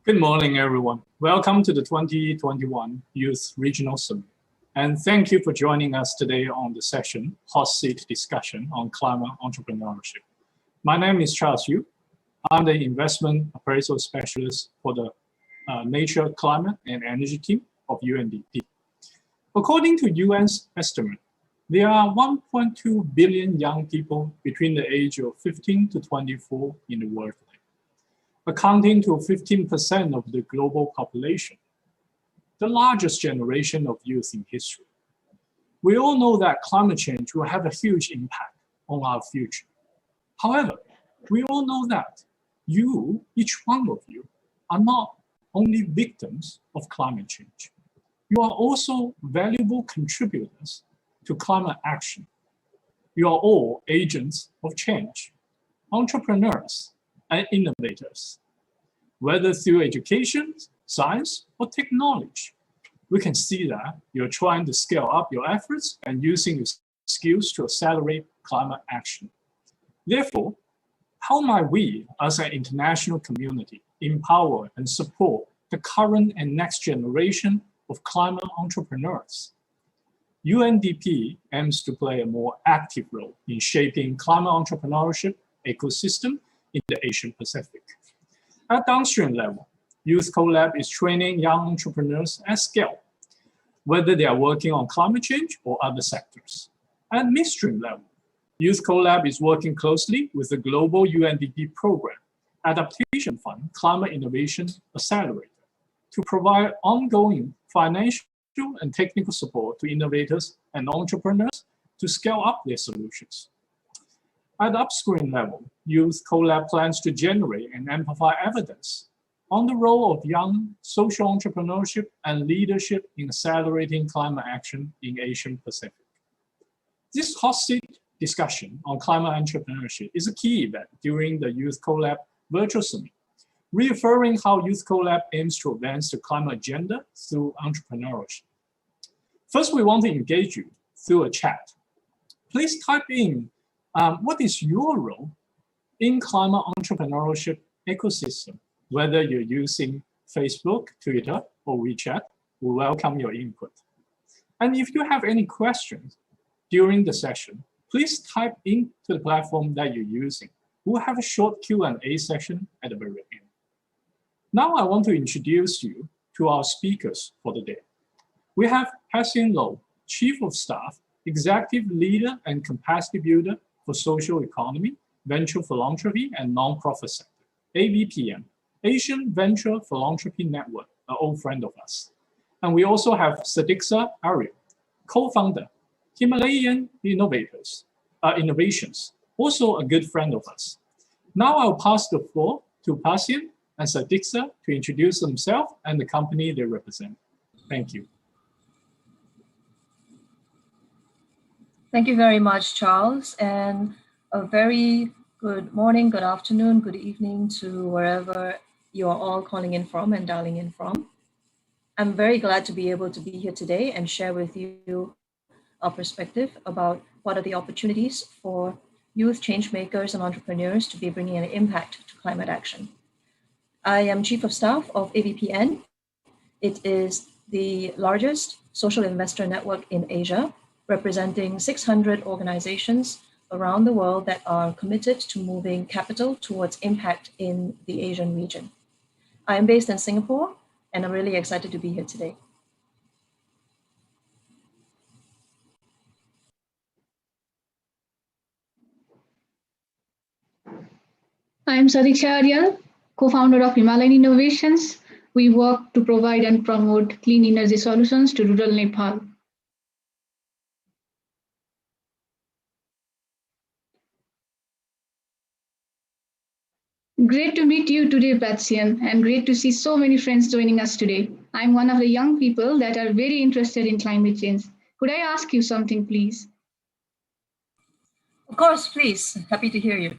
Good morning, everyone. Welcome to the 2021 Youth Regional Summit. And thank you for joining us today on the session, Hot Seat Discussion on Climate Entrepreneurship. My name is Charles Yu. I'm the Investment Appraisal Specialist for the Nature, Climate, and Energy team of UNDP. According to UN's estimate, there are 1.2 billion young people between the age of 15 to 24 in the world today, accounting to 15% of the global population, the largest generation of youth in history. We all know that climate change will have a huge impact on our future. However, we all know that you, each one of you, are not only victims of climate change. You are also valuable contributors to climate action. You are all agents of change, entrepreneurs and innovators. Whether through education, science, or technology, we can see that you're trying to scale up your efforts and using your skills to accelerate climate action. Therefore, how might we, as an international community, empower and support the current and next generation of climate entrepreneurs? UNDP aims to play a more active role in shaping climate entrepreneurship ecosystem in the Asian Pacific. At downstream level, Youth CoLab is training young entrepreneurs at scale, whether they are working on climate change or other sectors. At midstream level, Youth CoLab is working closely with the global UNDP program, Adaptation Fund Climate Innovation Accelerator, to provide ongoing financial and technical support to innovators and entrepreneurs to scale up their solutions. At upstream level, Youth CoLab plans to generate and amplify evidence on the role of young social entrepreneurship and leadership in accelerating climate action in Asian Pacific. This hot seat discussion on climate entrepreneurship is a key event during the Youth CoLab virtual summit, reaffirming how Youth CoLab aims to advance the climate agenda through entrepreneurship. First, we want to engage you through a chat. Please type in what is your role in climate entrepreneurship ecosystem, whether you're using Facebook, Twitter, or WeChat. We welcome your input. And if you have any questions during the session, please type into the platform that you're using. We'll have a short Q&A session at the very end. Now I want to introduce you to our speakers for the day. We have Hassin Lo, Chief of Staff, Executive Leader and Capacity Builder for Social Economy, Venture Philanthropy and Nonprofit Sector, AVPN, Asian Venture Philanthropy Network, an old friend of us. And we also have Sadiqa Ariel, co-founder, Himalayan Innovations, also a good friend of us. Now I'll pass the floor to Hassin and Sadiqa to introduce themselves and the company they represent. Thank you. Thank you very much, Charles, and a very good morning, good afternoon, good evening to wherever you are all calling in from and dialing in from. I'm very glad to be able to be here today and share with you our perspective about what are the opportunities for youth change makers and entrepreneurs to be bringing an impact to climate action. I am Chief of Staff of AVPN. It is the largest social investor network in Asia, representing 600 organizations around the world that are committed to moving capital towards impact in the Asian region. I am based in Singapore, and I'm really excited to be here today. I am Sadiqa Ariel, co-founder of Himalayan Innovations. We work to provide and promote clean energy solutions to rural Nepal. Great to meet you today, Patsian, and great to see so many friends joining us today. I'm one of the young people that are very interested in climate change. Could I ask you something, please? Of course, please. Happy to hear you.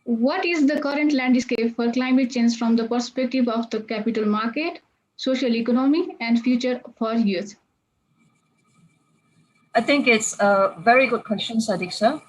What is the current landscape for climate change from the perspective of the capital market, social economy, and future for youth? I think it's a very good question, Sadiqa.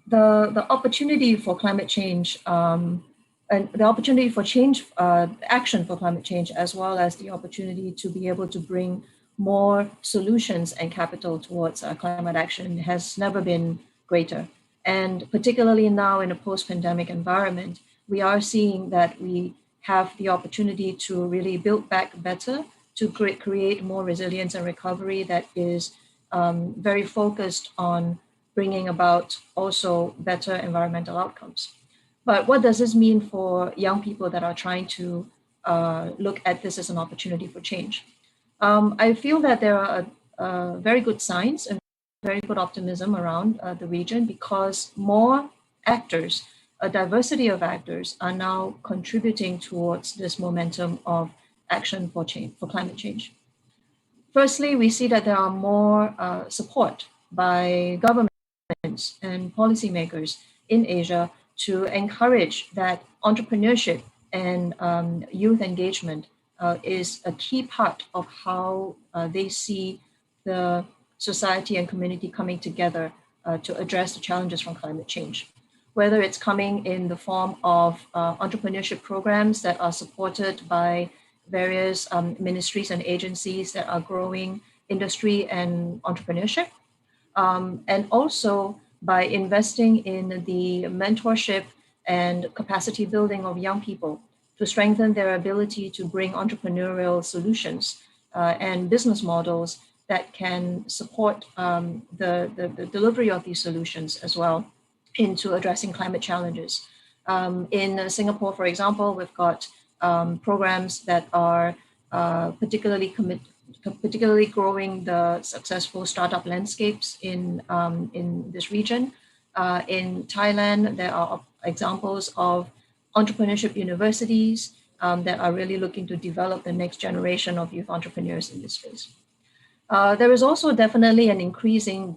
The opportunity for climate change and the opportunity for change, action for climate change, as well as the opportunity to be able to bring more solutions and capital towards climate action has never been greater. And particularly now in a post-pandemic environment, we are seeing that we have the opportunity to really build back better, to create more resilience and recovery that is very focused on bringing about also better environmental outcomes. But what does this mean for young people that are trying to look at this as an opportunity for change? I feel that there are very good signs and very good optimism around the region because more actors, a diversity of actors, are now contributing towards this momentum of action for change, for climate change. Firstly, we see that there are more support by governments and policymakers in Asia to encourage that entrepreneurship and youth engagement is a key part of how they see the society and community coming together to address the challenges from climate change. Whether it's coming in the form of entrepreneurship programs that are supported by various ministries and agencies that are growing industry and entrepreneurship, and also by investing in the mentorship and capacity building of young people to strengthen their ability to bring entrepreneurial solutions and business models that can support the delivery of these solutions as well into addressing climate challenges. In Singapore, for example, we've got programs that are particularly growing the successful startup landscapes in this region. In Thailand, there are examples of entrepreneurship universities that are really looking to develop the next generation of youth entrepreneurs in this space. There is also definitely an increasing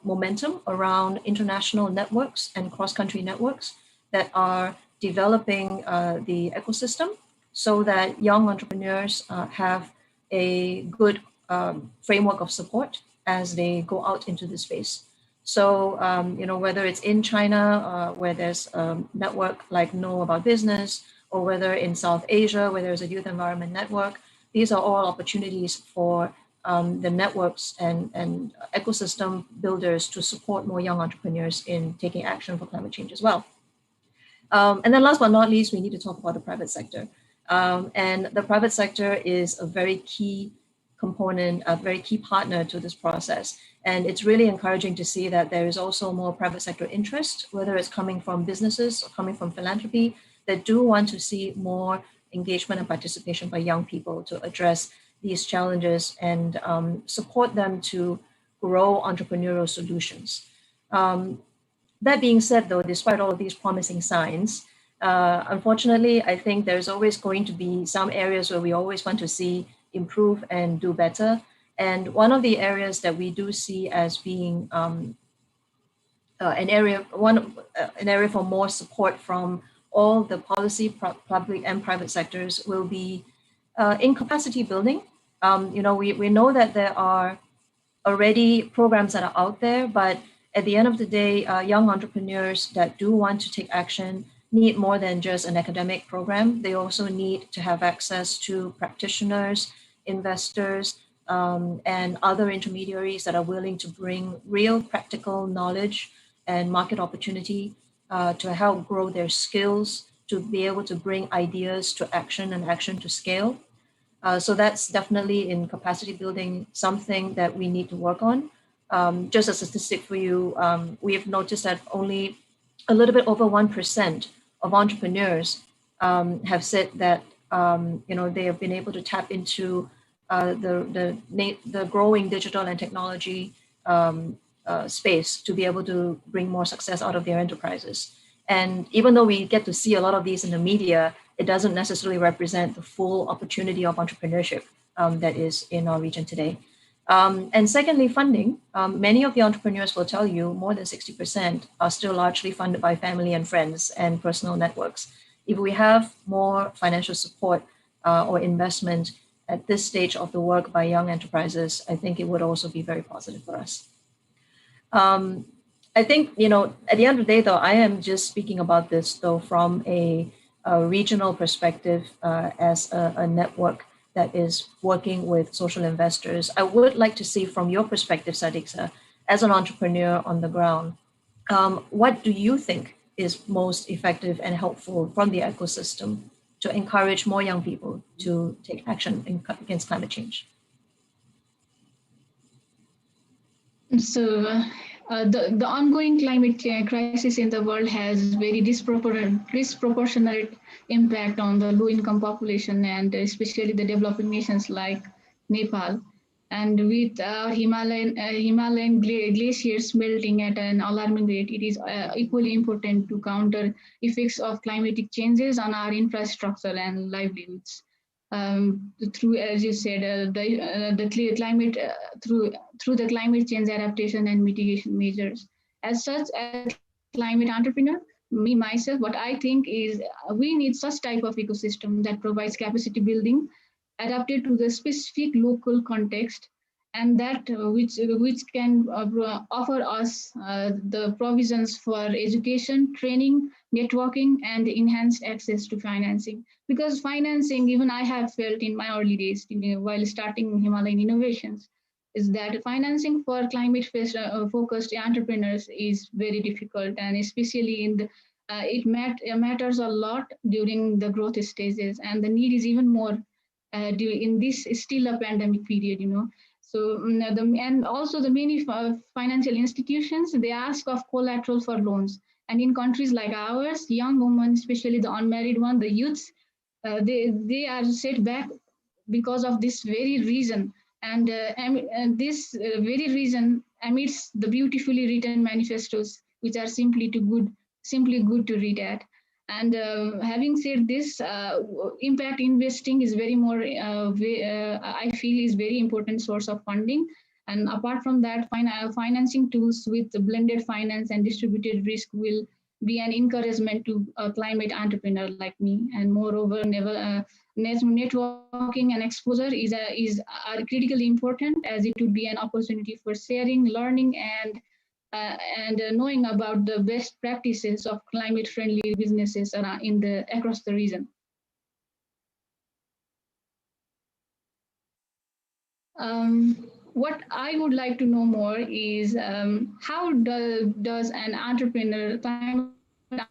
momentum around international networks and cross-country networks that are developing the ecosystem so that young entrepreneurs have a good framework of support as they go out into the space. So, whether it's in China, where there's a network like Know About Business, or whether in South Asia, where there's a youth environment network, these are all opportunities for the networks and ecosystem builders to support more young entrepreneurs in taking action for climate change as well. And then last but not least, we need to talk about the private sector. And the private sector is a very key component, a very key partner to this process. And it's really encouraging to see that there is also more private sector interest, whether it's coming from businesses or coming from philanthropy, that do want to see more engagement and participation by young people to address these challenges and support them to grow entrepreneurial solutions. That being said, though, despite all of these promising signs, unfortunately, I think there's always going to be some areas where we always want to see improve and do better. And one of the areas that we do see as being an area for more support from all the policy, public and private sectors will be in capacity building. We know that there are already programs that are out there, but at the end of the day, young entrepreneurs that do want to take action need more than just an academic program. They also need to have access to practitioners, investors, and other intermediaries that are willing to bring real practical knowledge and market opportunity to help grow their skills, to be able to bring ideas to action and action to scale. So that's definitely in capacity building something that we need to work on. Just a statistic for you, we've noticed that only a little bit over 1% of entrepreneurs have said that they have been able to tap into the growing digital and technology space to be able to bring more success out of their enterprises. And even though we get to see a lot of these in the media, it doesn't necessarily represent the full opportunity of entrepreneurship that is in our region today. And secondly, funding. Many of the entrepreneurs will tell you more than 60% are still largely funded by family and friends and personal networks. If we have more financial support or investment at this stage of the work by young enterprises, I think it would also be very positive for us. I think, at the end of the day, though, I am just speaking about this, though, from a regional perspective as a network that is working with social investors. I would like to see from your perspective, Sadiqa, as an entrepreneur on the ground, what do you think is most effective and helpful from the ecosystem to encourage more young people to take action against climate change? So the ongoing climate crisis in the world has very disproportionate impact on the low-income population and especially the developing nations like Nepal. And with Himalayan glaciers melting at an alarming rate, it is equally important to counter effects of climatic changes on our infrastructure and livelihoods. Through, as you said, the climate through the climate change adaptation and mitigation measures. As such, as climate entrepreneur, me myself, what I think is we need such type of ecosystem that provides capacity building, adapted to the specific local context, and that which can offer us the provisions for education, training, networking, and enhanced access to financing. Because financing, even I have felt in my early days while starting Himalayan Innovations, is that financing for climate-focused entrepreneurs is very difficult, and especially in the it matters a lot during the growth stages, and the need is even more in this still a pandemic period, So, and also the many financial institutions, they ask of collateral for loans. And in countries like ours, young women, especially the unmarried one, the youths, they are set back because of this very reason. And this very reason amidst the beautifully written manifestos, which are simply good to read at. And having said this, impact investing is I feel is very important source of funding. And apart from that, financing tools with blended finance and distributed risk will be an encouragement to a climate entrepreneur like me. And moreover, networking and exposure is critically important, as it would be an opportunity for sharing, learning, and knowing about the best practices of climate-friendly businesses across the region. What I would like to know more is how does an entrepreneur, climate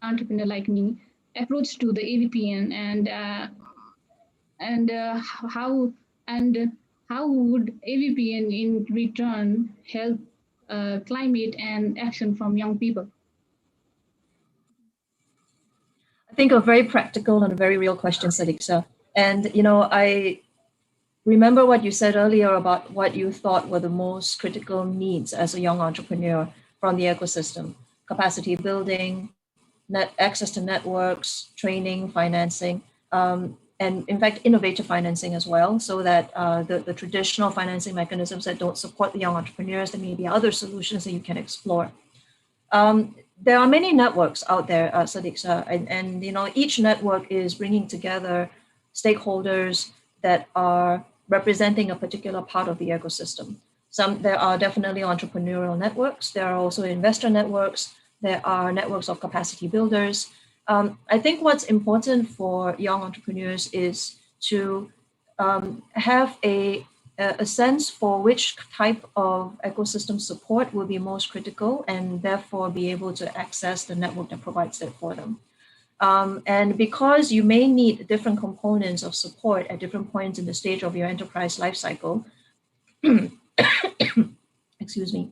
entrepreneur like me, approach to the AVPN, and how would AVPN in return help climate and action from young people? I think a very practical and a very real question, Sadiqa. And, I remember what you said earlier about what you thought were the most critical needs as a young entrepreneur from the ecosystem: capacity building, access to networks, training, financing, and in fact, innovative financing as well, so that the traditional financing mechanisms that don't support the young entrepreneurs, there may be other solutions that you can explore. There are many networks out there, Sadiqa, and each network is bringing together stakeholders that are representing a particular part of the ecosystem. There are definitely entrepreneurial networks. There are also investor networks. There are networks of capacity builders. I think what's important for young entrepreneurs is to have a sense for which type of ecosystem support will be most critical, and therefore be able to access the network that provides it for them. And because you may need different components of support at different points in the stage of your enterprise lifecycle, excuse me,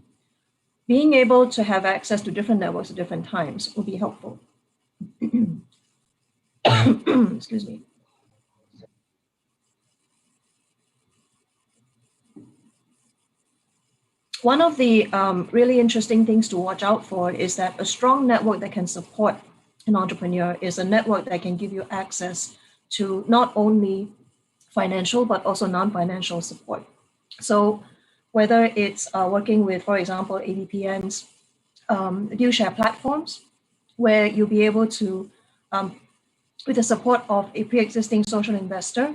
being able to have access to different networks at different times will be helpful. Excuse me. One of the really interesting things to watch out for is that a strong network that can support an entrepreneur is a network that can give you access to not only financial, but also non-financial support. So whether it's working with, for example, ABPN's deal share platforms, where you'll be able to, with the support of a pre-existing social investor,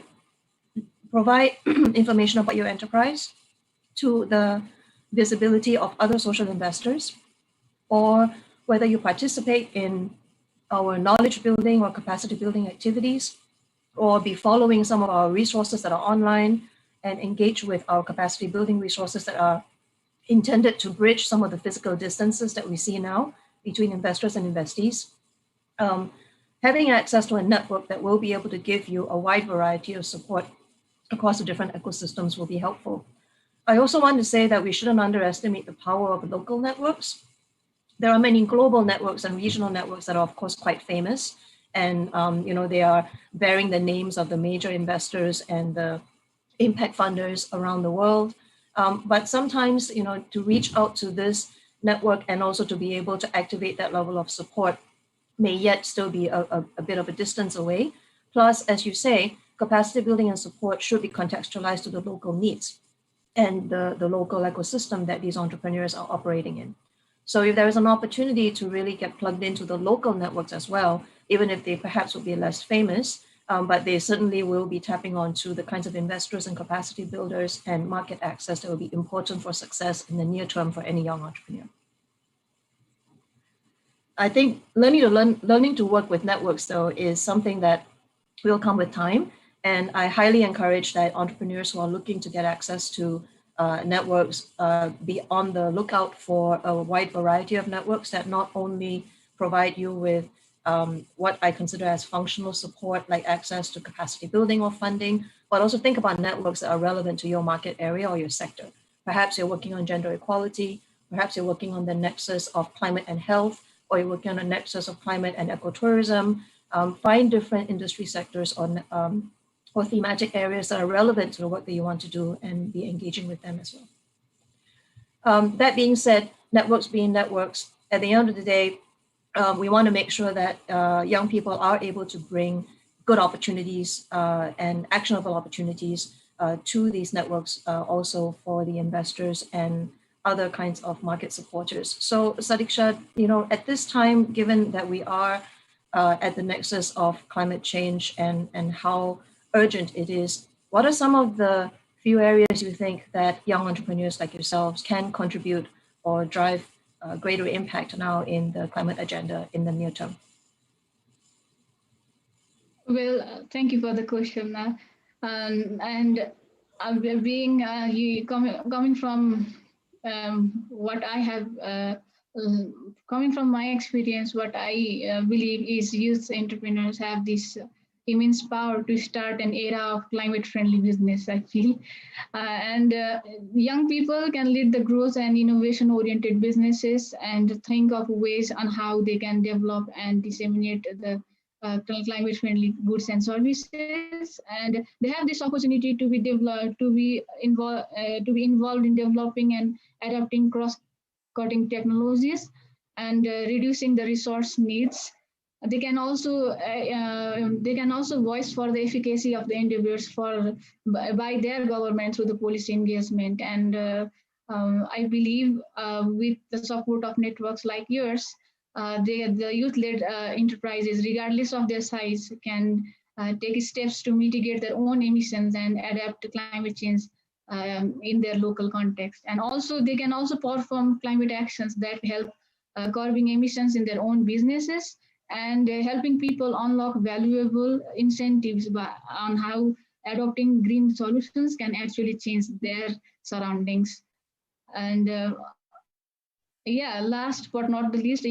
provide information about your enterprise to the visibility of other social investors, or whether you participate in our knowledge building or capacity building activities, or be following some of our resources that are online and engage with our capacity building resources that are intended to bridge some of the physical distances that we see now between investors and investees. Having access to a network that will be able to give you a wide variety of support across the different ecosystems will be helpful. I also want to say that we shouldn't underestimate the power of local networks. There are many global networks and regional networks that are, of course, quite famous. And they are bearing the names of the major investors and the impact funders around the world. But sometimes, to reach out to this network and also to be able to activate that level of support may yet still be a bit of a distance away. Plus, as you say, capacity building and support should be contextualized to the local needs and the local ecosystem that these entrepreneurs are operating in. So if there is an opportunity to really get plugged into the local networks as well, even if they perhaps will be less famous, but they certainly will be tapping onto the kinds of investors and capacity builders and market access that will be important for success in the near term for any young entrepreneur. I think learning to work with networks, though, is something that will come with time. And I highly encourage that entrepreneurs who are looking to get access to networks be on the lookout for a wide variety of networks that not only provide you with what I consider as functional support, like access to capacity building or funding, but also think about networks that are relevant to your market area or your sector. Perhaps you're working on gender equality, perhaps you're working on the nexus of climate and health, or you're working on a nexus of climate and ecotourism. Find different industry sectors or thematic areas that are relevant to the work that you want to do and be engaging with them as well. That being said, networks being networks, at the end of the day, we want to make sure that young people are able to bring good opportunities and actionable opportunities to these networks, also for the investors and other kinds of market supporters. So Sadiksha, at this time, given that we are at the nexus of climate change and how urgent it is, what are some of the few areas you think that young entrepreneurs like yourselves can contribute or drive greater impact now in the climate agenda in the near term? Well, thank you for the question. And being coming from what I have, coming from my experience, what I believe is youth entrepreneurs have this immense power to start an era of climate-friendly business, I feel. And young people can lead the growth and innovation-oriented businesses and think of ways on how they can develop and disseminate the climate-friendly goods and services. And they have this opportunity to be developed, to be involved in developing and adapting cross-cutting technologies and reducing the resource needs. They can also voice for the efficacy of the endeavors by their government through the policy engagement. And I believe with the support of networks like yours, the youth-led enterprises, regardless of their size, can take steps to mitigate their own emissions and adapt to climate change in their local context. And also, they can also perform climate actions that help curbing emissions in their own businesses and helping people unlock valuable incentives on how adopting green solutions can actually change their surroundings. And last but not the least,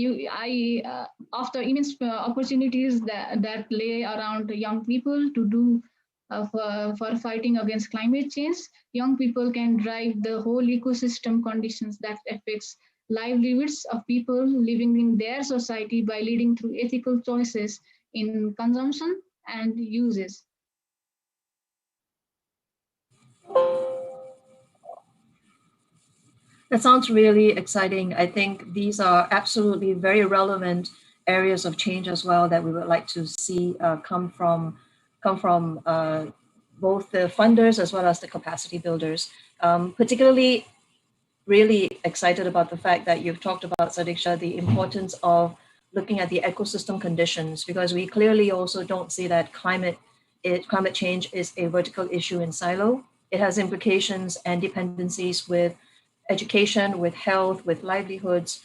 after immense opportunities that lay around young people to do for fighting against climate change, young people can drive the whole ecosystem conditions that affects livelihoods of people living in their society by leading through ethical choices in consumption and uses. That sounds really exciting. I think these are absolutely very relevant areas of change as well that we would like to see come from both the funders as well as the capacity builders. Particularly really excited about the fact that you've talked about, Sadiksha, the importance of looking at the ecosystem conditions, because we clearly also don't see that climate change is a vertical issue in silo. It has implications and dependencies with education, with health, with livelihoods,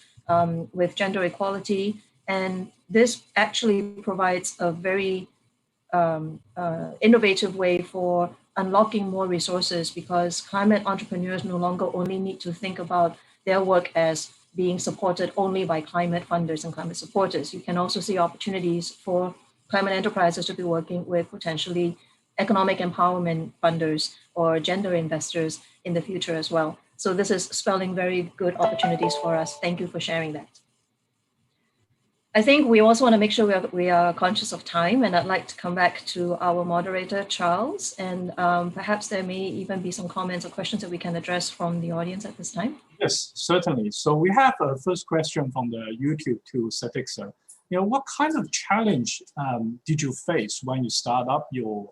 with gender equality. And this actually provides a very innovative way for unlocking more resources, because climate entrepreneurs no longer only need to think about their work as being supported only by climate funders and climate supporters. You can also see opportunities for climate enterprises to be working with potentially economic empowerment funders or gender investors in the future as well. So this is spelling very good opportunities for us. Thank you for sharing that. I think we also want to make sure we are conscious of time, and I'd like to come back to our moderator, Charles, and perhaps there may even be some comments or questions that we can address from the audience at this time. Yes, certainly. So we have a first question from the YouTube to Satixa. What kind of challenge did you face when you start up your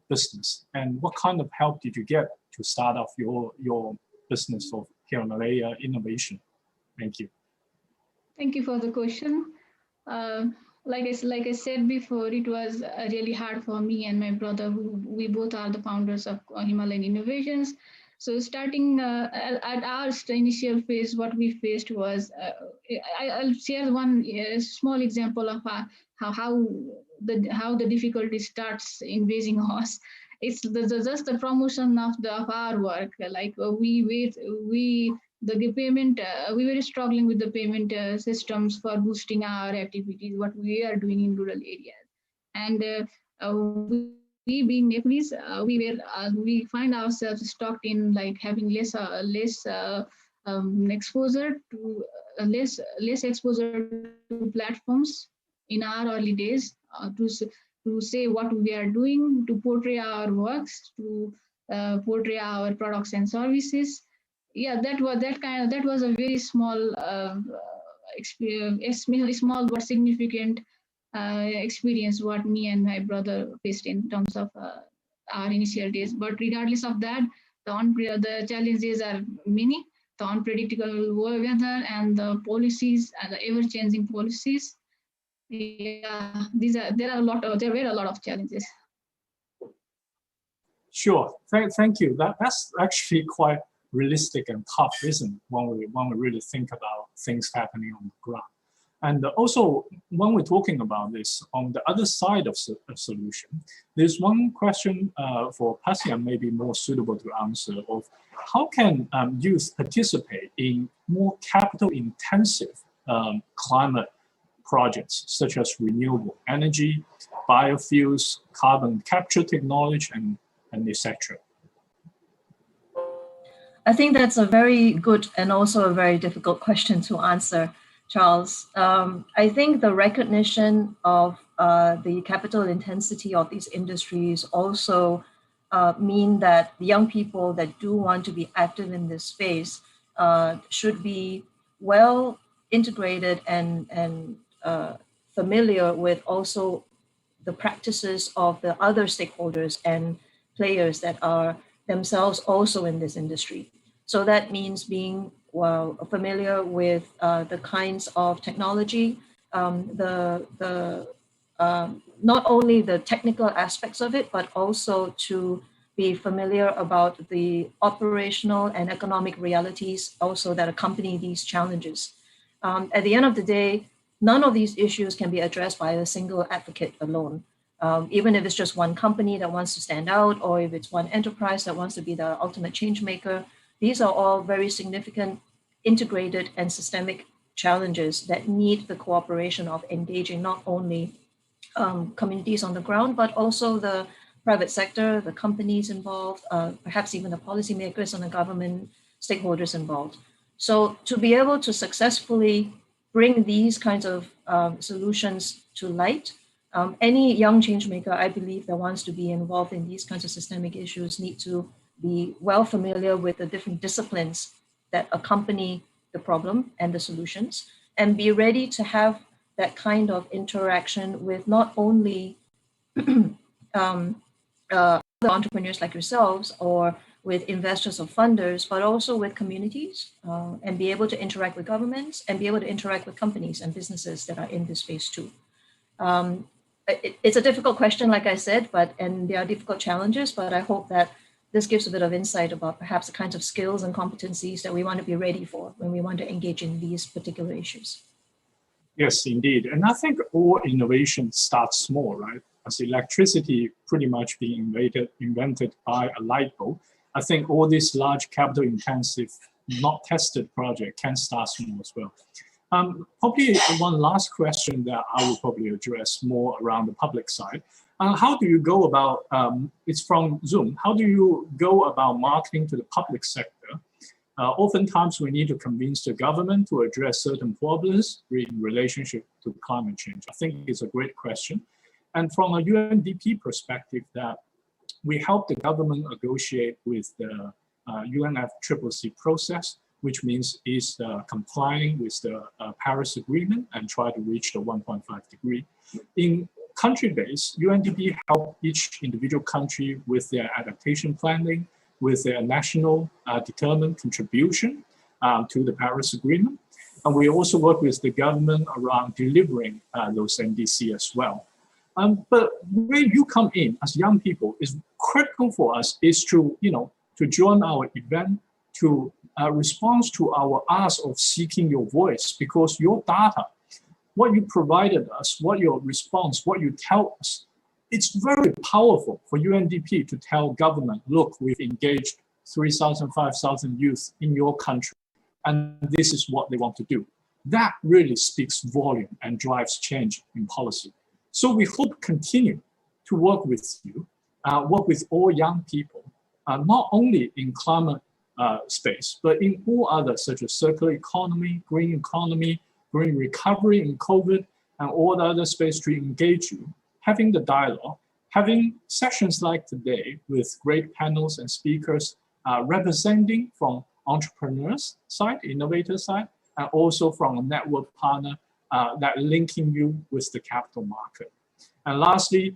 business, and what kind of help did you get to start off your business of Himalaya Innovation? Thank you. Thank you for the question. Like I said before, it was really hard for me and my brother, we both are the founders of Himalayan Innovations. So starting at our initial phase, what we faced was, I'll share one small example of how the difficulty starts invading us. It's just the promotion of our work. Like the payment, we were struggling with the payment systems for boosting our activities, what we are doing in rural areas. And we being Nepalese, we find ourselves stuck in like having less exposure to less exposure to platforms in our early days to say what we are doing, to portray our works, to portray our products and services. Yeah, that was a very small experience, small but significant experience what me and my brother faced in terms of our initial days. But regardless of that, the challenges are many. The unpredictable weather and the policies and the ever-changing policies. Yeah, there were a lot of challenges. Sure, thank you. That's actually quite realistic and tough, isn't it, when we really think about things happening on the ground. And also, when we're talking about this, on the other side of a solution, there's one question for Pasian maybe more suitable to answer of how can youth participate in more capital-intensive climate projects such as renewable energy, biofuels, carbon capture technology, and etc. I think that's a very good and also a very difficult question to answer, Charles. I think the recognition of the capital intensity of these industries also mean that the young people that do want to be active in this space should be well integrated and familiar with also the practices of the other stakeholders and players that are themselves also in this industry. So that means being familiar with the kinds of technology, not only the technical aspects of it, but also to be familiar about the operational and economic realities also that accompany these challenges. At the end of the day, none of these issues can be addressed by a single advocate alone. Even if it's just one company that wants to stand out, or if it's one enterprise that wants to be the ultimate change maker, these are all very significant, integrated and systemic challenges that need the cooperation of engaging not only communities on the ground, but also the private sector, the companies involved, perhaps even the policymakers and the government stakeholders involved. So to be able to successfully bring these kinds of solutions to light, any young change maker, I believe, that wants to be involved in these kinds of systemic issues need to be well familiar with the different disciplines that accompany the problem and the solutions, and be ready to have that kind of interaction with not only other entrepreneurs like yourselves or with investors or funders, but also with communities, and be able to interact with governments and be able to interact with companies and businesses that are in this space too. It's a difficult question, like I said, and there are difficult challenges, but I hope that this gives a bit of insight about perhaps the kinds of skills and competencies that we want to be ready for when we want to engage in these particular issues. Yes, indeed. And I think all innovation starts small, right? As electricity pretty much being invented by a light bulb, I think all these large capital intensive, not tested project can start small as well. Probably one last question that I will probably address more around the public side. How do you go about, it's from Zoom, how do you go about marketing to the public sector? Oftentimes we need to convince the government to address certain problems in relationship to climate change. I think it's a great question. And from a UNDP perspective, that we help the government negotiate with the UNFCCC process, which means is complying with the Paris Agreement and try to reach the 1.5 degree. In country-based, UNDP help each individual country with their adaptation planning, with their national determined contribution to the Paris Agreement. And we also work with the government around delivering those NDC as well. But where you come in as young people is critical for us is to, to join our event, to respond to our ask of seeking your voice, because your data, what you provided us, what your response, what you tell us, it's very powerful for UNDP to tell government, look, we've engaged 3,000, 5,000 youth in your country, and this is what they want to do. That really speaks volume and drives change in policy. So we hope continue to work with you, work with all young people, not only in climate space, but in all others such as circular economy, green recovery in COVID, and all the other space to engage you, having the dialogue, having sessions like today with great panels and speakers representing from entrepreneurs side, innovator side, and also from a network partner that linking you with the capital market. And lastly,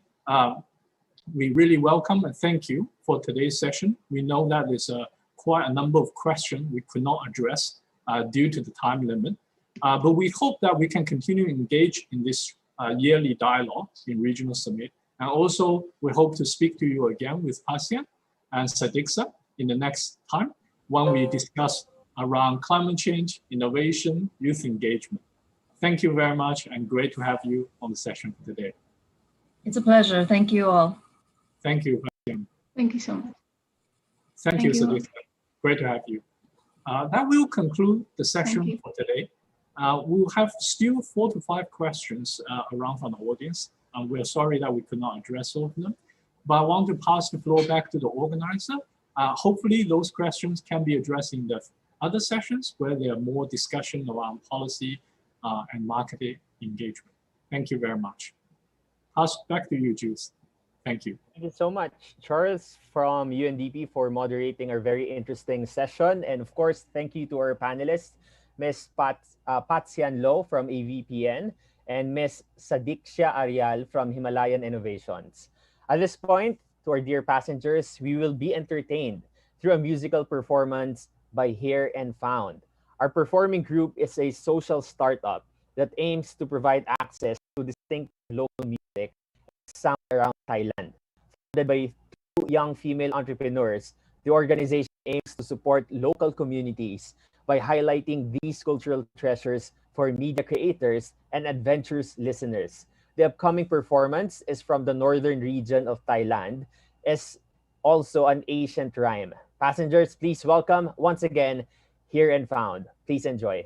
we really welcome and thank you for today's session. We know that there's quite a number of questions we could not address due to the time limit. But we hope that we can continue to engage in this yearly dialogue in Regional Summit. And also, we hope to speak to you again with ASEAN and Sadiqa in the next time when we discuss around climate change, innovation, youth engagement. Thank you very much, and great to have you on the session today. It's a pleasure. Thank you all. Thank you. Thank you so much. Thank you, Sadiqa. Great to have you. That will conclude the session for today. We'll have still 4 to 5 questions around from the audience. We're sorry that we could not address all of them, but I want to pass the floor back to the organizer. Hopefully those questions can be addressed in the other sessions where there are more discussion around policy and marketing engagement. Thank you very much. Pass back to you, Jules. Thank you. Thank you so much, Charles from UNDP, for moderating our very interesting session. And of course, thank you to our panelists, Ms. Patsian Lo from AVPN and Ms. Sadiqa Arial from Himalayan Innovations. At this point, to our dear passengers, we will be entertained through a musical performance by Hear and Found. Our performing group is a social startup that aims to provide access to distinct local music sound around Thailand. Founded by 2 young female entrepreneurs, the organization aims to support local communities by highlighting these cultural treasures for media creators and adventurous listeners. The upcoming performance is from the northern region of Thailand, is also an ancient rhyme. Passengers, please welcome once again Hear and Found. Please enjoy.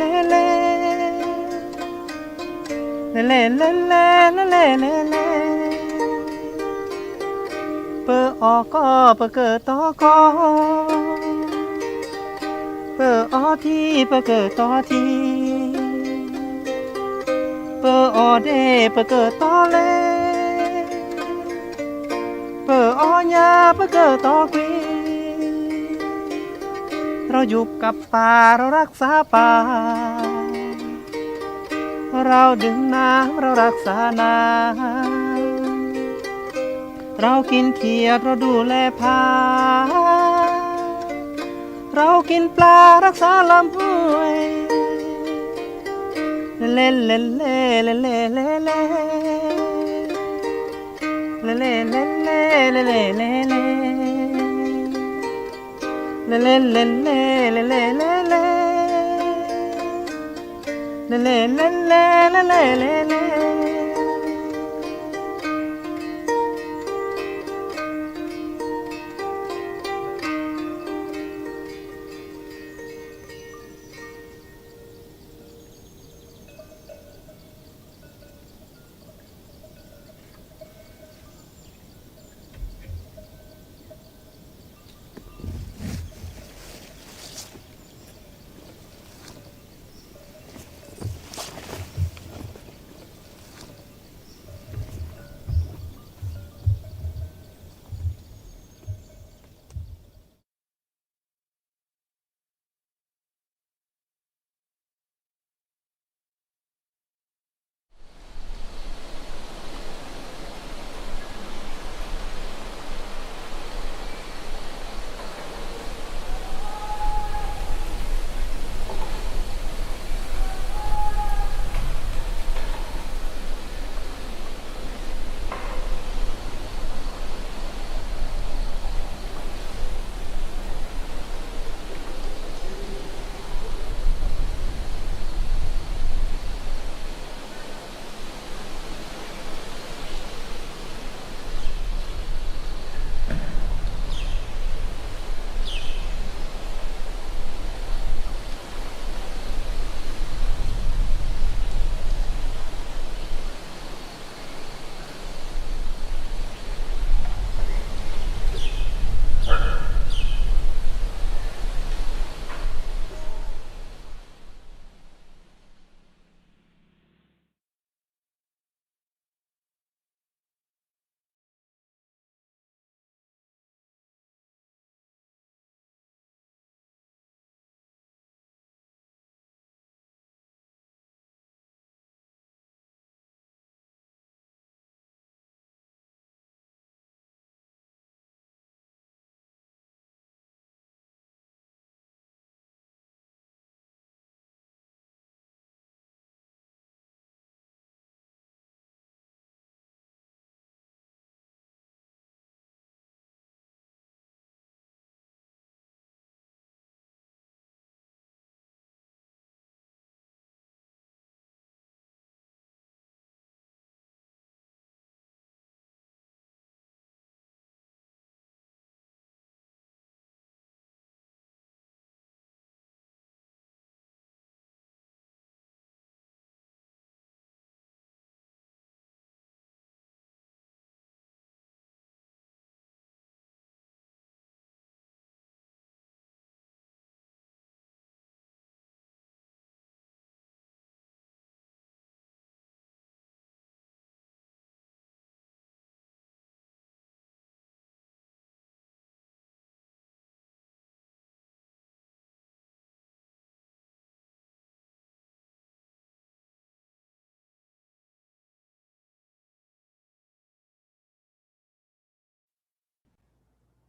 เลเลเลเลเลเลเลเลเลเปอออก็เปอเกิดต่อก็เปอออที่เปอเกิดต่อที่เปอออเดเปอเกิดต่อเลเปอออยาเปอเกิดต่อกวีเราอยู่กับป่าเรารักษาป่าเราดื่มน้ำเรารักษาน้ำเรากินเขียดเราดูแลผาเรากินปลารักษาลำห้วยเล่นเล่นเล่เล่เล่เล่เล่เล่เล่เล่เล่เล่เล่เล่เล่เลเลเลเลเลเลเลเลเลเลเลเลเลเลเล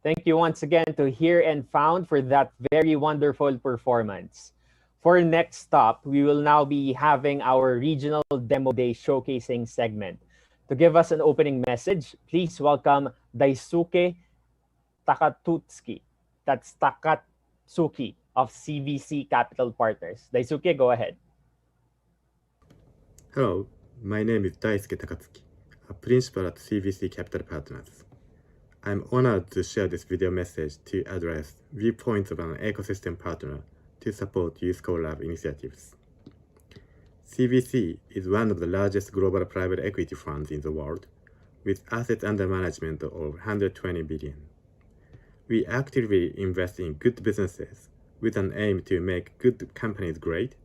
Thank you once again to Hear and Found for that very wonderful performance. For next stop, we will now be having our regional demo day showcasing segment. To give us an opening message, please welcome Daisuke Takatsuki. That's Takatsuki of CVC Capital Partners. Daisuke, go ahead. Hello, my name is Daisuke Takatsuki, a principal at CVC Capital Partners. I'm honored to share this video message to address viewpoints of an ecosystem partner to support Youth Co-Lab initiatives. CVC is one of the largest global private equity funds in the world, with assets under management of 120 billion. We actively invest in good businesses with an aim to make good companies great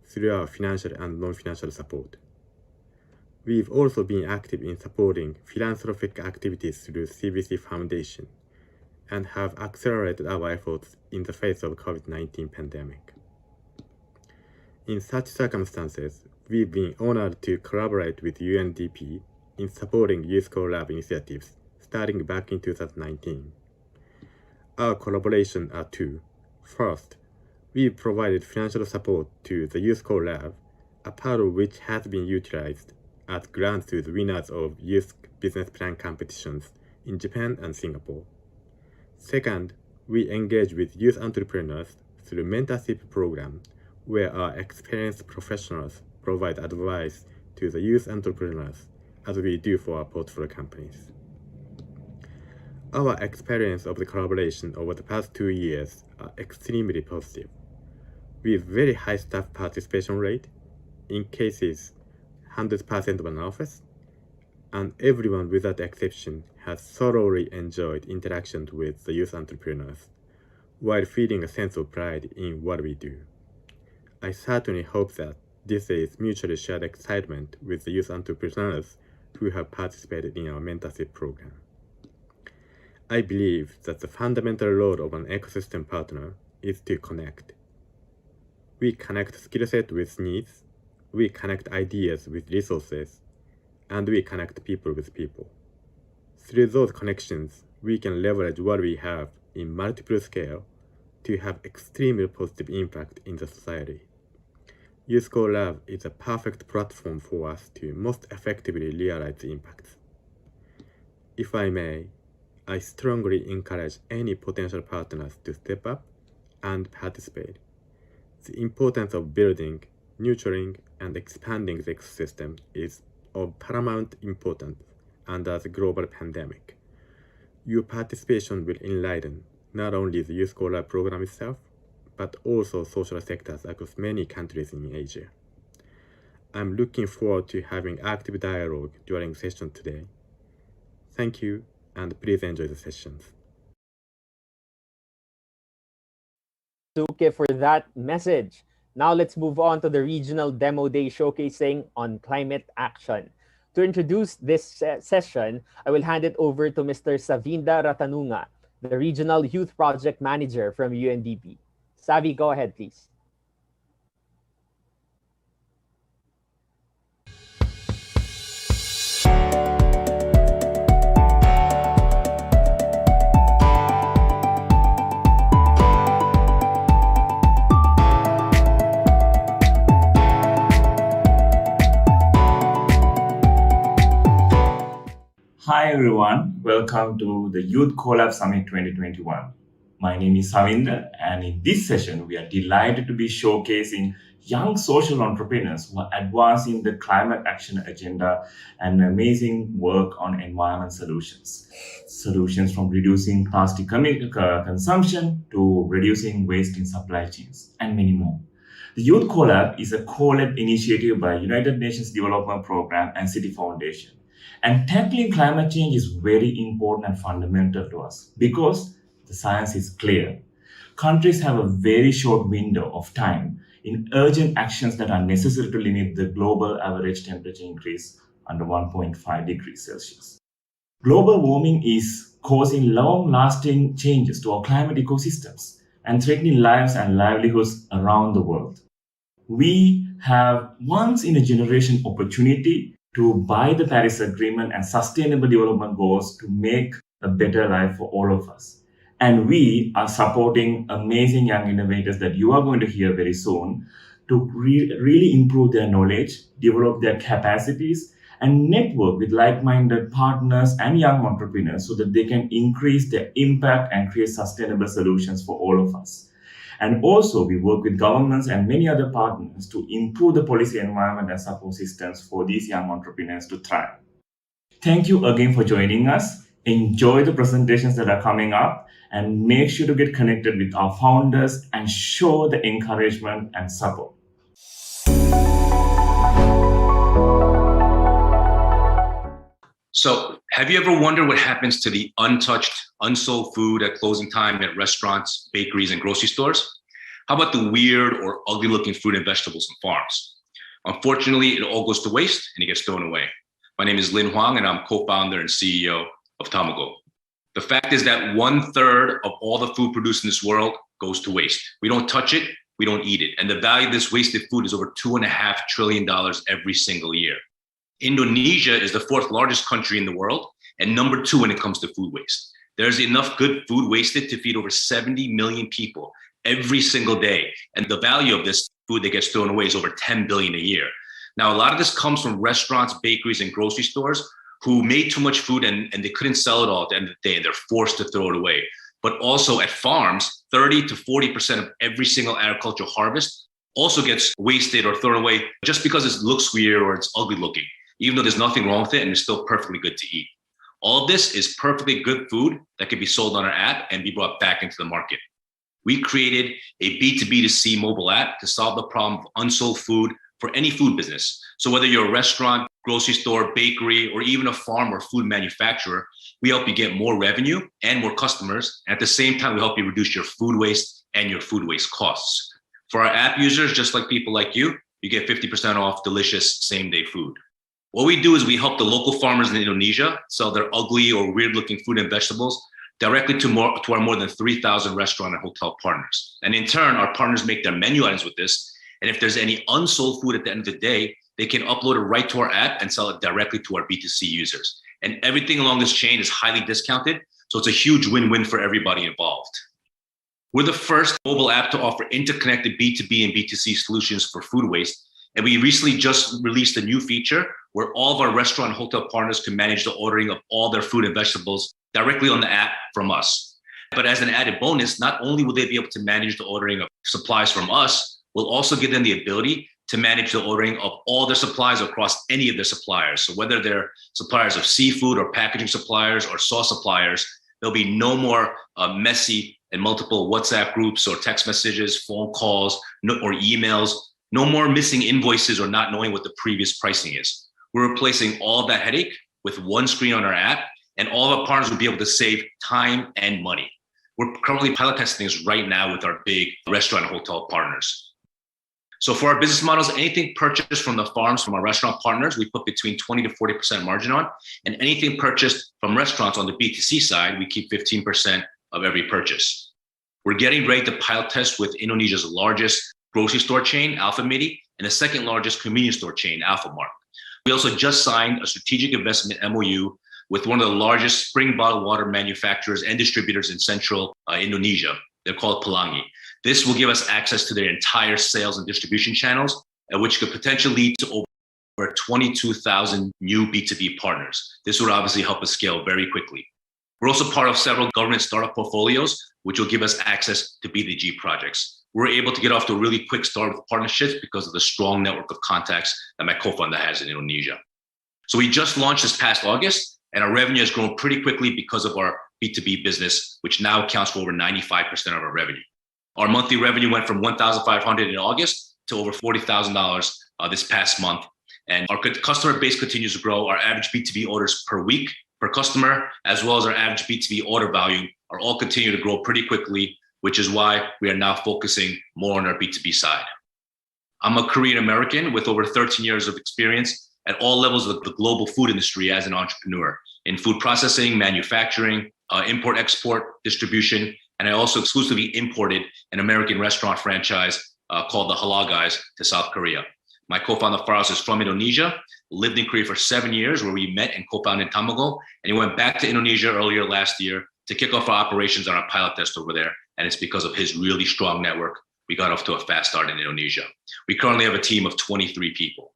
through our financial and non-financial support. We've also been active in supporting philanthropic activities through CVC Foundation and have accelerated our efforts in the face of COVID-19 pandemic. In such circumstances, we've been honored to collaborate with UNDP in supporting Youth Co-Lab initiatives starting back in 2019. Our collaborations are two. First, we provided financial support to the Youth Co-Lab, a part of which has been utilized as grants to the winners of youth business plan competitions in Japan and Singapore. Second, we engage with youth entrepreneurs through mentorship program, where our experienced professionals provide advice to the youth entrepreneurs, as we do for our portfolio companies. Our experience of the collaboration over the past 2 years are extremely positive, with very high staff participation rate, in cases 100% of an office, and everyone without exception has thoroughly enjoyed interactions with the youth entrepreneurs, while feeling a sense of pride in what we do. I certainly hope that this is mutually shared excitement with the youth entrepreneurs who have participated in our mentorship program. I believe that the fundamental role of an ecosystem partner is to connect. We connect skill set with needs, we connect ideas with resources, and we connect people with people. Through those connections, we can leverage what we have in multiple scale to have extremely positive impact in the society. Youth Co-Lab is a perfect platform for us to most effectively realize the impacts. If I may, I strongly encourage any potential partners to step up and participate. The importance of building, nurturing, and expanding the ecosystem is of paramount importance under the global pandemic. Your participation will enlighten not only the Youth Co-Lab program itself, but also social sectors across many countries in Asia. I'm looking forward to having active dialogue during the session today. Thank you, and please enjoy the sessions. Suke, for that message. Now let's move on to the regional demo day showcasing on climate action. To introduce this session, I will hand it over to Mr. Savinda Ratanunga, the Regional Youth Project Manager from UNDP. Savi, go ahead, please. Hi everyone, welcome to the Youth Co-Lab Summit 2021. My name is Savinda, and in this session we are delighted to be showcasing young social entrepreneurs who are advancing the climate action agenda and amazing work on environment solutions. Solutions from reducing plastic consumption to reducing waste in supply chains and many more. The Youth Co-Lab is a co-led initiative by United Nations Development Programme and Citi Foundation. And tackling climate change is very important and fundamental to us because the science is clear. Countries have a very short window of time in urgent actions that are necessary to limit the global average temperature increase under 1.5 degrees Celsius. Global warming is causing long-lasting changes to our climate ecosystems and threatening lives and livelihoods around the world. We have once-in-a-generation opportunity to buy the Paris Agreement and Sustainable Development Goals to make a better life for all of us. And we are supporting amazing young innovators that you are going to hear very soon to really improve their knowledge, develop their capacities, and network with like-minded partners and young entrepreneurs so that they can increase their impact and create sustainable solutions for all of us. And also, we work with governments and many other partners to improve the policy environment and support systems for these young entrepreneurs to thrive. Thank you again for joining us. Enjoy the presentations that are coming up and make sure to get connected with our founders and show the encouragement and support. So, have you ever wondered what happens to the untouched, unsold food at closing time at restaurants, bakeries, and grocery stores? How about the weird or ugly looking fruit and vegetables from farms? Unfortunately, it all goes to waste and it gets thrown away. My name is Lin Huang, and I'm co-founder and CEO of Timecodes. The fact is that 1/3 of all the food produced in this world goes to waste. We don't touch it, we don't eat it. And the value of this wasted food is over $2.5 trillion every single year. Indonesia is the 4th largest country in the world and number 2 when it comes to food waste. There's enough good food wasted to feed over 70 million people every single day. And the value of this food that gets thrown away is over $10 billion a year. Now, a lot of this comes from restaurants, bakeries, and grocery stores who made too much food and they couldn't sell it all at the end of the day, and they're forced to throw it away. But also at farms, 30 to 40% of every single agricultural harvest also gets wasted or thrown away just because it looks weird or it's ugly looking, even though there's nothing wrong with it and it's still perfectly good to eat. All of this is perfectly good food that can be sold on our app and be brought back into the market. We created a B2B2C mobile app to solve the problem of unsold food for any food business. So whether you're a restaurant, grocery store, bakery, or even a farm or food manufacturer, we help you get more revenue and more customers. And at the same time, we help you reduce your food waste and your food waste costs. For our app users, just like people like you get 50% off delicious same-day food. What we do is we help the local farmers in Indonesia sell their ugly or weird-looking food and vegetables directly to our more than 3,000 restaurant and hotel partners. And in turn, our partners make their menu items with this. And if there's any unsold food at the end of the day, they can upload it right to our app and sell it directly to our B2C users. And everything along this chain is highly discounted, so it's a huge win-win for everybody involved. We're the first mobile app to offer interconnected B2B and B2C solutions for food waste. And we recently just released a new feature where all of our restaurant and hotel partners can manage the ordering of all their fruit and vegetables directly on the app from us. But as an added bonus, not only will they be able to manage the ordering of supplies from us, we'll also give them the ability to manage the ordering of all their supplies across any of their suppliers. So whether they're suppliers of seafood or packaging suppliers or sauce suppliers, there'll be no more messy and multiple WhatsApp groups or text messages, phone calls, or emails, no more missing invoices or not knowing what the previous pricing is. We're replacing all of that headache with one screen on our app, and all of our partners will be able to save time and money. We're currently pilot testing this right now with our big restaurant and hotel partners. So for our business models, anything purchased from the farms from our restaurant partners, we put between 20 to 40% margin on. And anything purchased from restaurants on the B2C side, we keep 15% of every purchase. We're getting ready to pilot test with Indonesia's largest grocery store chain, Alfamidi, and the second largest convenience store chain, Alfamart. We also just signed a strategic investment MOU with one of the largest spring bottled water manufacturers and distributors in central Indonesia. They're called Pelangi. This will give us access to their entire sales and distribution channels, which could potentially lead to over 22,000 new B2B partners. This would obviously help us scale very quickly. We're also part of several government startup portfolios, which will give us access to B2G projects. We're able to get off to a really quick start with partnerships because of the strong network of contacts that my co-founder has in Indonesia. So we just launched this past August, and our revenue has grown pretty quickly because of our B2B business, which now accounts for over 95% of our revenue. Our monthly revenue went from $1,500 in August to over $40,000 this past month. And our customer base continues to grow. Our average B2B orders per week per customer, as well as our average B2B order value, are all continue to grow pretty quickly, which is why we are now focusing more on our B2B side. I'm a Korean American with over 13 years of experience at all levels of the global food industry as an entrepreneur in food processing, manufacturing, import, export, distribution. And I also exclusively imported an American restaurant franchise called the Halal Guys to South Korea. My co-founder Faraz is from Indonesia, lived in Korea for 7 years where we met and co-founded Timecodes, and he went back to Indonesia earlier last year to kick off our operations on our pilot test over there. And it's because of his really strong network, we got off to a fast start in Indonesia. We currently have a team of 23 people.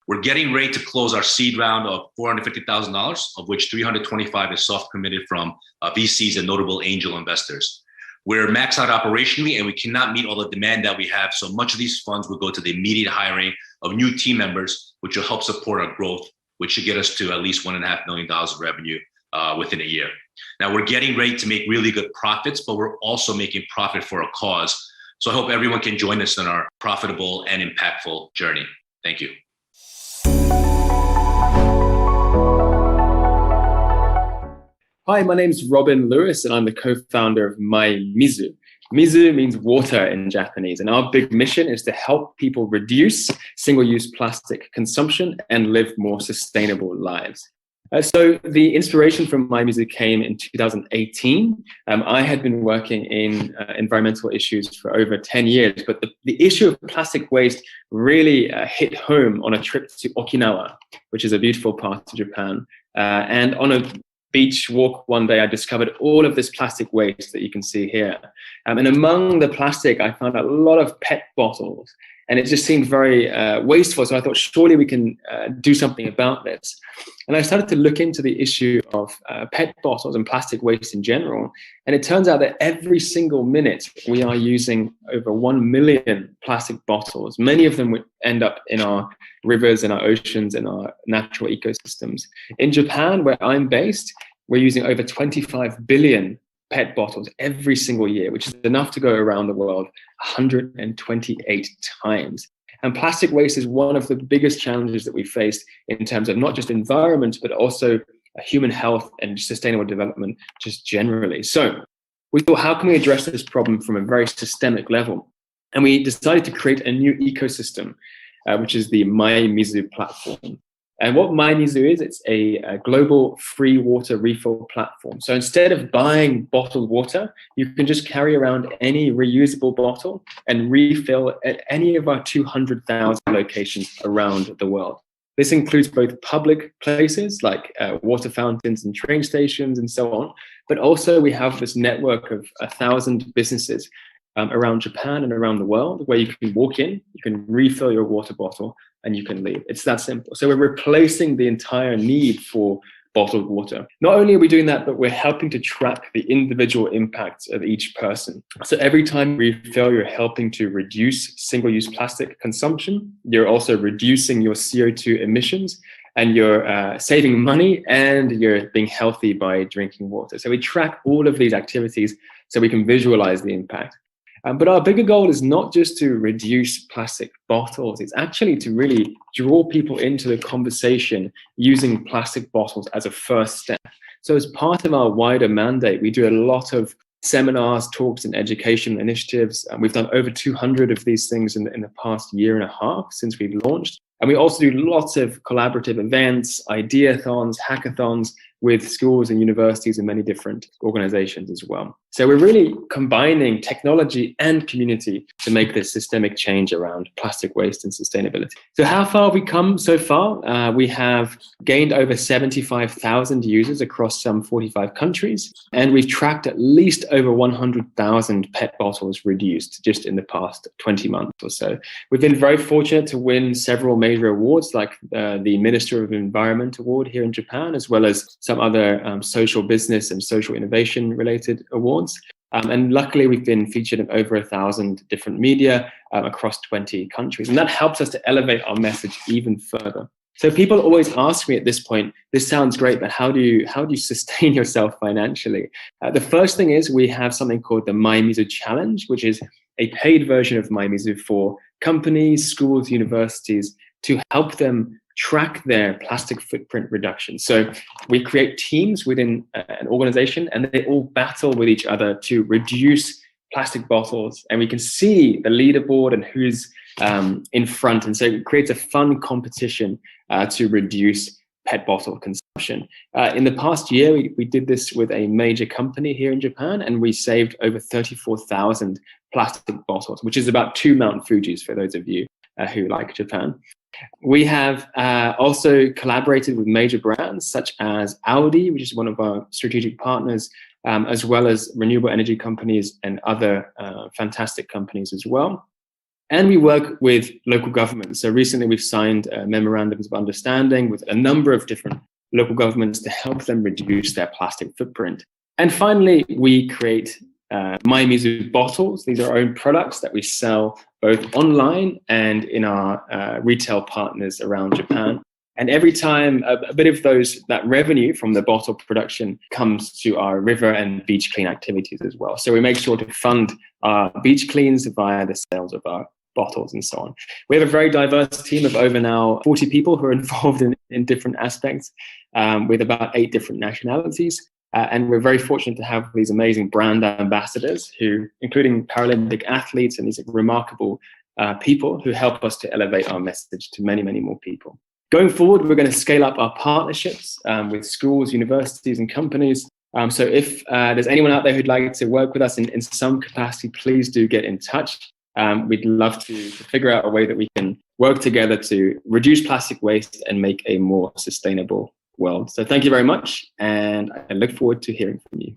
We're getting ready to close our seed round of $450,000, of which 325 is soft committed from VCs and notable angel investors. We're maxed out operationally and we cannot meet all the demand that we have. So much of these funds will go to the immediate hiring of new team members, which will help support our growth, which should get us to at least $1.5 million of revenue within a year. Now we're getting ready to make really good profits, but we're also making profit for a cause. So I hope everyone can join us in our profitable and impactful journey. Thank you. Hi, my name is Robin Lewis, and I'm the co-founder of MyMizu. Mizu means water in Japanese, and our big mission is to help people reduce single-use plastic consumption and live more sustainable lives. So the inspiration from MyMizu came in 2018. I had been working in environmental issues for over 10 years, but the issue of plastic waste really hit home on a trip to Okinawa, which is a beautiful part of Japan. And on a beach walk one day, I discovered all of this plastic waste that you can see here. And among the plastic, I found a lot of PET bottles, and it just seemed very wasteful. So I thought, surely we can do something about this. And I started to look into the issue of PET bottles and plastic waste in general. And it turns out that every single minute we are using over 1 million plastic bottles. Many of them would end up in our rivers and our oceans and our natural ecosystems. In Japan, where I'm based, we're using over 25 billion PET bottles every single year, which is enough to go around the world 128 times. And plastic waste is one of the biggest challenges that we faced in terms of not just environment, but also human health and sustainable development just generally. So we thought, how can we address this problem from a very systemic level? And we decided to create a new ecosystem, which is the MyMizu platform. And what MyMizu is, it's a global free water refill platform. So instead of buying bottled water, you can just carry around any reusable bottle and refill at any of our 200,000 locations around the world. This includes both public places like water fountains and train stations and so on, but also we have this network of 1,000 businesses around Japan and around the world where you can walk in, you can refill your water bottle, and you can leave. It's that simple. So we're replacing the entire need for bottled water. Not only are we doing that, but we're helping to track the individual impacts of each person. So every time you refill, you're helping to reduce single-use plastic consumption. You're also reducing your CO2 emissions, and you're saving money, and you're being healthy by drinking water. So we track all of these activities so we can visualize the impact. But our bigger goal is not just to reduce plastic bottles, it's actually to really draw people into the conversation using plastic bottles as a first step. So as part of our wider mandate, we do a lot of seminars, talks, and education initiatives. And we've done over 200 of these things in the past year and a half since we've launched. And we also do lots of collaborative events, ideathons, hackathons with schools and universities and many different organizations as well. So we're really combining technology and community to make this systemic change around plastic waste and sustainability. So how far have we come so far? We have gained over 75,000 users across some 45 countries, and we've tracked at least over 100,000 PET bottles reduced just in the past 20 months or so. We've been very fortunate to win several major awards like the Minister of Environment Award here in Japan, as well as some other social business and social innovation related awards. And luckily, we've been featured in over 1,000 different media across 20 countries. And that helps us to elevate our message even further. So people always ask me at this point, this sounds great, but how do you sustain yourself financially? The first thing is we have something called the MyMizu Challenge, which is a paid version of MyMizu for companies, schools, universities to help them track their plastic footprint reduction. So we create teams within an organization, and they all battle with each other to reduce plastic bottles. And we can see the leaderboard and who's in front. And so it creates a fun competition to reduce PET bottle consumption. In the past year, we did this with a major company here in Japan, and we saved over 34,000 plastic bottles, which is about 2 Mount Fujis for those of you who like Japan. We have also collaborated with major brands such as Audi, which is one of our strategic partners, as well as renewable energy companies and other fantastic companies as well. And we work with local governments. So recently we've signed memorandums of understanding with a number of different local governments to help them reduce their plastic footprint. And finally, we create My Mizu bottles. These are our own products that we sell both online and in our retail partners around Japan. And every time a bit of that revenue from the bottle production comes to our river and beach clean activities as well. So we make sure to fund our beach cleans via the sales of our bottles and so on. We have a very diverse team of over now 40 people who are involved in different aspects, with about 8 different nationalities. And we're very fortunate to have these amazing brand ambassadors who, including Paralympic athletes and these remarkable people who help us to elevate our message to many, many more people. Going forward, we're going to scale up our partnerships with schools, universities, and companies. So if there's anyone out there who'd like to work with us in some capacity, please do get in touch. We'd love to figure out a way that we can work together to reduce plastic waste and make a more sustainable world. So thank you very much, and I look forward to hearing from you.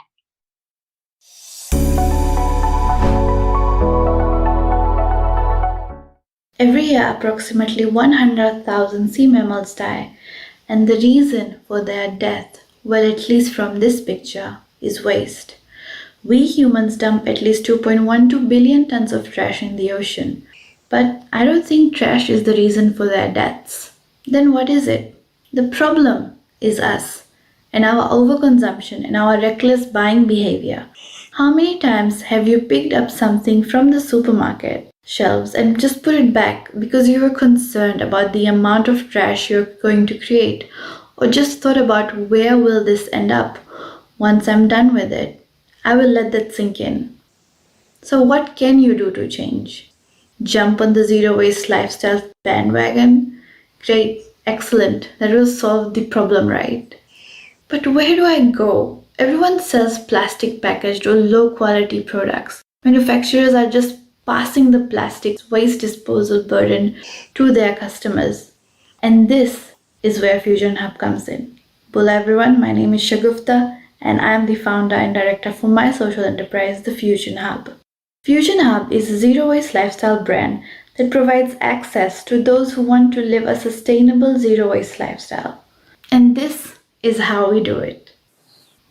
Every year, approximately 100,000 sea mammals die, and the reason for their death, well, at least from this picture, is waste. We humans dump at least 2.12 billion tons of trash in the ocean, but I don't think trash is the reason for their deaths. Then what is it? The problem is us, and our overconsumption and our reckless buying behavior. How many times have you picked up something from the supermarket shelves and just put it back because you were concerned about the amount of trash you're going to create, or just thought about where will this end up once I'm done with it? I will let that sink in. So what can you do to change? Jump on the zero waste lifestyle bandwagon? Great, excellent, that will solve the problem, right? But where do I go? Everyone sells plastic packaged or low quality products. Manufacturers are just passing the plastic waste disposal burden to their customers. And this is where Fusion Hub comes in. Hello everyone, my name is Shagufta, and I am the founder and director for my social enterprise, the Fusion Hub. Fusion Hub is a zero-waste lifestyle brand that provides access to those who want to live a sustainable zero-waste lifestyle. And this is how we do it.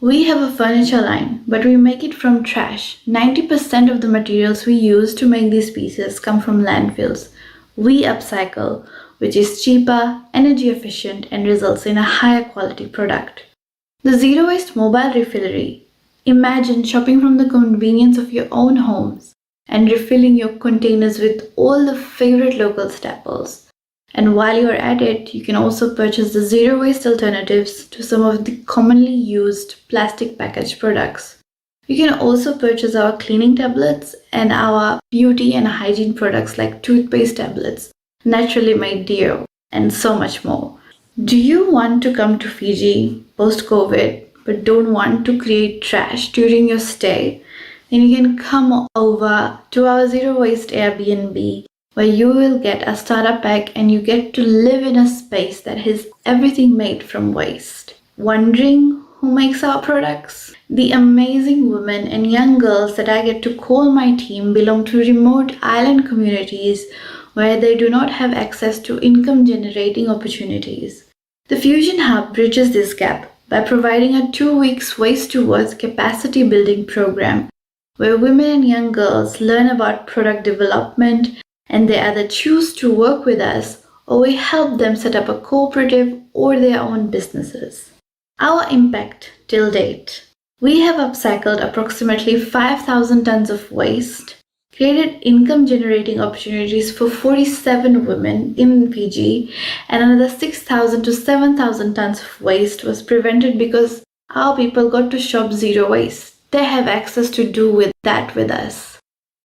We have a furniture line, but we make it from trash. 90% of the materials we use to make these pieces come from landfills. We upcycle, which is cheaper, energy efficient, and results in a higher quality product. The Zero Waste Mobile Refillery. Imagine shopping from the convenience of your own homes and refilling your containers with all the favorite local staples. And while you're at it, you can also purchase the zero waste alternatives to some of the commonly used plastic packaged products. You can also purchase our cleaning tablets and our beauty and hygiene products like toothpaste tablets, naturally made deo, and so much more. Do you want to come to Fiji post-COVID but don't want to create trash during your stay? Then you can come over to our Zero Waste Airbnb, where you will get a starter pack and you get to live in a space that has everything made from waste. Wondering who makes our products? The amazing women and young girls that I get to call my team belong to remote island communities where they do not have access to income-generating opportunities. The Fusion Hub bridges this gap by providing a 2-week waste-to-worth capacity-building program where women and young girls learn about product development, and they either choose to work with us or we help them set up a cooperative or their own businesses. Our impact till date. We have upcycled approximately 5,000 tons of waste, created income-generating opportunities for 47 women in Fiji, and another 6,000 to 7,000 tons of waste was prevented because our people got to shop zero waste. They have access to do with that with us.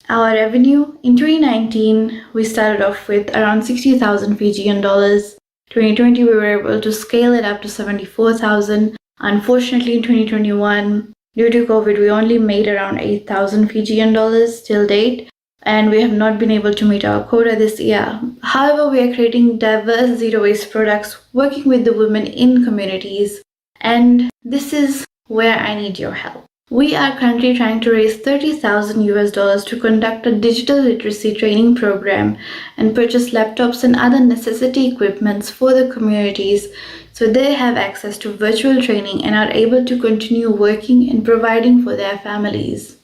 Our revenue in 2019, we started off with around 60,000 Fijian dollars. 2020, we were able to scale it up to 74,000. Unfortunately, in 2021, due to COVID, we only made around 8,000 Fijian dollars till date, and we have not been able to meet our quota this year. However, we are creating diverse zero waste products, working with the women in communities, and this is where I need your help. We are currently trying to raise $30,000 to conduct a digital literacy training program and purchase laptops and other necessity equipments for the communities so they have access to virtual training and are able to continue working and providing for their families.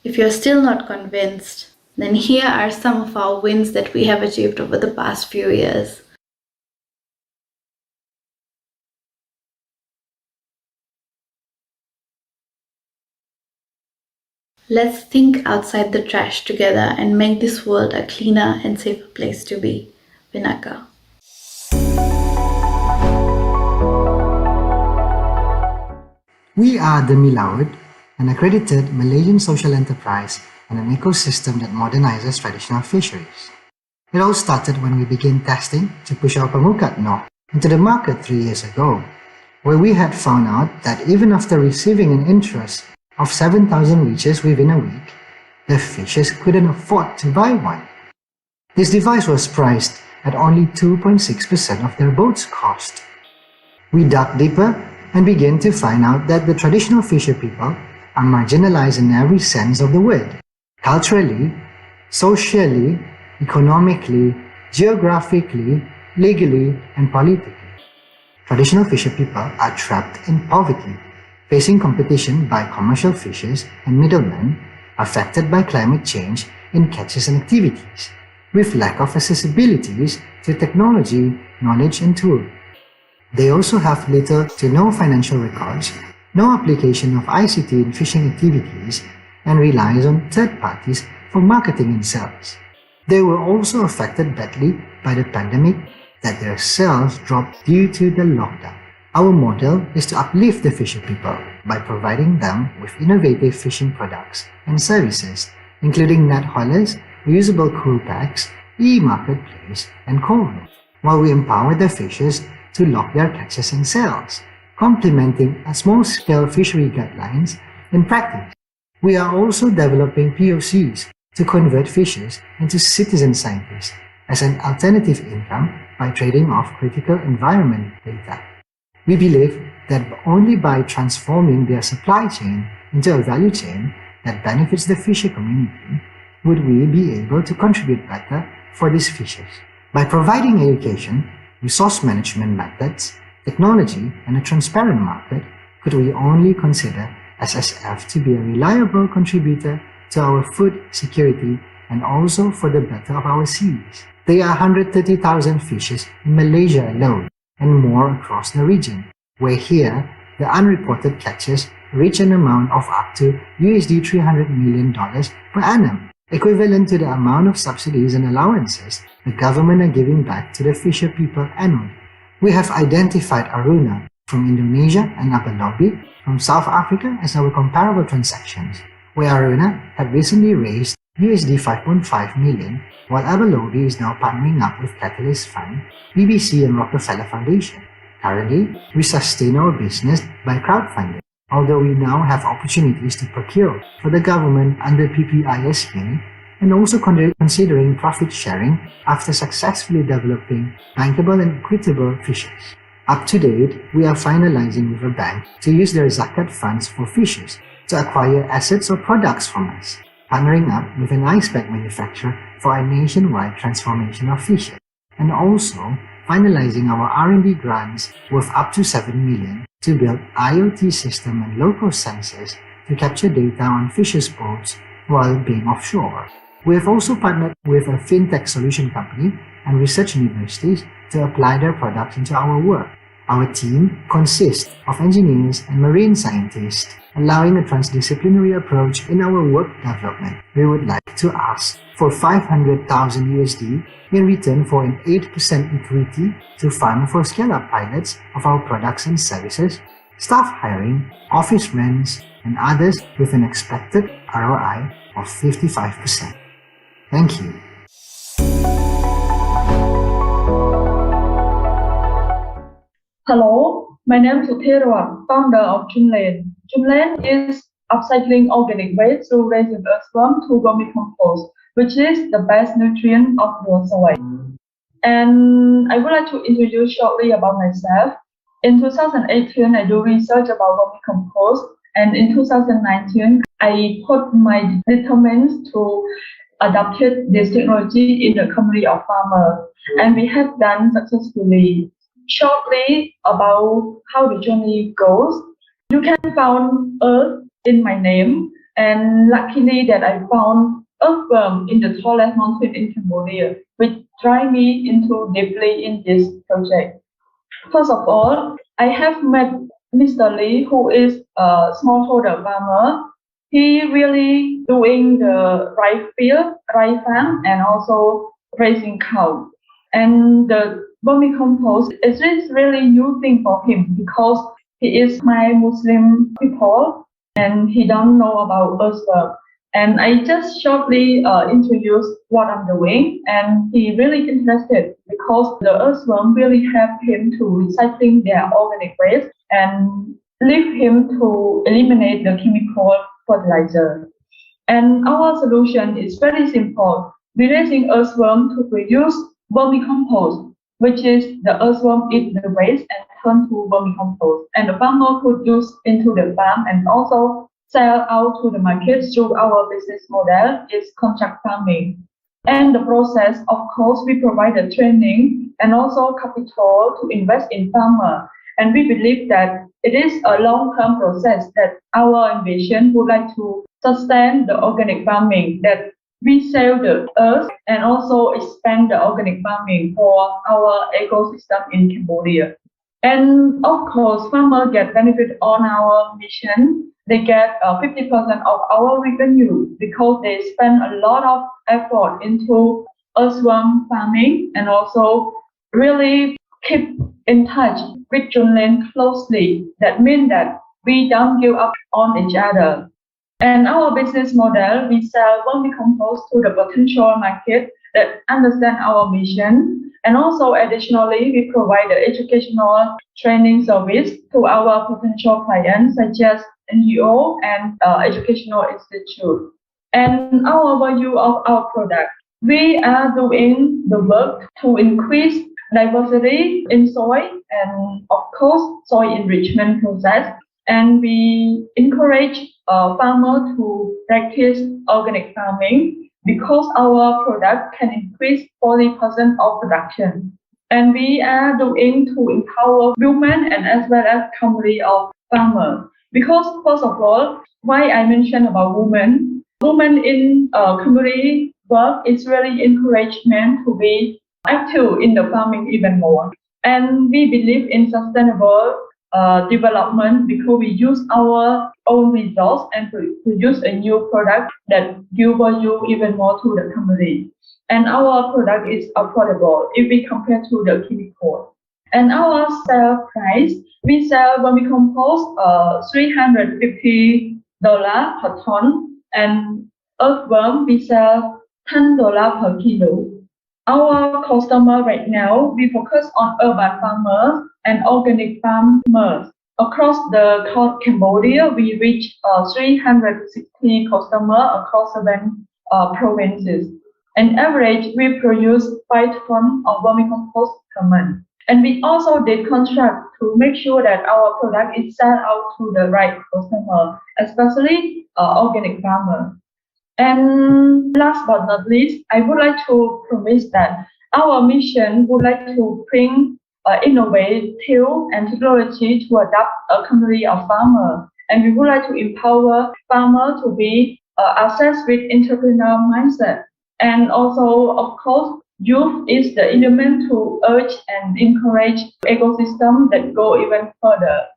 If you're still not convinced, then here are some of our wins that we have achieved over the past few years. Let's think outside the trash together and make this world a cleaner and safer place to be. Vinaka. We are Demi Laut, an accredited Malaysian social enterprise and an ecosystem that modernizes traditional fisheries. It all started when we began testing to push our pamukat nok into the market 3 years ago, where we had found out that even after receiving an interest of 7,000 leeches within a week, the fishers couldn't afford to buy one. This device was priced at only 2.6% of their boat's cost. We dug deeper and began to find out that the traditional fisher people are marginalized in every sense of the word, culturally, socially, economically, geographically, legally, and politically. Traditional fisher people are trapped in poverty, facing competition by commercial fishers and middlemen, affected by climate change in catches and activities, with lack of accessibilities to technology, knowledge, and tools. They also have little to no financial records, no application of ICT in fishing activities, and relies on third parties for marketing and sales. They were also affected badly by the pandemic that their sales dropped due to the lockdown. Our model is to uplift the fisher people by providing them with innovative fishing products and services, including net haulers, reusable crew packs, e-marketplace, and cold room, while we empower the fishers to lock their catches and sales, complementing a small-scale fishery guidelines in practice. We are also developing POCs to convert fishers into citizen scientists as an alternative income by trading off critical environment data. We believe that only by transforming their supply chain into a value chain that benefits the fisher community would we be able to contribute better for these fishers. By providing education, resource management methods, technology, and a transparent market, could we only consider SSF to be a reliable contributor to our food security and also for the better of our seas. There are 130,000 fishers in Malaysia alone, and more across the region, where here the unreported catches reach an amount of up to $300 million per annum, equivalent to the amount of subsidies and allowances the government are giving back to the fisher people annually. We have identified Aruna from Indonesia and Abalobi from South Africa as our comparable transactions, where Aruna had recently raised $5.5 million, while Abalobi is now partnering up with Catalyst Fund, BBC and Rockefeller Foundation. Currently, we sustain our business by crowdfunding, although we now have opportunities to procure for the government under PPIS scheme and also considering profit sharing after successfully developing bankable and equitable fishers. Up to date, we are finalizing with a bank to use their Zakat funds for fishers to acquire assets or products from us, partnering up with an ice pack manufacturer for a nationwide transformation of fishing, and also finalizing our R&D grants worth up to 7 million to build IoT system and local sensors to capture data on fishers' boats while being offshore. We have also partnered with a fintech solution company and research universities to apply their products into our work. Our team consists of engineers and marine scientists, allowing a transdisciplinary approach in our work development. We would like to ask for $500,000 USD in return for an 8% equity to fund for scale-up pilots of our products and services, staff hiring, office rents, and others with an expected ROI of 55%. Thank you. Hello, my name is Uthirawat, founder of Dreamland. Dreamland is upcycling organic waste through raising earthworm to vermicompost, which is the best nutrient of your soil. And I would like to introduce shortly about myself. In 2018, I do research about vermicompost, And in 2019, I put my determined to adopt this technology in the community of farmers, and we have done successfully. Shortly about how the journey goes, you can find Earth in my name, and luckily that I found earthworm in the tallest mountain in Cambodia, which drive me into deeply in this project. First of all, I have met Mr. Lee, who is a smallholder farmer. He really doing the rice field, rice farm, and also raising cow. And the vermicompost is really new thing for him because he is my Muslim people and he don't know about earthworm. And I just shortly introduced what I'm doing, and he really interested because the earthworm really help him to recycling their organic waste and leave him to eliminate the chemical fertilizer. And our solution is very simple. We're raising earthworm to produce vermicompost, which is the earthworm eat the waste and turn to vermicompost. And the farmer could use into the farm and also sell out to the market through our business model is contract farming. And the process, of course, we provide the training and also capital to invest in farmer. And we believe that it is a long-term process that our ambition would like to sustain the organic farming, that we sell the earth and also expand the organic farming for our ecosystem in Cambodia. And of course, farmers get benefit on our mission. They get 50% of our revenue because they spend a lot of effort into earthworm farming and also really keep in touch with Junlin closely. That means that we don't give up on each other. And our business model, we sell vermicompost to the potential market that understand our mission. And also additionally, we provide the educational training service to our potential clients such as NGO and educational institute. And our value of our product, we are doing the work to increase diversity in soil and of course soil enrichment process. And we encourage farmers to practice organic farming because our product can increase 40% of production. And we are doing to empower women and as well as community of farmers. Because first of all, why I mentioned about women in community work is really encouragement to be active in the farming even more. And we believe in sustainable development because we use our own resource and produce a new product that give value even more to the community. And our product is affordable if we compare to the chemical. And our sale price, we sell vermicompost $350 per ton, and earthworm we sell $10 per kilo. Our customer right now, we focus on urban farmers and organic farmers. Across the Cambodia, we reach 360 customers across 7 provinces. On average, we produce 5 tons of vermicompost per month. And we also did contract to make sure that our product is sold out to the right customer, especially organic farmers. And last but not least, I would like to promise that our mission would like to bring innovative and technology to adopt a community of farmers. And we would like to empower farmers to be assessed with entrepreneur mindset. And also, of course, youth is the element to urge and encourage ecosystem that go even further.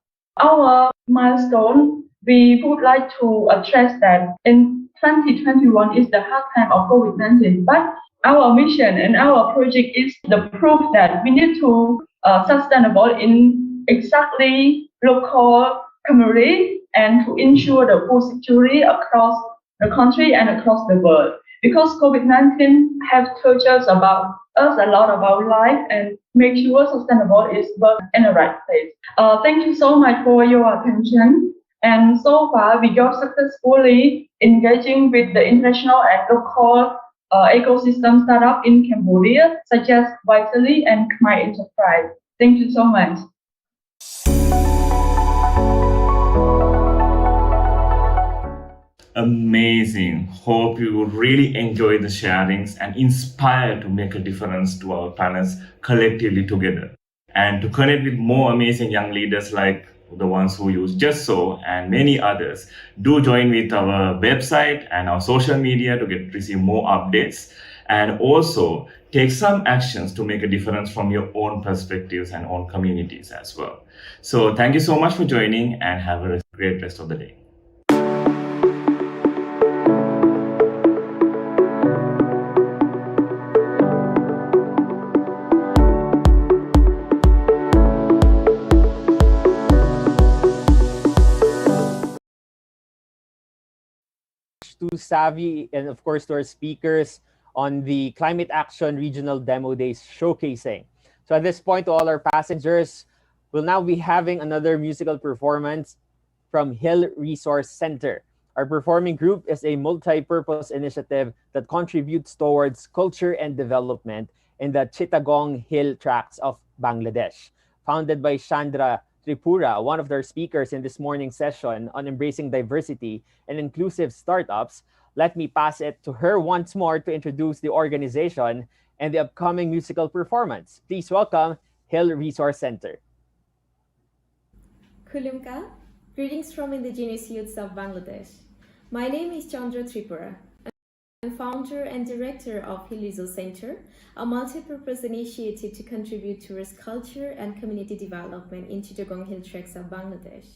Our milestone, we would like to address that in 2021 is the hard time of COVID-19, but our mission and our project is the proof that we need to sustainable in exactly local community and to ensure the food security across the country and across the world. Because COVID-19 have taught us a lot about life and make sure sustainable is work in the right place. Thank you so much for your attention. And so far, we got successfully engaging with the international and local ecosystem startup in Cambodia, such as Vitally and Khmer Enterprise. Thank you so much. Amazing. Hope you would really enjoy the sharings and inspire to make a difference to our planets collectively together. And to connect with more amazing young leaders like the ones who use Just So and many others, do join with our website and our social media to receive more updates, and also take some actions to make a difference from your own perspectives and own communities as well. So thank you so much for joining, and have a great rest of the day. To Savvy and of course to our speakers on the Climate Action Regional Demo Days showcasing. So at this point, to all our passengers, we'll now be having another musical performance from Hill Resource Center. Our performing group is a multi-purpose initiative that contributes towards culture and development in the Chittagong Hill Tracts of Bangladesh. Founded by Chandra Tripura, one of their speakers in this morning's session on embracing diversity and inclusive startups, let me pass it to her once more to introduce the organization and the upcoming musical performance. Please welcome Hill Resource Center. Kulumka, greetings from indigenous youths of Bangladesh. My name is Chandra Tripura. I'm founder and director of Hill Resource Center, a multi-purpose initiative to contribute towards culture and community development in Chittagong Hill Tracts of Bangladesh.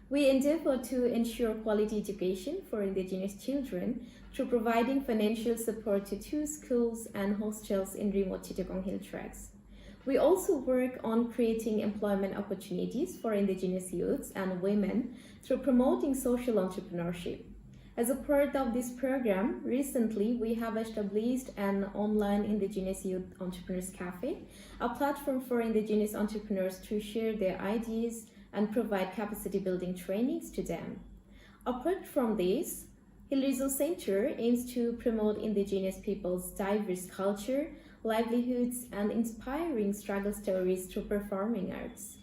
We endeavor to ensure quality education for indigenous children through providing financial support to 2 schools and hostels in remote Chittagong Hill Tracts. We also work on creating employment opportunities for indigenous youths and women through promoting social entrepreneurship. As a part of this program, recently we have established an online Indigenous Youth Entrepreneurs Cafe, a platform for indigenous entrepreneurs to share their ideas and provide capacity building trainings to them. Apart from this, Hill Resource Center aims to promote indigenous people's diverse culture, livelihoods, and inspiring struggle stories through performing arts.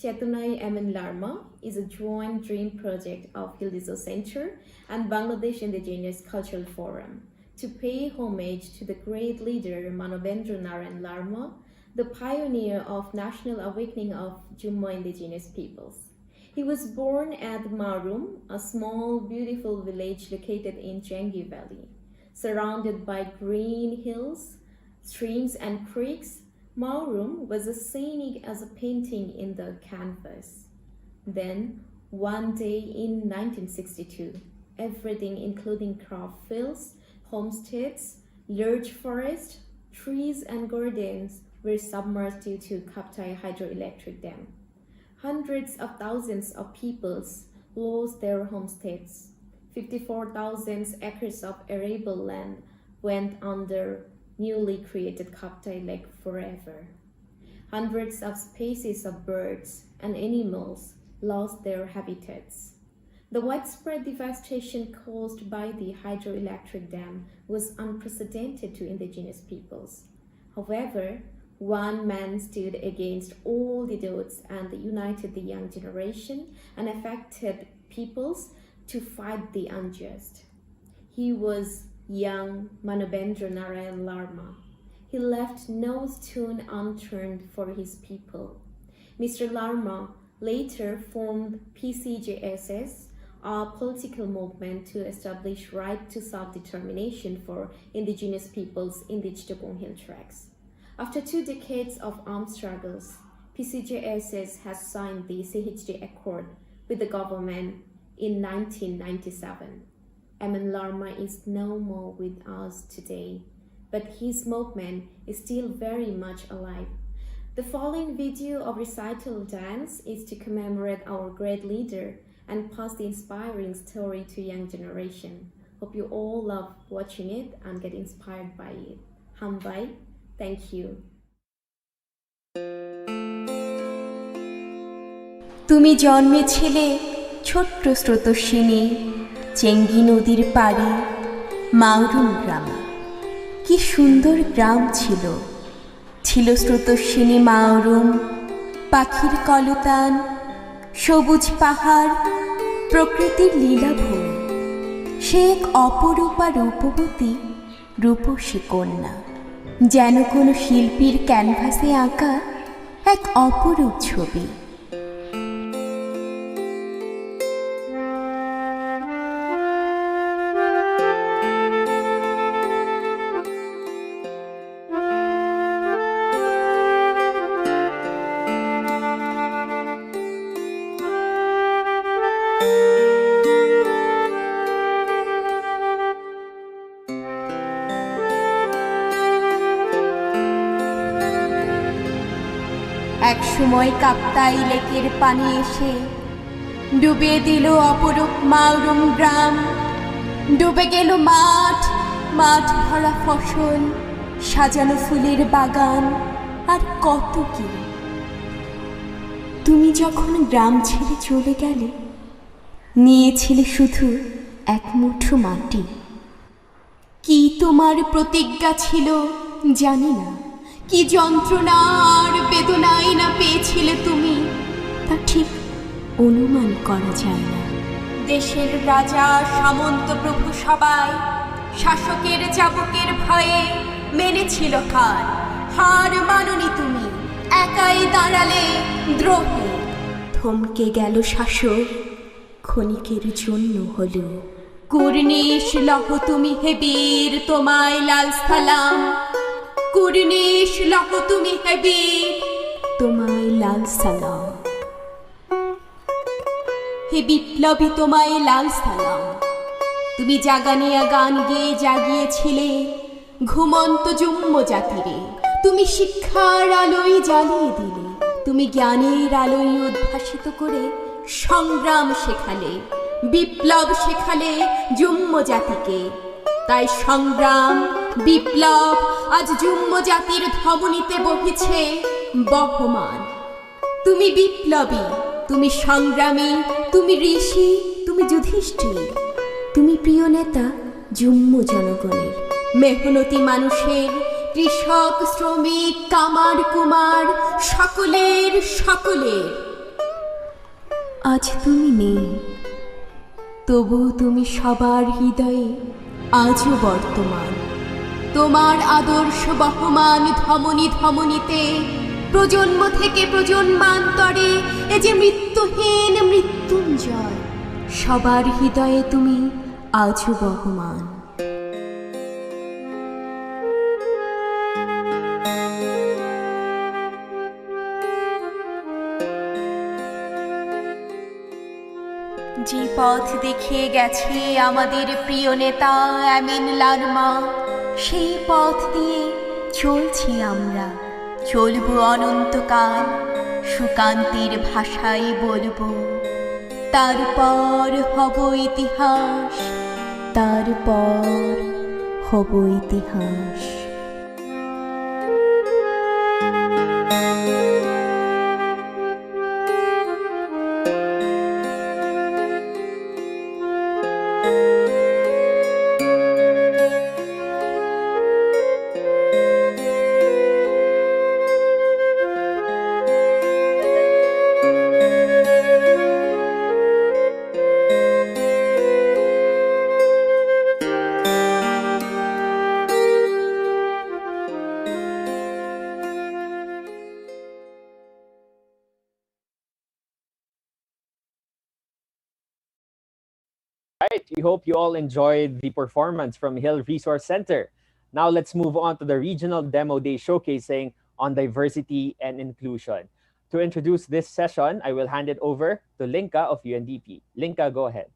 Chetunai Amin Larma is a joint dream project of Hill Resource Center and Bangladesh Indigenous Cultural Forum to pay homage to the great leader Manobendra Narayan Larma, the pioneer of national awakening of Jumma indigenous peoples. He was born at Marum, a small, beautiful village located in Changi Valley. Surrounded by green hills, streams, and creeks, Marum was as scenic as a painting in the canvas. Then, one day in 1962, everything including crop fields, homesteads, large forests, trees, and gardens were submerged due to Kaptai hydroelectric dam. Hundreds of thousands of peoples lost their homesteads. 54,000 acres of arable land went under newly created Kaptai Lake forever. Hundreds of species of birds and animals lost their habitats. The widespread devastation caused by the hydroelectric dam was unprecedented to indigenous peoples. However, one man stood against all the odds and united the young generation and affected peoples to fight the unjust. He was young Manobendra Narayan Larma. He left no stone unturned for his people. Mr. Larma later formed PCJSS, a political movement to establish right to self-determination for indigenous peoples in the Chittagong Hill Tracts. After 2 decades of armed struggles, PCJSS has signed the CHD Accord with the government in 1997. Amin Larma is no more with us today, but his movement is still very much alive. The following video of recital dance is to commemorate our great leader and pass the inspiring story to young generation. Hope you all love watching it and get inspired by it. Hambai, thank you. তুমি জন্মেছিলে ছোট্ট Srotoswini Changi নদীর পাড়ে মাউরুম গ্রামে। কি সুন্দর গ্রাম ছিল, ছিল স্রোতস্বিনী মাউরুম, পাখির কলতান, সবুজ পাহাড়, প্রকৃতির লীলাভূমি। সে এক অপরূপা রূপবতী রূপসী কন্যা, যেন কোনো শিল্পীর ক্যানভাসে আঁকা এক অপরূপ ছবি। এক সময় কাপ্তাই লেকের পানি এসে ডুবিয়ে দিল অপরূপ মাউরুম গ্রাম। ডুবে গেল মাঠ, মাঠ ভরা ফসল, সাজানো ফুলের বাগান, আর কত কি। তুমি যখন গ্রাম ছেড়ে চলে গেলে, নিয়েছিলে শুধু এক মুঠো মাটি। কি তোমার প্রতিজ্ঞা ছিল জানি না, কি যন্ত্রণা আর বেদনাই না পেয়েছিলে তুমি, তা ঠিক অনুমান করা যায় না। দেশের রাজা সামন্ত প্রভু সবাই শাসকের চাবুকের ভয়ে মেনেছিল হার। হার মাননি তুমি, একাই দাঁড়ালে দ্রোহে। থমকে গেল শাসক, ক্ষণিকের জন্য হলো। কুর্নিশ লহ তুমি হে বীর, তোমায় লাল সালাম। কুর্নিশ লহ তুমি হে বীর, তোমায় লাল সালাম। হে বিপ্লবী তোমায় লাল সালাম। তুমি জাগানিয়া গান গেয়ে জাগিয়েছিলে ঘুমন্ত জুম্ম জাতিরে। তুমি শিক্ষার আলোয় জ্বালিয়ে দিলে, তুমি জ্ঞানের আলোয় উদ্ভাসিত করে সংগ্রাম শেখালে, বিপ্লব শেখালে জুম্ম জাতিকে। তাই সংগ্রাম, বিপ্লব আজ জুম্ম জাতির ধমনীতে বহিছে বহমান। তুমি বিপ্লবী, তুমি সংগ্রামী, তুমি ঋষি, তুমি যুধিষ্ঠির, তুমি প্রিয় নেতা জুম্ম জনগণের, মেহনতি মানুষের, কৃষক, শ্রমিক, কামার, কুমার, সকলের সকলের। আজ তুমি নেই, তবু তুমি সবার হৃদয়ে আজও বর্তমান। তোমার আদর্শ বহমান ধমনী ধমনীতে, প্রজন্ম থেকে প্রজন্মান্তরে এ যে মৃত্যুহীন মৃত্যুঞ্জয়, সবার হৃদয়ে তুমি আজও বহমান। যে পথ দেখিয়ে গেছে আমাদের প্রিয় নেতা আমিন লারমা, সেই পথ দিয়ে চলছি আমরা, চলব অনন্তকাল। সুকান্তের ভাষায় বলবো, তারপর হব ইতিহাস, তারপর হব ইতিহাস। Right, we hope you all enjoyed the performance from Hill Resource Center. Now let's move on to the regional demo day showcasing on diversity and inclusion. To introduce this session, I will hand it over to Linka of UNDP. Linka, go ahead.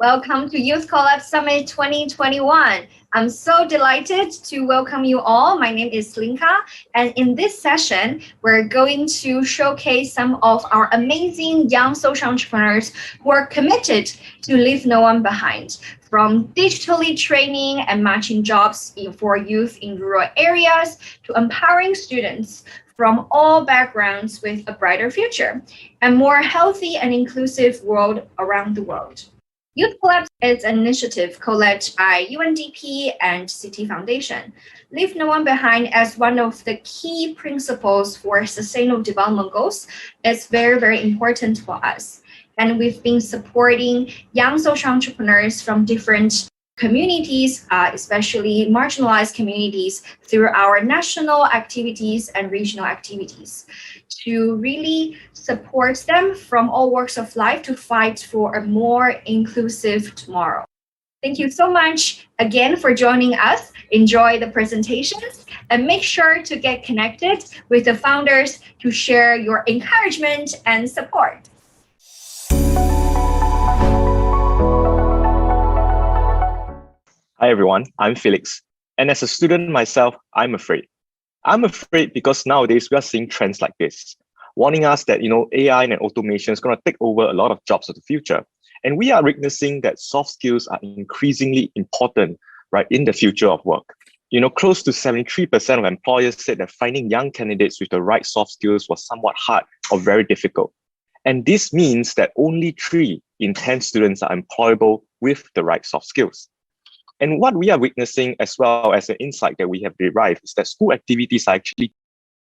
Welcome to Youth Collab Summit 2021. I'm so delighted to welcome you all. My name is Linka, and in this session, we're going to showcase some of our amazing young social entrepreneurs who are committed to leave no one behind, from digitally training and matching jobs for youth in rural areas to empowering students from all backgrounds with a brighter future and more healthy and inclusive world around the world. Youth Collabs is an initiative co-led by UNDP and Citi Foundation. Leave no one behind as one of the key principles for sustainable development goals is very, very important for us. And we've been supporting young social entrepreneurs from different communities, especially marginalized communities, through our national activities and regional activities to really support them from all walks of life to fight for a more inclusive tomorrow. Thank you so much again for joining us. Enjoy the presentations and make sure to get connected with the founders to share your encouragement and support. Hi everyone, I'm Felix. And as a student myself, I'm afraid. I'm afraid because nowadays we are seeing trends like this, warning us that AI and automation is going to take over a lot of jobs of the future. And we are witnessing that soft skills are increasingly important, right, in the future of work. Close to 73% of employers said that finding young candidates with the right soft skills was somewhat hard or very difficult. And this means that only 3 in 10 students are employable with the right soft skills. And what we are witnessing, as well as an insight that we have derived, is that school activities are actually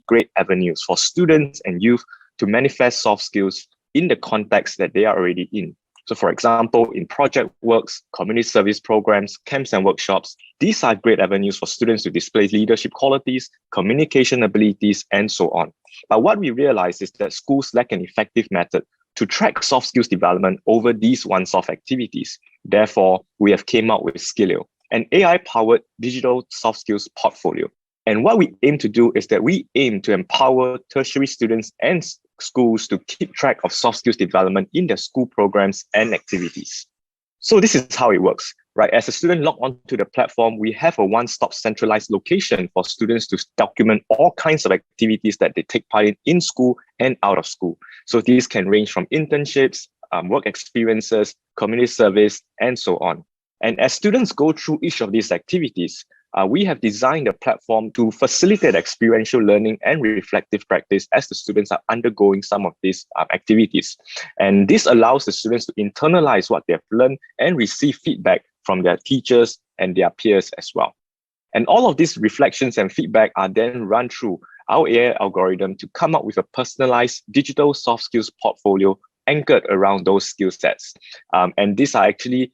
great avenues for students and youth to manifest soft skills in the context that they are already in. So for example, in project works, community service programs, camps and workshops, these are great avenues for students to display leadership qualities, communication abilities, and so on. But what we realize is that schools lack an effective method to track soft skills development over these one-off activities. Therefore, we have came out with Skillio, an AI-powered digital soft skills portfolio. And what we aim to do is that we aim to empower tertiary students and schools to keep track of soft skills development in their school programs and activities. So this is how it works, right? As a student log onto the platform, we have a one-stop centralized location for students to document all kinds of activities that they take part in school and out of school. So these can range from internships, work experiences, community service, and so on. And as students go through each of these activities, we have designed a platform to facilitate experiential learning and reflective practice as the students are undergoing some of these activities. And this allows the students to internalize what they have learned and receive feedback from their teachers and their peers as well. And all of these reflections and feedback are then run through our AI algorithm to come up with a personalized digital soft skills portfolio anchored around those skill sets. And these are actually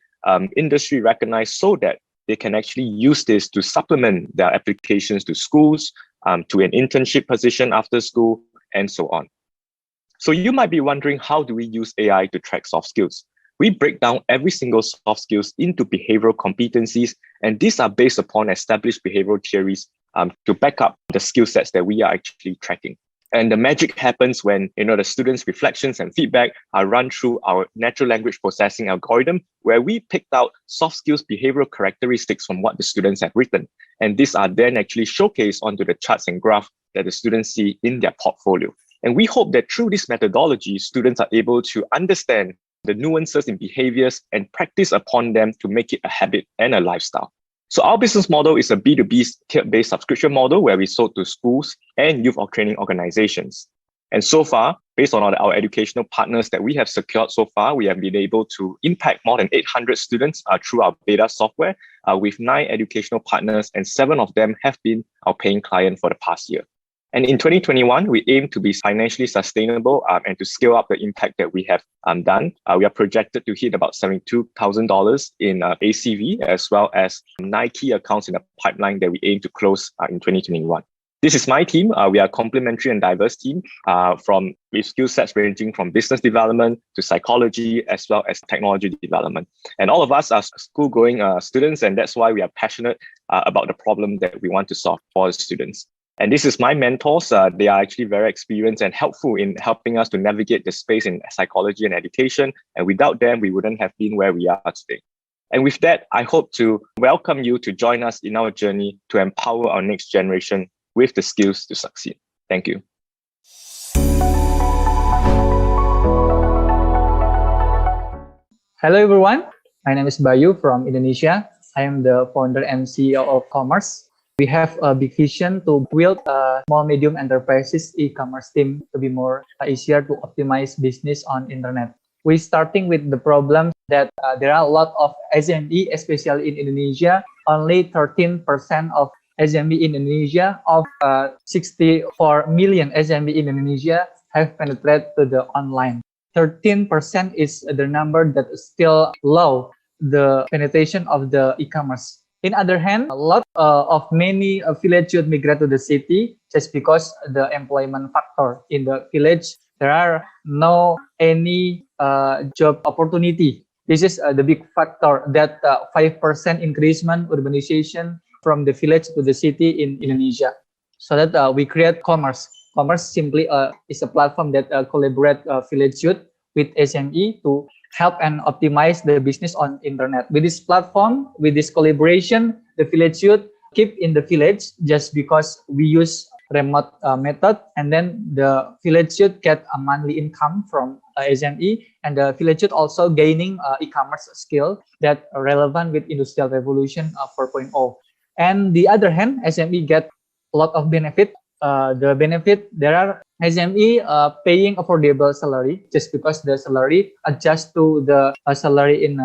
industry recognized so that they can actually use this to supplement their applications to schools, to an internship position after school, and so on. So you might be wondering, how do we use AI to track soft skills? We break down every single soft skills into behavioral competencies, and these are based upon established behavioral theories to back up the skill sets that we are actually tracking. And the magic happens when the students' reflections and feedback are run through our natural language processing algorithm, where we picked out soft skills behavioral characteristics from what the students have written. And these are then actually showcased onto the charts and graphs that the students see in their portfolio. And we hope that through this methodology, students are able to understand the nuances in behaviors and practice upon them to make it a habit and a lifestyle. So our business model is a B2B tiered-based subscription model where we sold to schools and youth or training organizations. And so far, based on our educational partners that we have secured so far, we have been able to impact more than 800 students through our beta software with 9 educational partners, and 7 of them have been our paying client for the past year. And in 2021, we aim to be financially sustainable and to scale up the impact that we have done. We are projected to hit about $72,000 in ACV, as well as 9 key accounts in the pipeline that we aim to close in 2021. This is my team. We are a complementary and diverse team with skill sets ranging from business development to psychology, as well as technology development. And all of us are school-going students, and that's why we are passionate about the problem that we want to solve for the students. And this is my mentors. They are actually very experienced and helpful in helping us to navigate the space in psychology and education. And without them, we wouldn't have been where we are today. And with that, I hope to welcome you to join us in our journey to empower our next generation with the skills to succeed. Thank you. Hello everyone, my name is Bayu from Indonesia. I am the founder and CEO of Commerce. We have a big vision to build a small medium enterprises e-commerce team to be more easier to optimize business on internet. We're starting with the problem that there are a lot of SME, especially in Indonesia. Only 13% of SME in Indonesia of 64 million SME in Indonesia have penetrated to the online. 13% is the number that is still low, the penetration of the e-commerce. In other hand, a lot of many village youth migrate to the city just because the employment factor. In the village, there are no any job opportunity. This is the big factor that 5% increasement urbanization from the village to the city in Indonesia. So that we create Commerce. Commerce simply is a platform that collaborate village youth with SME to help and optimize the business on internet. With this platform, with this collaboration, the village youth keep in the village just because we use remote method, and then the village youth get a monthly income from SME, and the village youth also gaining e-commerce skill that are relevant with Industrial Revolution 4.0. And the other hand, SME get a lot of benefit. The benefit, there are SME paying affordable salary just because the salary adjusts to the salary in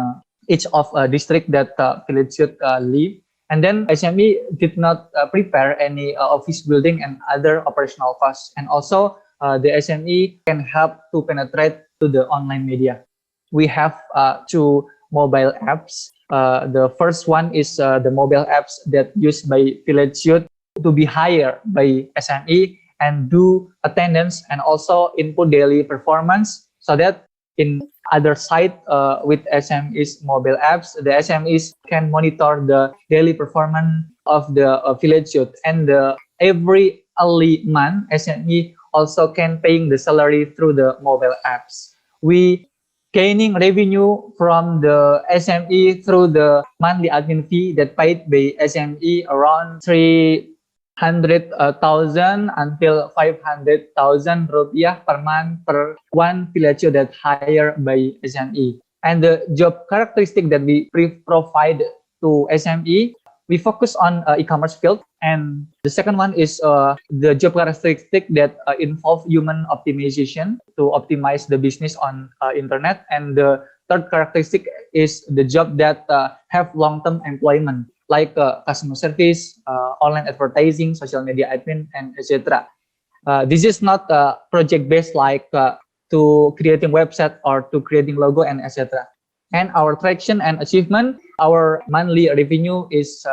each of district that village youth live. And then SME did not prepare any office building and other operational costs. And also the SME can help to penetrate to the online media. We have 2 mobile apps. The first one is the mobile apps that used by village youth to be hired by SME and do attendance and also input daily performance, so that in other side with SME's mobile apps, the SMEs can monitor the daily performance of the village youth, and every early month SME also can paying the salary through the mobile apps. We gaining revenue from the SME through the monthly admin fee that paid by SME around 300,000 until 500,000 rupiah per month per one village youth that hired by SME. And the job characteristic that we provide to SME, we focus on e-commerce field. And the second one is the job characteristic that involve human optimization to optimize the business on internet. And the third characteristic is the job that have long-term employment, like customer service, online advertising, social media admin, and etc. This is not project-based like to creating website or to creating logo and etc. And our traction and achievement, our monthly revenue is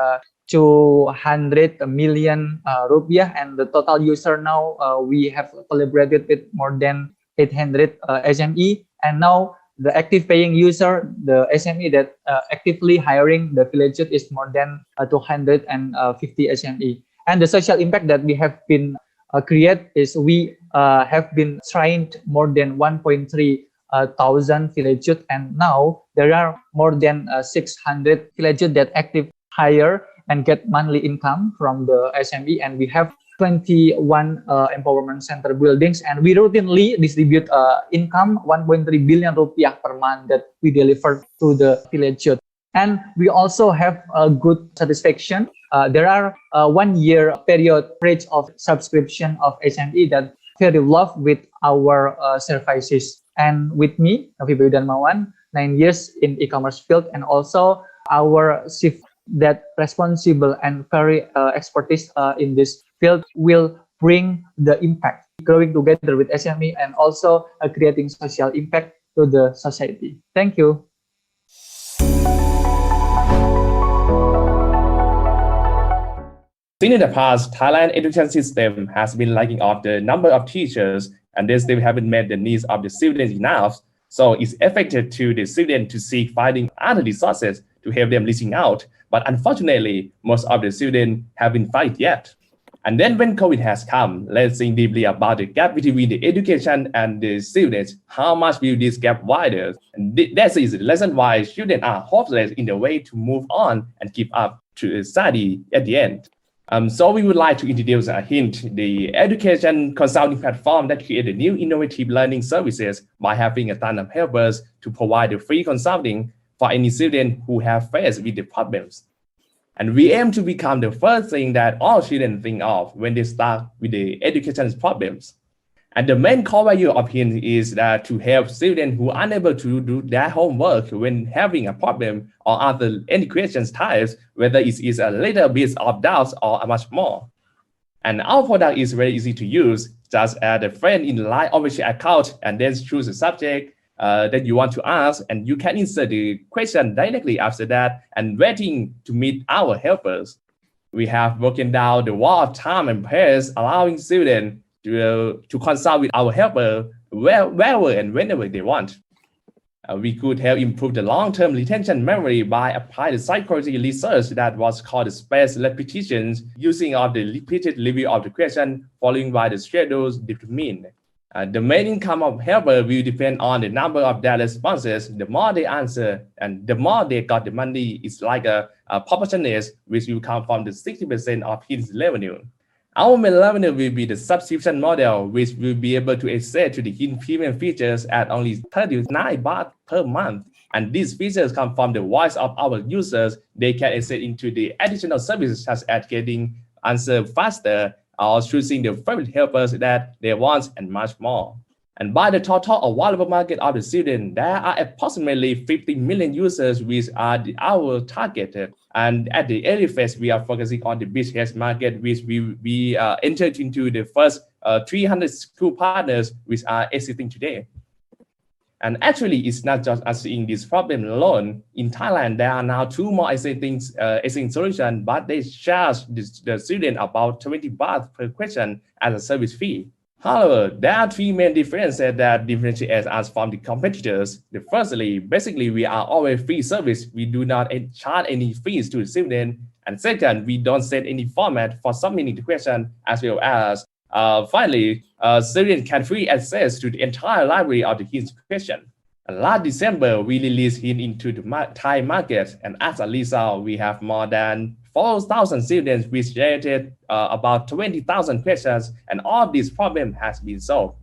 200 million rupiah, and the total user now we have collaborated with more than 800 SME, and now the active paying user, the SME that actively hiring the village youth is more than 250 SME. And the social impact that we have been create is we have been trained more than 1.3 thousand village youth, and now there are more than 600 village youth that active hire and get monthly income from the SME, and we have 21 empowerment center buildings, and we routinely distribute income 1.3 billion rupiah per month that we deliver to the village youth. And we also have a good satisfaction. There are 1 year period rate of subscription of SME that very love with our services. And with me, Novi Bayu Darmawan, 9 years in e-commerce field, and also our shift that responsible and very expertise in this field will bring the impact, growing together with SME and also creating social impact to the society. Thank you. In the past, Thailand education system has been lacking of the number of teachers, and they still haven't met the needs of the students enough. So it's affected to the students to seek finding other resources to help them reaching out. But unfortunately, most of the students haven't found yet. And then when COVID has come, let's think deeply about the gap between the education and the students. How much will this gap wider? And that is the reason why students are hopeless in the way to move on and keep up to study at the end. So we would like to introduce a hint, the education consulting platform that created new innovative learning services by having a ton of helpers to provide the free consulting for any student who have faced with the problems. And we aim to become the first thing that all students think of when they start with the education problems. And the main core value of HINT is that to help students who are unable to do their homework when having a problem or other any questions types, whether it is a little bit of doubts or much more. And our product is very easy to use. Just add a friend in the Line Official account and then choose a subject that you want to ask, and you can insert the question directly after that and waiting to meet our helpers. We have broken down the wall of time and pairs, allowing students to consult with our helper wherever and whenever they want. We could help improve the long-term retention memory by applying the psychology research that was called the spaced repetitions, using of the repeated review of the question following by the schedules determined. The main income of helper will depend on the number of their responses. The more they answer and the more they got the money, is like a proportionate, which will come from the 60% of his revenue. Our main revenue will be the subscription model, which will be able to access to the hidden premium features at only 39 baht per month. And these features come from the voice of our users. They can access into the additional services such as getting answer faster, or choosing the favorite helpers that they want, and much more. And by the total available market of the student, there are approximately 50 million users which are our target. And at the early phase, we are focusing on the business market, which we entered into the first 300 school partners which are existing today. And actually, it's not just us seeing this problem alone. In Thailand, there are now 2 more existing solutions, but they charge the student about 20 baht per question as a service fee. However, there are 3 main differences that differentiate us from the competitors. Firstly, basically, we are always free service. We do not charge any fees to the student. And second, we don't set any format for submitting the question, as well as finally, students can free access to the entire library of the HINT question. And last December, we released HINT into the Thai market, and as a result, we have more than 4,000 students which generated about 20,000 questions, and all this problem has been solved.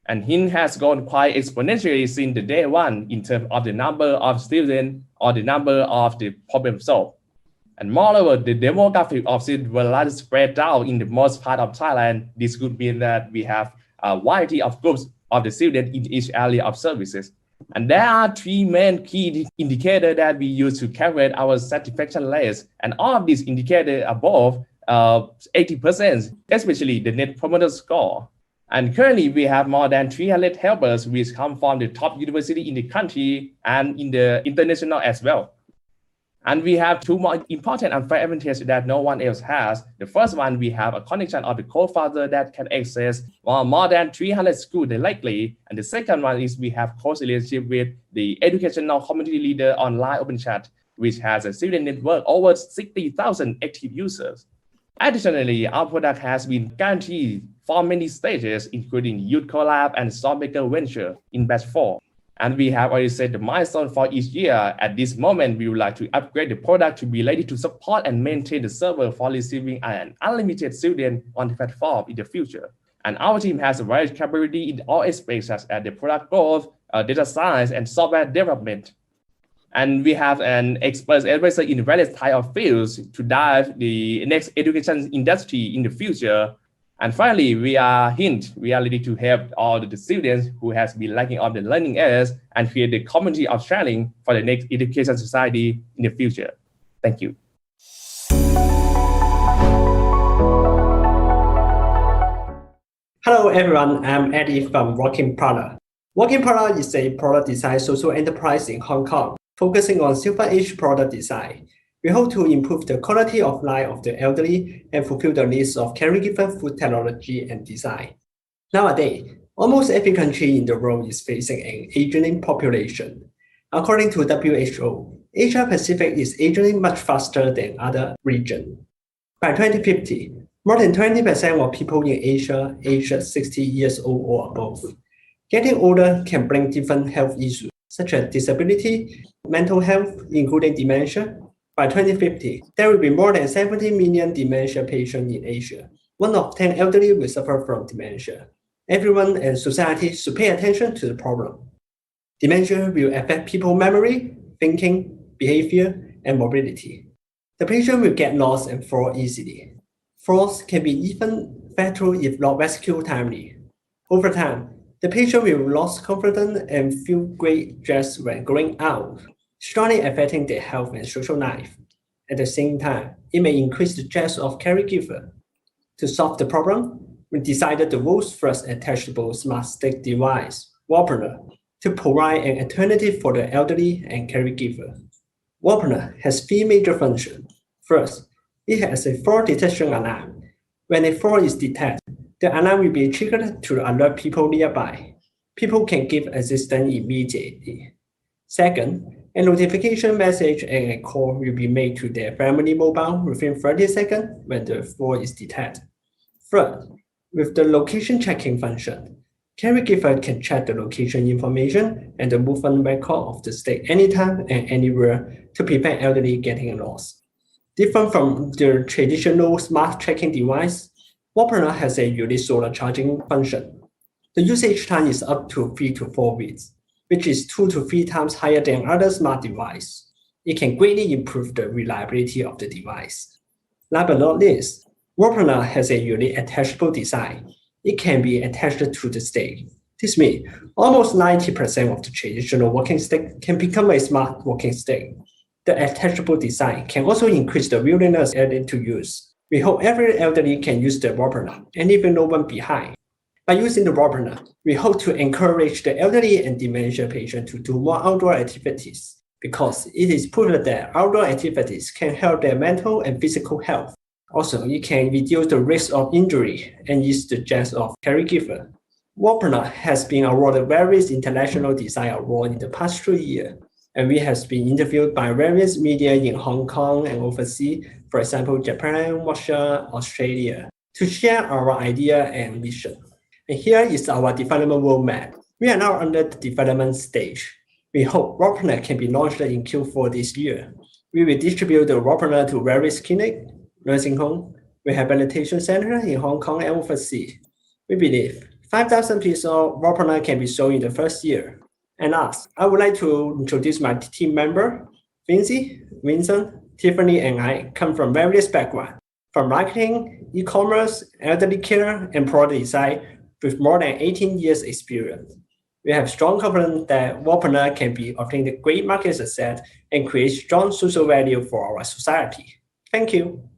And HINT has gone quite exponentially since the day one in terms of the number of students or the number of the problem solved. And moreover, the demographic of students were largely spread out in the most part of Thailand. This could mean that we have a variety of groups of the students in each area of services. And there are 3 main key indicators that we use to calculate our satisfaction rates. And all of these indicators above 80%, especially the Net Promoter Score. And currently, we have more than 300 helpers which come from the top university in the country and in the international as well. And we have 2 more important and fair advantages that no one else has. The first one, we have a connection of the co-founder that can access more than 300 schools directly. And the second one is we have close relationship with the educational community leader online Open Chat, which has a student network over 60,000 active users. Additionally, our product has been guaranteed for many stages, including Youth Collab and Stormmaker Venture in batch 4. And we have already set the milestone for each year. At this moment, we would like to upgrade the product to be ready to support and maintain the server for receiving an unlimited student on the platform in the future. And our team has a varied capability in all aspects such as the product growth, data science, and software development. And we have an expert advisor in various types of fields to drive the next education industry in the future. And finally, we are HINT. We are ready to help all the students who has been lacking of the learning areas and create the community of sharing for the next education society in the future. Thank you. Hello everyone, I'm Eddie from Working Product. Working Product is a product design social enterprise in Hong Kong, focusing on silver age product design. We hope to improve the quality of life of the elderly and fulfill the needs of caregiver food technology and design. Nowadays, almost every country in the world is facing an aging population. According to WHO, Asia Pacific is aging much faster than other regions. By 2050, More than 20% of people in Asia aged 60 years old or above. Getting older can bring different health issues, such as disability, mental health, including dementia. By 2050, there will be more than 70 million dementia patients in Asia. 1 of 10 elderly will suffer from dementia. Everyone and society should pay attention to the problem. Dementia will affect people's memory, thinking, behavior, and mobility. The patient will get lost and fall easily. Falls can be even fatal if not rescued timely. Over time, the patient will lose confidence and feel great stress when going out, strongly affecting their health and social life. At the same time, it may increase the stress of caregiver. To solve the problem, we decided the world's first attachable smart stick device, Warpener, to provide an alternative for the elderly and caregiver. Warpener has 3 major functions. First, it has a fall detection alarm. When a fall is detected, the alarm will be triggered to alert people nearby. People can give assistance immediately. Second, a notification message and a call will be made to their family mobile within 30 seconds when the fall is detected. Third, with the location checking function, caregiver can check the location information and the movement record of the stick anytime and anywhere to prevent elderly getting lost. Different from the traditional smart tracking device, Warpener has a unique solar charging function. The usage time is up to 3 to 4 weeks, which is 2 to 3 times higher than other smart devices. It can greatly improve the reliability of the device. Last but not least, Warpener has a unique attachable design. It can be attached to the stick. This means almost 90% of the traditional walking stick can become a smart walking stick. The attachable design can also increase the willingness elderly to use. We hope every elderly can use the Warpener and leave no one behind. By using the Warpener, we hope to encourage the elderly and dementia patients to do more outdoor activities because it is proven that outdoor activities can help their mental and physical health. Also, it can reduce the risk of injury and ease the stress of caregiver. Warpener has been awarded various international design awards in the past 3 years, and we have been interviewed by various media in Hong Kong and overseas, for example, Japan, Russia, Australia, to share our idea and vision. And here is our development roadmap. We are now under the development stage. We hope Warpener can be launched in Q4 this year. We will distribute the Warpener to various clinics, nursing home, rehabilitation center in Hong Kong and overseas. We believe 5,000 pieces of Warpener can be sold in the first year. And last, I would like to introduce my team member, Vinci, Vincent, Tiffany, and I come from various backgrounds, from marketing, e-commerce, elderly care, and product design with more than 18 years experience. We have strong confidence that Warpener can be obtained a great market success and create strong social value for our society. Thank you.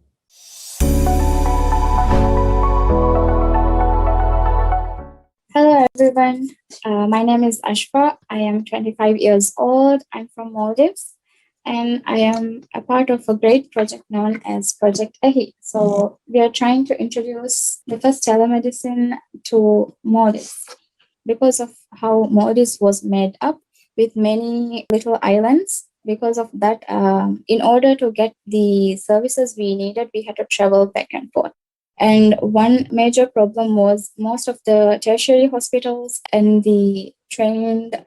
Hello everyone, my name is Ashfa. I am 25 years old. I'm from Maldives and I am a part of a great project known as Project AHI. So we are trying to introduce the first telemedicine to Maldives because of how Maldives was made up with many little islands. Because of that, in order to get the services we needed, we had to travel back and forth. And one major problem was most of the tertiary hospitals and the trained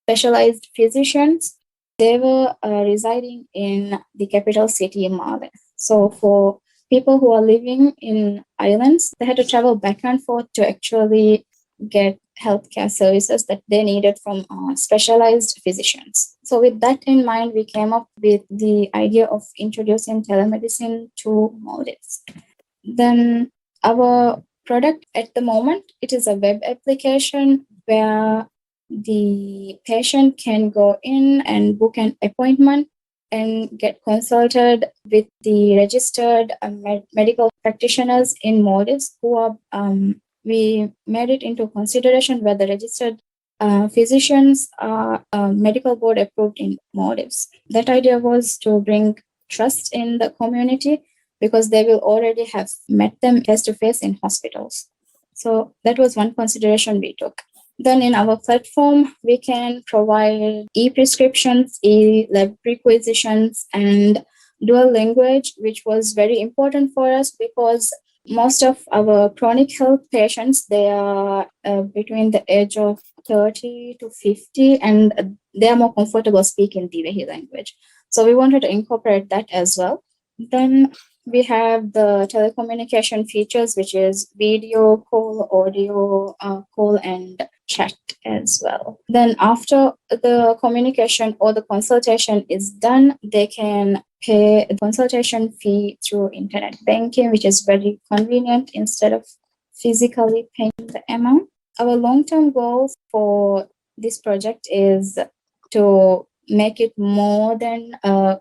specialized physicians, they were residing in the capital city, Malé. So for people who are living in islands, they had to travel back and forth to actually get healthcare services that they needed from specialized physicians. So with that in mind, we came up with the idea of introducing telemedicine to Maldives. Then our product at the moment, it is a web application where the patient can go in and book an appointment and get consulted with the registered medical practitioners in Maldives who are, we made it into consideration where the registered physicians are medical board approved in Maldives. That idea was to bring trust in the community because they will already have met them face-to-face in hospitals. So that was one consideration we took. Then in our platform, we can provide e-prescriptions, e-lab requisitions, and dual language, which was very important for us because Most of our chronic health patients, they are between the age of 30 to 50, and they are more comfortable speaking Divehi language. So we wanted to incorporate that as well. Then we have the telecommunication features, which is video call, audio call, and chat as well. Then after the communication or the consultation is done, they can pay a consultation fee through internet banking, which is very convenient instead of physically paying the amount. Our long-term goal for this project is to make it more than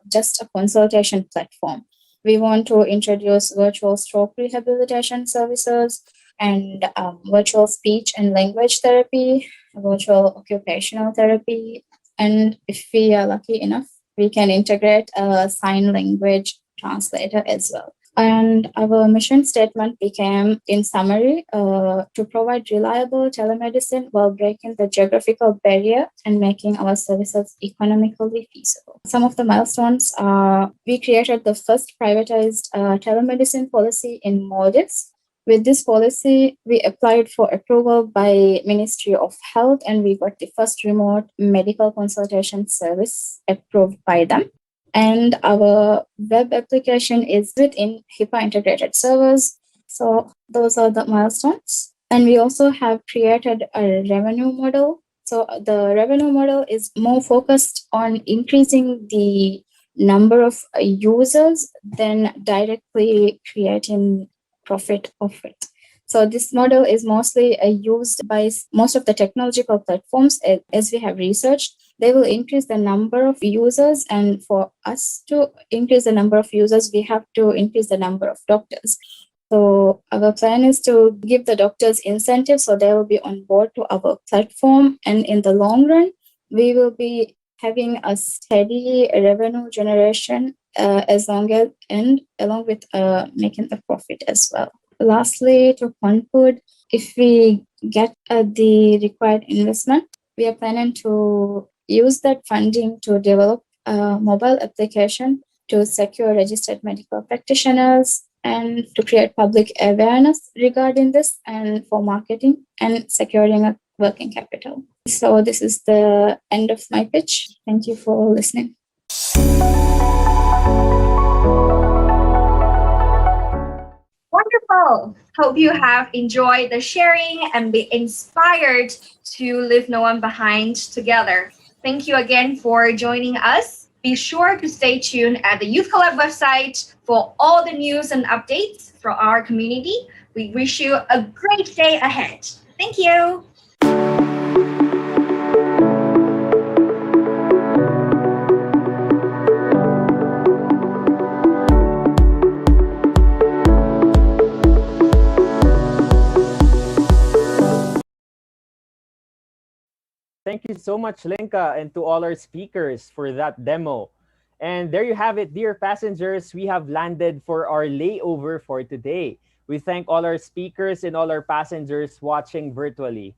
just a consultation platform. We want to introduce virtual stroke rehabilitation services and virtual speech and language therapy, virtual occupational therapy, and if we are lucky enough, we can integrate a sign language translator as well. And our mission statement became, in summary, to provide reliable telemedicine while breaking the geographical barrier and making our services economically feasible. Some of the milestones are, we created the first privatized telemedicine policy in Maldives. With this policy, we applied for approval by Ministry of Health, and we got the first remote medical consultation service approved by them. And our web application is within HIPAA integrated servers. So those are the milestones. And we also have created a revenue model. So the revenue model is more focused on increasing the number of users than directly creating profit of it. So this model is mostly used by most of the technological platforms. As we have researched, they will increase the number of users, and for us to increase the number of users, we have to increase the number of doctors. So our plan is to give the doctors incentives so they will be on board to our platform, and in the long run, we will be having a steady revenue generation along with making the profit as well. Lastly, to conclude, if we get the required investment, we are planning to use that funding to develop a mobile application to secure registered medical practitioners and to create public awareness regarding this, and for marketing and securing a working capital. So this is the end of my pitch. Thank you for listening. Wonderful. Hope you have enjoyed the sharing and be inspired to leave no one behind together. Thank you again for joining us. Be sure to stay tuned at the Youth Collab website for all the news and updates from our community. We wish you a great day ahead. Thank you. Thank you so much, Lenka, and to all our speakers for that demo. And there you have it, dear passengers. We have landed for our layover for today. We thank all our speakers and all our passengers watching virtually.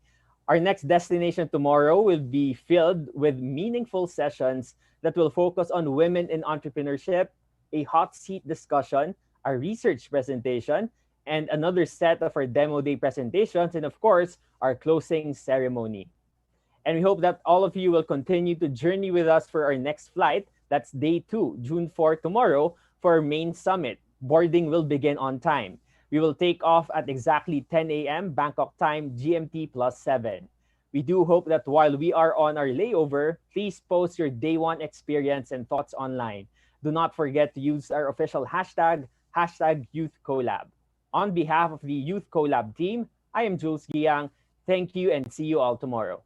Our next destination tomorrow will be filled with meaningful sessions that will focus on women in entrepreneurship, a hot seat discussion, a research presentation, and another set of our demo day presentations, and of course, our closing ceremony. And we hope that all of you will continue to journey with us for our next flight. That's day 2, June 4, tomorrow, for our main summit. Boarding will begin on time. We will take off at exactly 10 a.m. Bangkok time, GMT +7. We do hope that while we are on our layover, please post your day 1 experience and thoughts online. Do not forget to use our official hashtag #YouthCollab. On behalf of the Youth Collab team, I am Jules Giang. Thank you and see you all tomorrow.